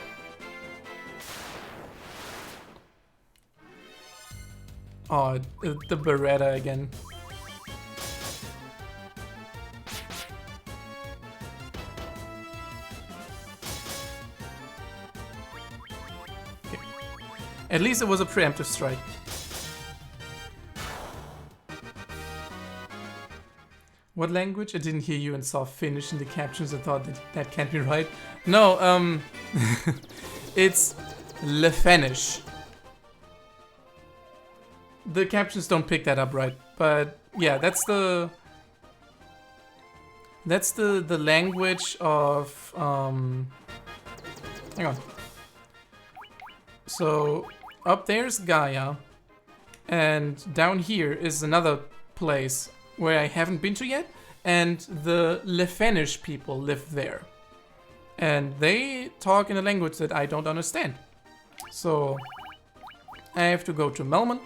Oh, the Beretta again. Okay. At least it was a preemptive strike. What language? I didn't hear you and saw Finnish in the captions. I thought that can't be right. No, it's Lefenish. The captions don't pick that up right, but yeah, that's the language of hang on. So up there's Gaia, and down here is another place where I haven't been to yet, and the Lefenish people live there. And they talk in a language that I don't understand. So I have to go to Melman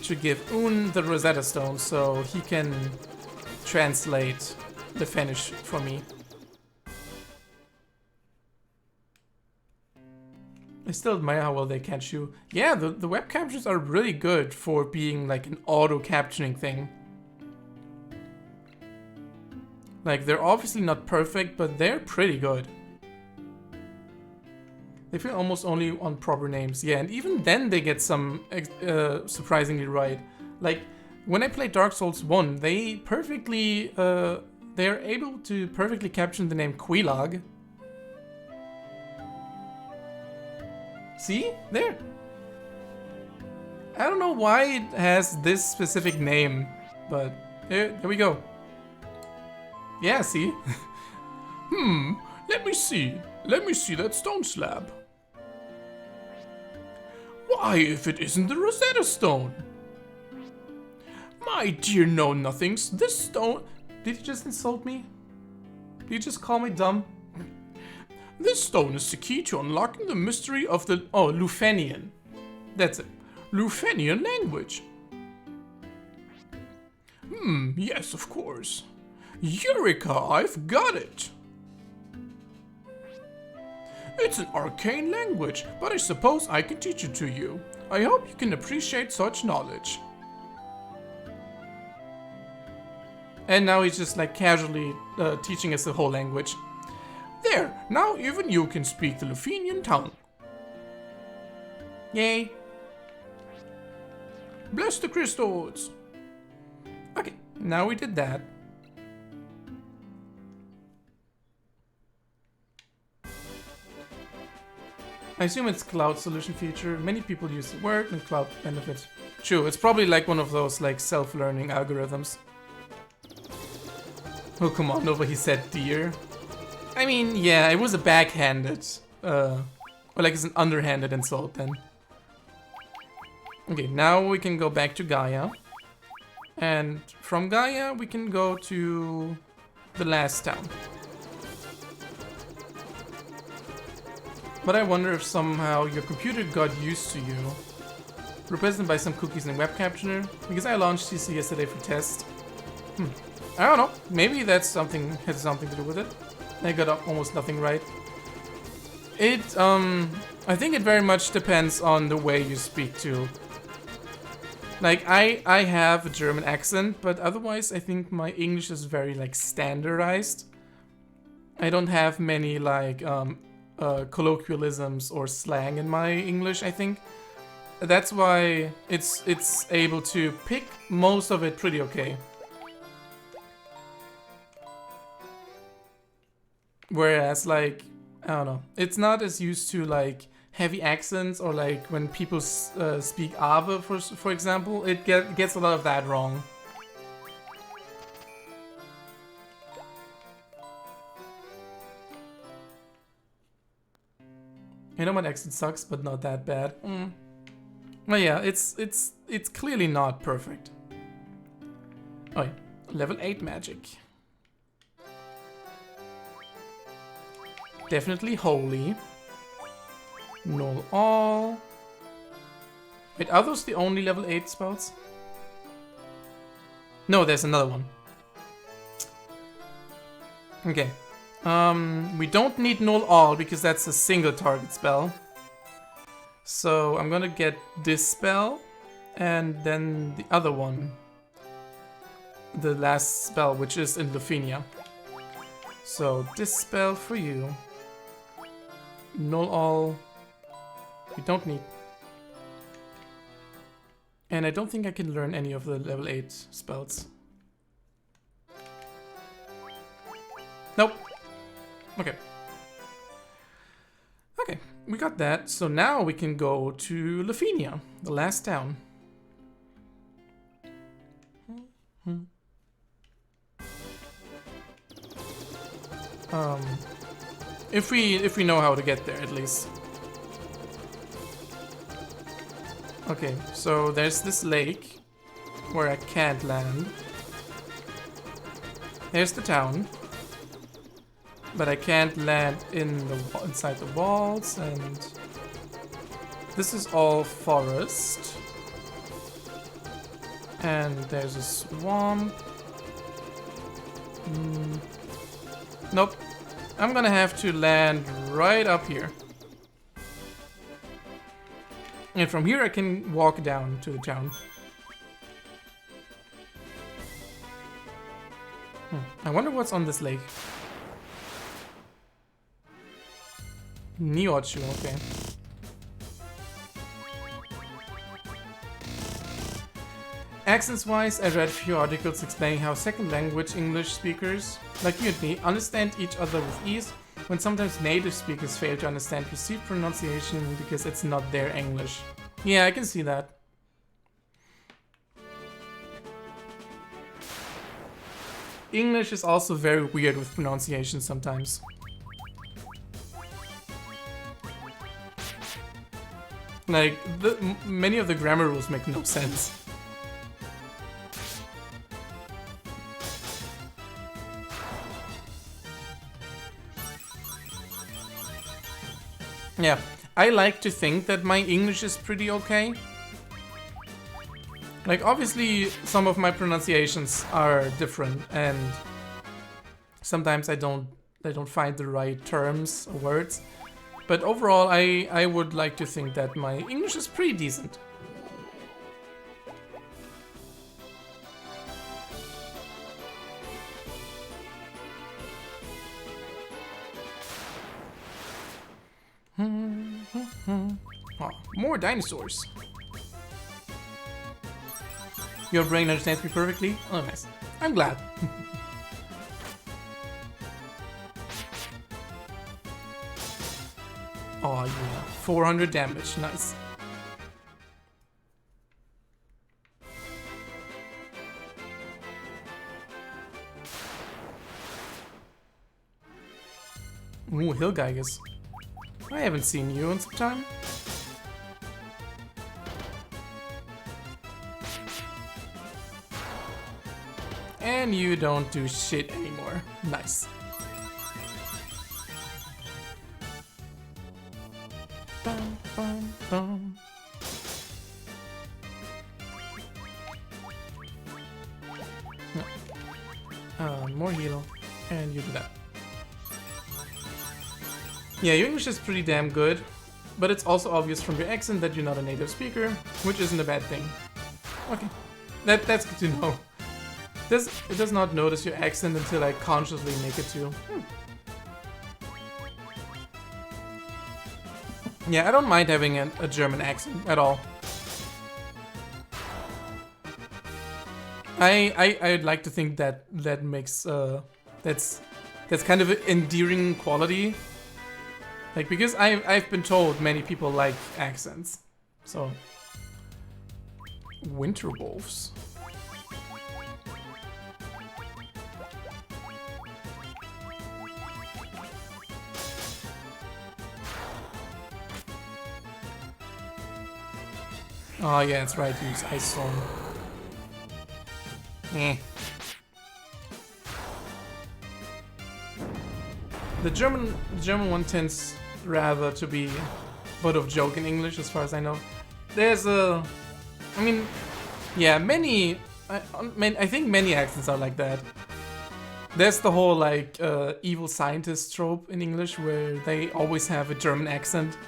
to give Un the Rosetta Stone so he can translate Lefenish for me. I still admire how well they catch you. Yeah, the web captures are really good for being like an auto-captioning thing. Like, they're obviously not perfect, but they're pretty good. They feel almost only on proper names. Yeah, and even then they get some surprisingly right. Like, when I played Dark Souls 1, they perfectly... they're able to perfectly caption the name Quelaag. See? There. I don't know why it has this specific name, but there we go. Yeah, see? Let me see. Let me see that stone slab. Why, if it isn't the Rosetta Stone? My dear know-nothings, this stone... Did you just insult me? Did you just call me dumb? This stone is the key to unlocking the mystery of the... Oh, Lufenian. That's it. Lufenian language. Yes, of course. Eureka, I've got it! It's an arcane language, but I suppose I can teach it to you. I hope you can appreciate such knowledge. And now he's just like casually teaching us the whole language. There, now even you can speak the Lufenian tongue. Yay. Bless the crystals. Okay, now we did that. I assume it's cloud solution feature. Many people use the word and cloud benefits. True, it's probably like one of those like self-learning algorithms. Oh, come on, nobody said dear. I mean, yeah, it was a backhanded, or like it's an underhanded insult then. Okay, now we can go back to Gaia. And from Gaia, we can go to the last town. But I wonder if somehow your computer got used to you. Represented by some cookies in web captioner. Because I launched CC yesterday for test. I don't know. Maybe that's something has something to do with it. I got almost nothing right. I think it very much depends on the way you speak too. Like I have a German accent, but otherwise I think my English is very like standardized. I don't have many like colloquialisms or slang in my English, I think. That's why it's able to pick most of it pretty okay. Whereas like, I don't know, it's not as used to like heavy accents or like when people speak Ave, for example, it gets a lot of that wrong. I know my accent sucks, but not that bad. Well, yeah, it's clearly not perfect. Oh yeah, level 8 magic. Definitely holy. Null all. Wait, are those the only level 8 spells? No, there's another one. Okay. We don't need null all because that's a single target spell. So I'm gonna get this spell and then the other one. The last spell, which is in Lufenia. So this spell for you. Null all. We don't need. And I don't think I can learn any of the level 8 spells. Nope. Okay. Okay, we got that. So now we can go to Lufenia, the last town. If we know how to get there at least. Okay, so there's this lake where I can't land. Here's the town. But I can't land inside the walls, and this is all forest. And there's a swamp. Nope. I'm gonna have to land right up here. And from here I can walk down to the town. I wonder what's on this lake. Niochu, okay. Accents-wise, I read a few articles explaining how second language English speakers, like you and me, understand each other with ease, when sometimes native speakers fail to understand received pronunciation because it's not their English. Yeah, I can see that. English is also very weird with pronunciation sometimes. Like, many of the grammar rules make no sense. Yeah, I like to think that my English is pretty okay. Like, obviously, some of my pronunciations are different, and sometimes I don't find the right terms or words. But overall, I would like to think that my English is pretty decent. Oh, more dinosaurs. Your brain understands me perfectly? Oh, nice. I'm glad. Oh yeah, 400 damage, nice. Ooh, Hillgeiges. I haven't seen you in some time. And you don't do shit anymore. Nice. Bum, bum, bum. More heal. And you do that. Yeah, your English is pretty damn good, but it's also obvious from your accent that you're not a native speaker, which isn't a bad thing. Okay, that's good to know. It does not notice your accent until I consciously make it to. Yeah, I don't mind having a German accent at all. I'd like to think that makes that's kind of an endearing quality. Like, because I've been told many people like accents. So winter wolves. Oh yeah, that's right, use Ice Storm. Eh. The German one tends rather to be butt of joke in English, as far as I know. There's I mean, yeah, I think many accents are like that. There's the whole like evil scientist trope in English where they always have a German accent.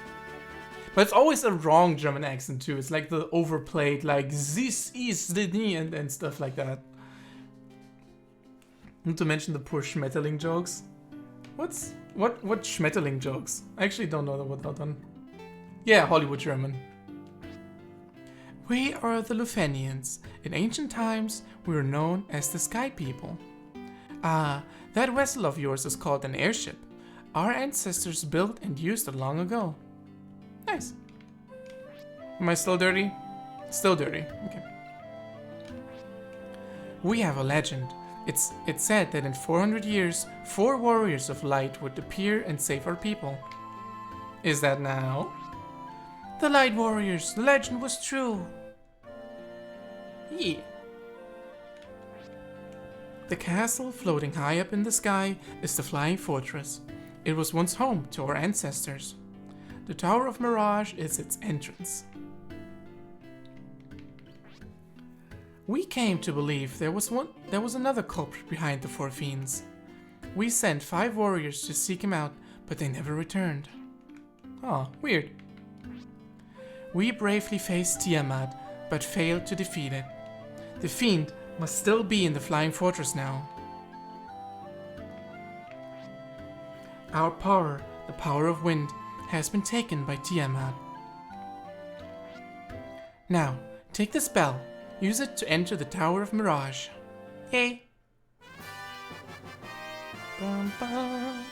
But it's always a wrong German accent too. It's like the overplayed, like this is the and stuff like that. Not to mention the poor Schmetterling jokes. What Schmetterling jokes? I actually don't know what that one. Yeah, Hollywood German. We are the Luthanians. In ancient times, we were known as the Sky People. Ah, that vessel of yours is called an airship. Our ancestors built and used it long ago. Nice. Am I still dirty? Still dirty. Okay. We have a legend. It's said that in 400 years, 4 warriors of light would appear and save our people. Is that now? The Light Warriors. The legend was true. Yeah. The castle floating high up in the sky is the Flying Fortress. It was once home to our ancestors. The Tower of Mirage is its entrance. We came to believe there was another culprit behind the four fiends. We sent 5 warriors to seek him out, but they never returned. Ah, weird. We bravely faced Tiamat, but failed to defeat it. The fiend must still be in the Flying Fortress now. Our power, the power of wind, has been taken by Tiamat. Now, take this bell. Use it to enter the Tower of Mirage. Yay! Bum, bum.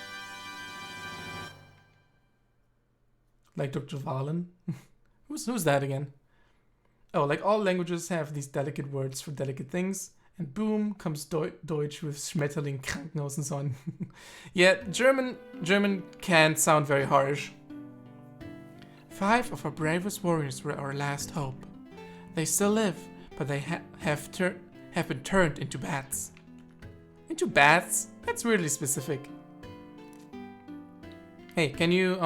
Like Dr. Valen? Who's that again? Oh, like all languages have these delicate words for delicate things. And boom comes Deutsch with Schmetterling, Krankenhaus and so on. Yeah, German can't sound very harsh. 5 of our bravest warriors were our last hope. They still live, but they have been turned into bats. Into bats? That's weirdly specific. Hey, can you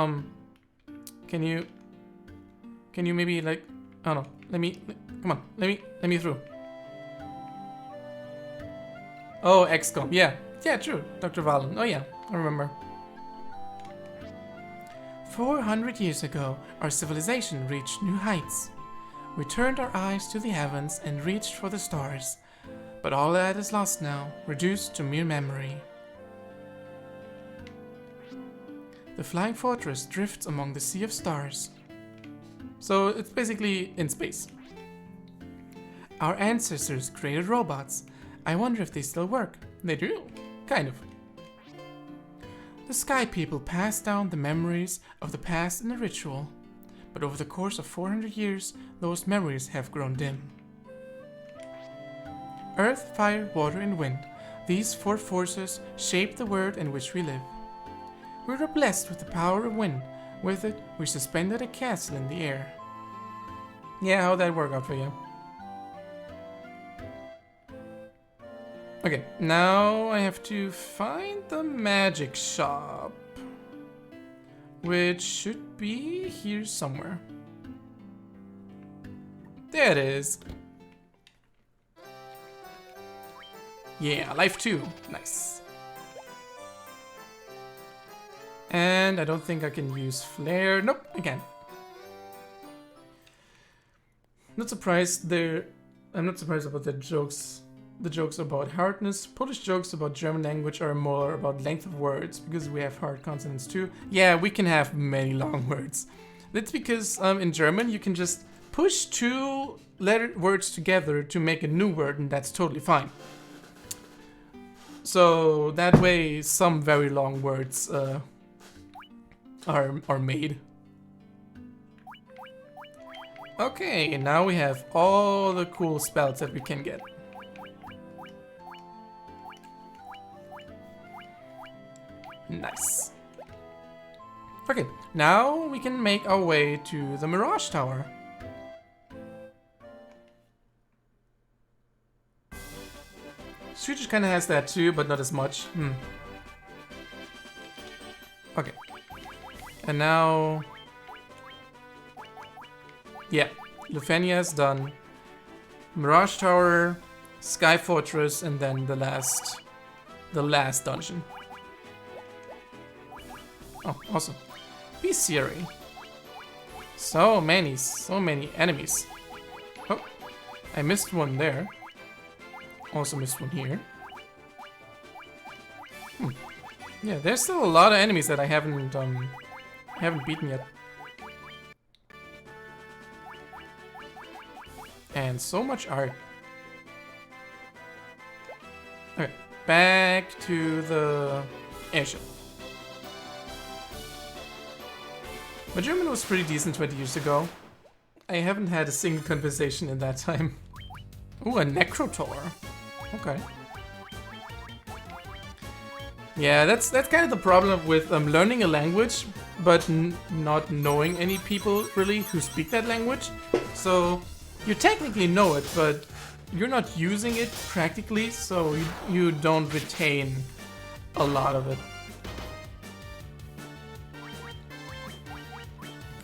maybe like, I don't know, let me through. Oh, XCOM, yeah, true, Dr. Valen, oh yeah, I remember. 400 years ago, our civilization reached new heights. We turned our eyes to the heavens and reached for the stars, but all that is lost now, reduced to mere memory. The Flying Fortress drifts among the sea of stars. So it's basically in space. Our ancestors created robots. I wonder if they still work. They do, kind of. The Sky People passed down the memories of the past in a ritual, but over the course of 400 years, those memories have grown dim. Earth, fire, water, and wind, these 4 forces shape the world in which we live. We were blessed with the power of wind. With it, we suspended a castle in the air. Yeah, how'd that work out for you? Okay, now I have to find the magic shop, which should be here somewhere. There it is. Yeah, life 2. Nice. And I don't think I can use flare. Nope, I can't. Not surprised there. I'm not surprised about the jokes. The jokes about hardness. Polish jokes about German language are more about length of words because we have hard consonants too. Yeah, we can have many long words. That's because in German you can just push 2 lettered words together to make a new word, and that's totally fine. So that way some very long words are made. Okay, now we have all the cool spells that we can get. Nice. Okay, now we can make our way to the Mirage Tower. Swedish kind of has that too, but not as much. Okay. And now... yeah, Lufenia is done. Mirage Tower, Sky Fortress, and then the last dungeon. Oh, awesome. Bestiary. So many enemies. Oh, I missed one there. Also missed one here. Yeah, there's still a lot of enemies that I haven't beaten yet. And so much art. Okay, back to the airship. My German was pretty decent 20 years ago. I haven't had a single conversation in that time. Ooh, a Necrotor. Okay. Yeah, that's kind of the problem with learning a language, but not knowing any people really who speak that language. So you technically know it, but you're not using it practically, so you don't retain a lot of it.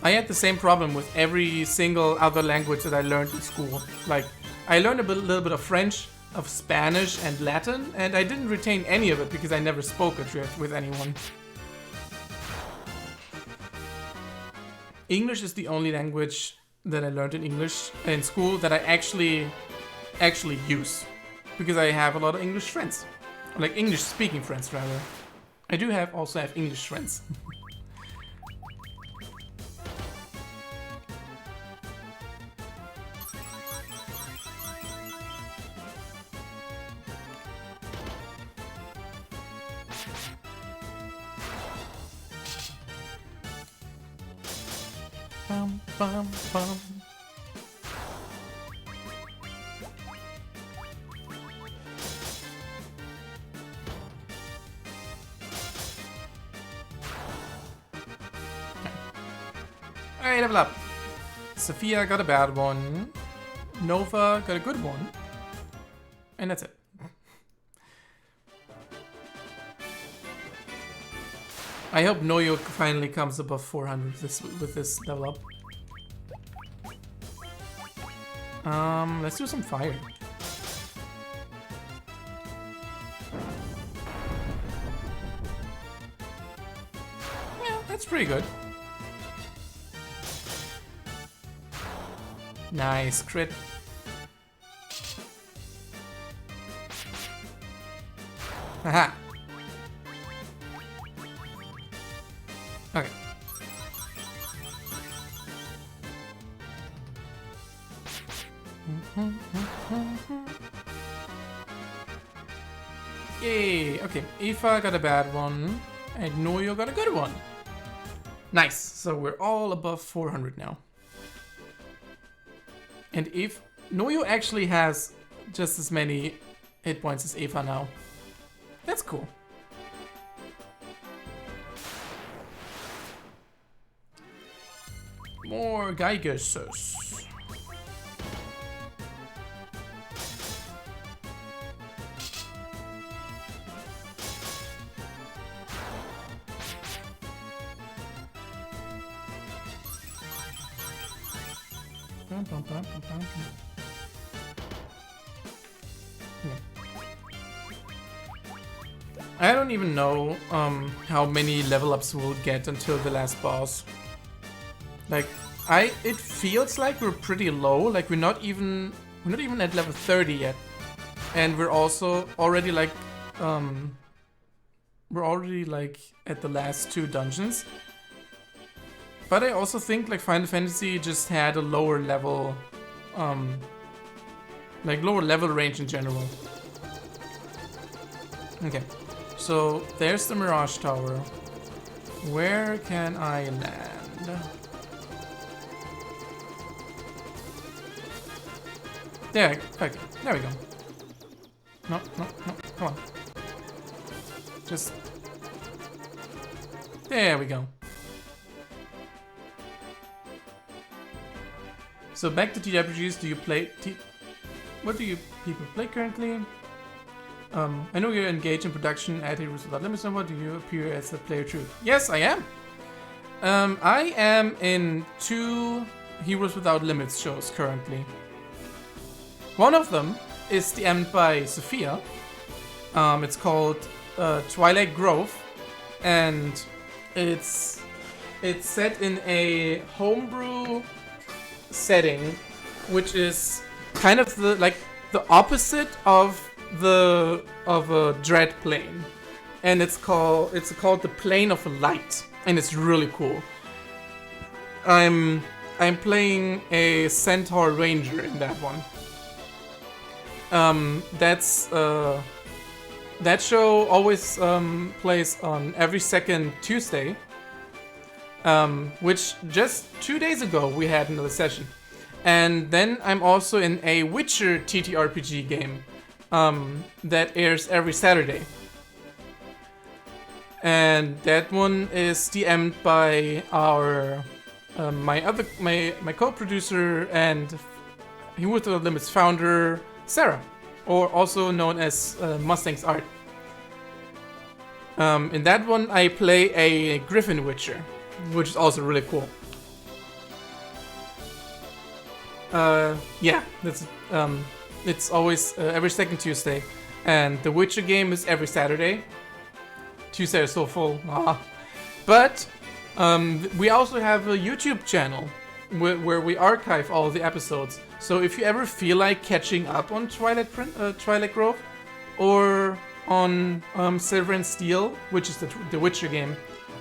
I had the same problem with every single other language that I learned in school. Like, I learned little bit of French, of Spanish and Latin, and I didn't retain any of it because I never spoke it with anyone. English is the only language that I learned in school that I actually use, because I have a lot of English friends, like English speaking friends rather. I do also have English friends. Bum, bum, bum. Alright, level up. Sophia got a bad one. Nova got a good one. And that's it. I hope Noyo finally comes above 400 with this level up. Let's do some fire. Yeah, that's pretty good. Nice crit. Haha. Okay. Yay! Okay, Aoife got a bad one, and Noyo got a good one. Nice, so we're all above 400 now. And if Noyo actually has just as many hit points as Aoife now. That's cool. More Geigerses. I don't even know how many level ups we'll get until the last boss. Like, it feels like we're pretty low. Like we're not even at level 30 yet, and we're also already like at the last 2 dungeons. But I also think like Final Fantasy just had a lower level, lower level range in general. Okay, so there's the Mirage Tower. Where can I land? There, okay, there we go. No, come on. Just... There we go. So back to TRPGs, do you play... What do you people play currently? I know you're engaged in production at Heroes Without Limits, and what do you appear as a player truth? Yes, I am! I am in 2 Heroes Without Limits shows currently. One of them is DM'd by Sophia. It's called Twilight Grove, and it's set in a homebrew setting, which is kind of the opposite of a Dread plane, and it's called the Plane of Light, and it's really cool. I'm playing a Centaur Ranger in that one. That show always plays on every second Tuesday, which just 2 days ago we had another session. And then I'm also in a Witcher TTRPG game that airs every Saturday. And that one is DM'd by our my co-producer and Heroes Without Limits founder, Sarah, or also known as Mustang's Art. In that one, I play a Griffin Witcher, which is also really cool. Yeah, it's always every second Tuesday, and the Witcher game is every Saturday. Tuesday is so full, but we also have a YouTube channel where we archive all the episodes. So if you ever feel like catching up on Twilight Grove, or on Silver and Steel, which is the Witcher game,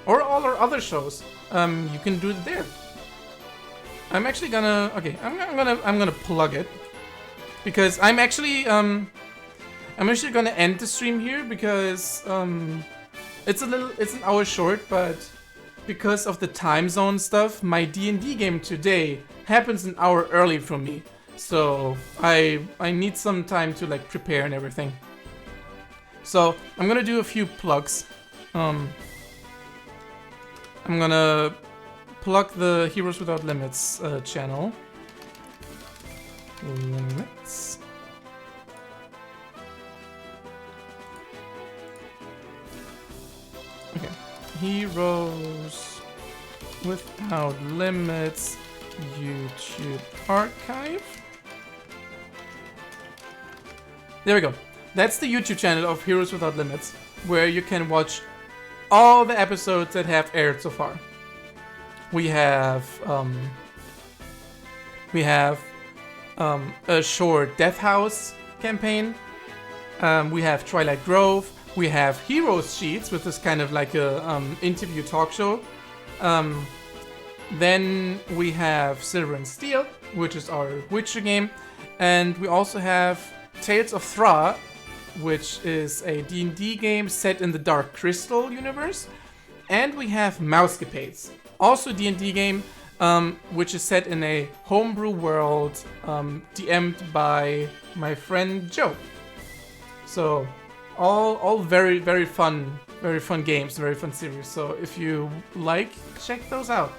or all our other shows, you can do it there. I'm actually gonna I'm gonna plug it because I'm actually gonna end the stream here because it's an hour short, but because of the time zone stuff, my D&D game today happens an hour early for me. So I need some time to like prepare and everything. So I'm gonna do a few plugs. I'm gonna plug the Heroes Without Limits channel. Limits. Okay. Heroes Without Limits YouTube archive. There we go. That's the YouTube channel of Heroes Without Limits, where you can watch all the episodes that have aired so far. We have a short Death House campaign. We have Twilight Grove. We have Heroes Sheets, which is kind of like a interview talk show. Then we have Silver and Steel, which is our Witcher game, and we also have Tales of Thra, which is a D&D game set in the Dark Crystal universe, and we have Mousecapades, also D&D game, which is set in a homebrew world, DM'd by my friend Joe. So, all very fun games, very fun series. So if you like, check those out.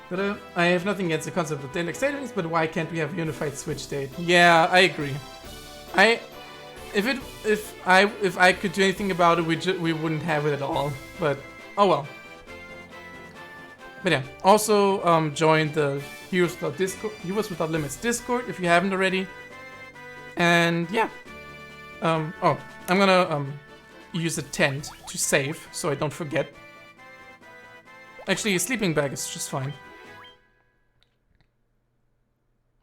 But, I have nothing against the concept of daylight savings, but why can't we have a unified Switch date? Yeah, I agree. If I could do anything about it, we wouldn't have it at all. But oh well. But yeah, also join the Heroes Without Limits Discord if you haven't already. And yeah. Oh, I'm gonna use a tent to save so I don't forget. Actually, a sleeping bag is just fine.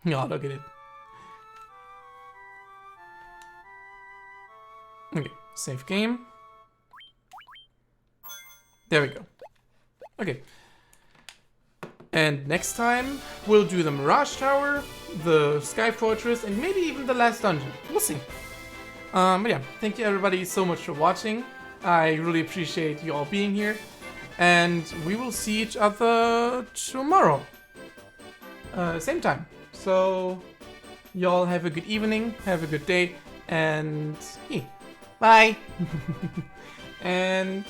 Oh, look at it. Okay, save game. There we go. Okay. And next time, we'll do the Mirage Tower, the Sky Fortress, and maybe even the last dungeon. We'll see. But yeah, thank you everybody so much for watching. I really appreciate you all being here. And we will see each other tomorrow. Same time. So, y'all have a good evening, have a good day, and bye. And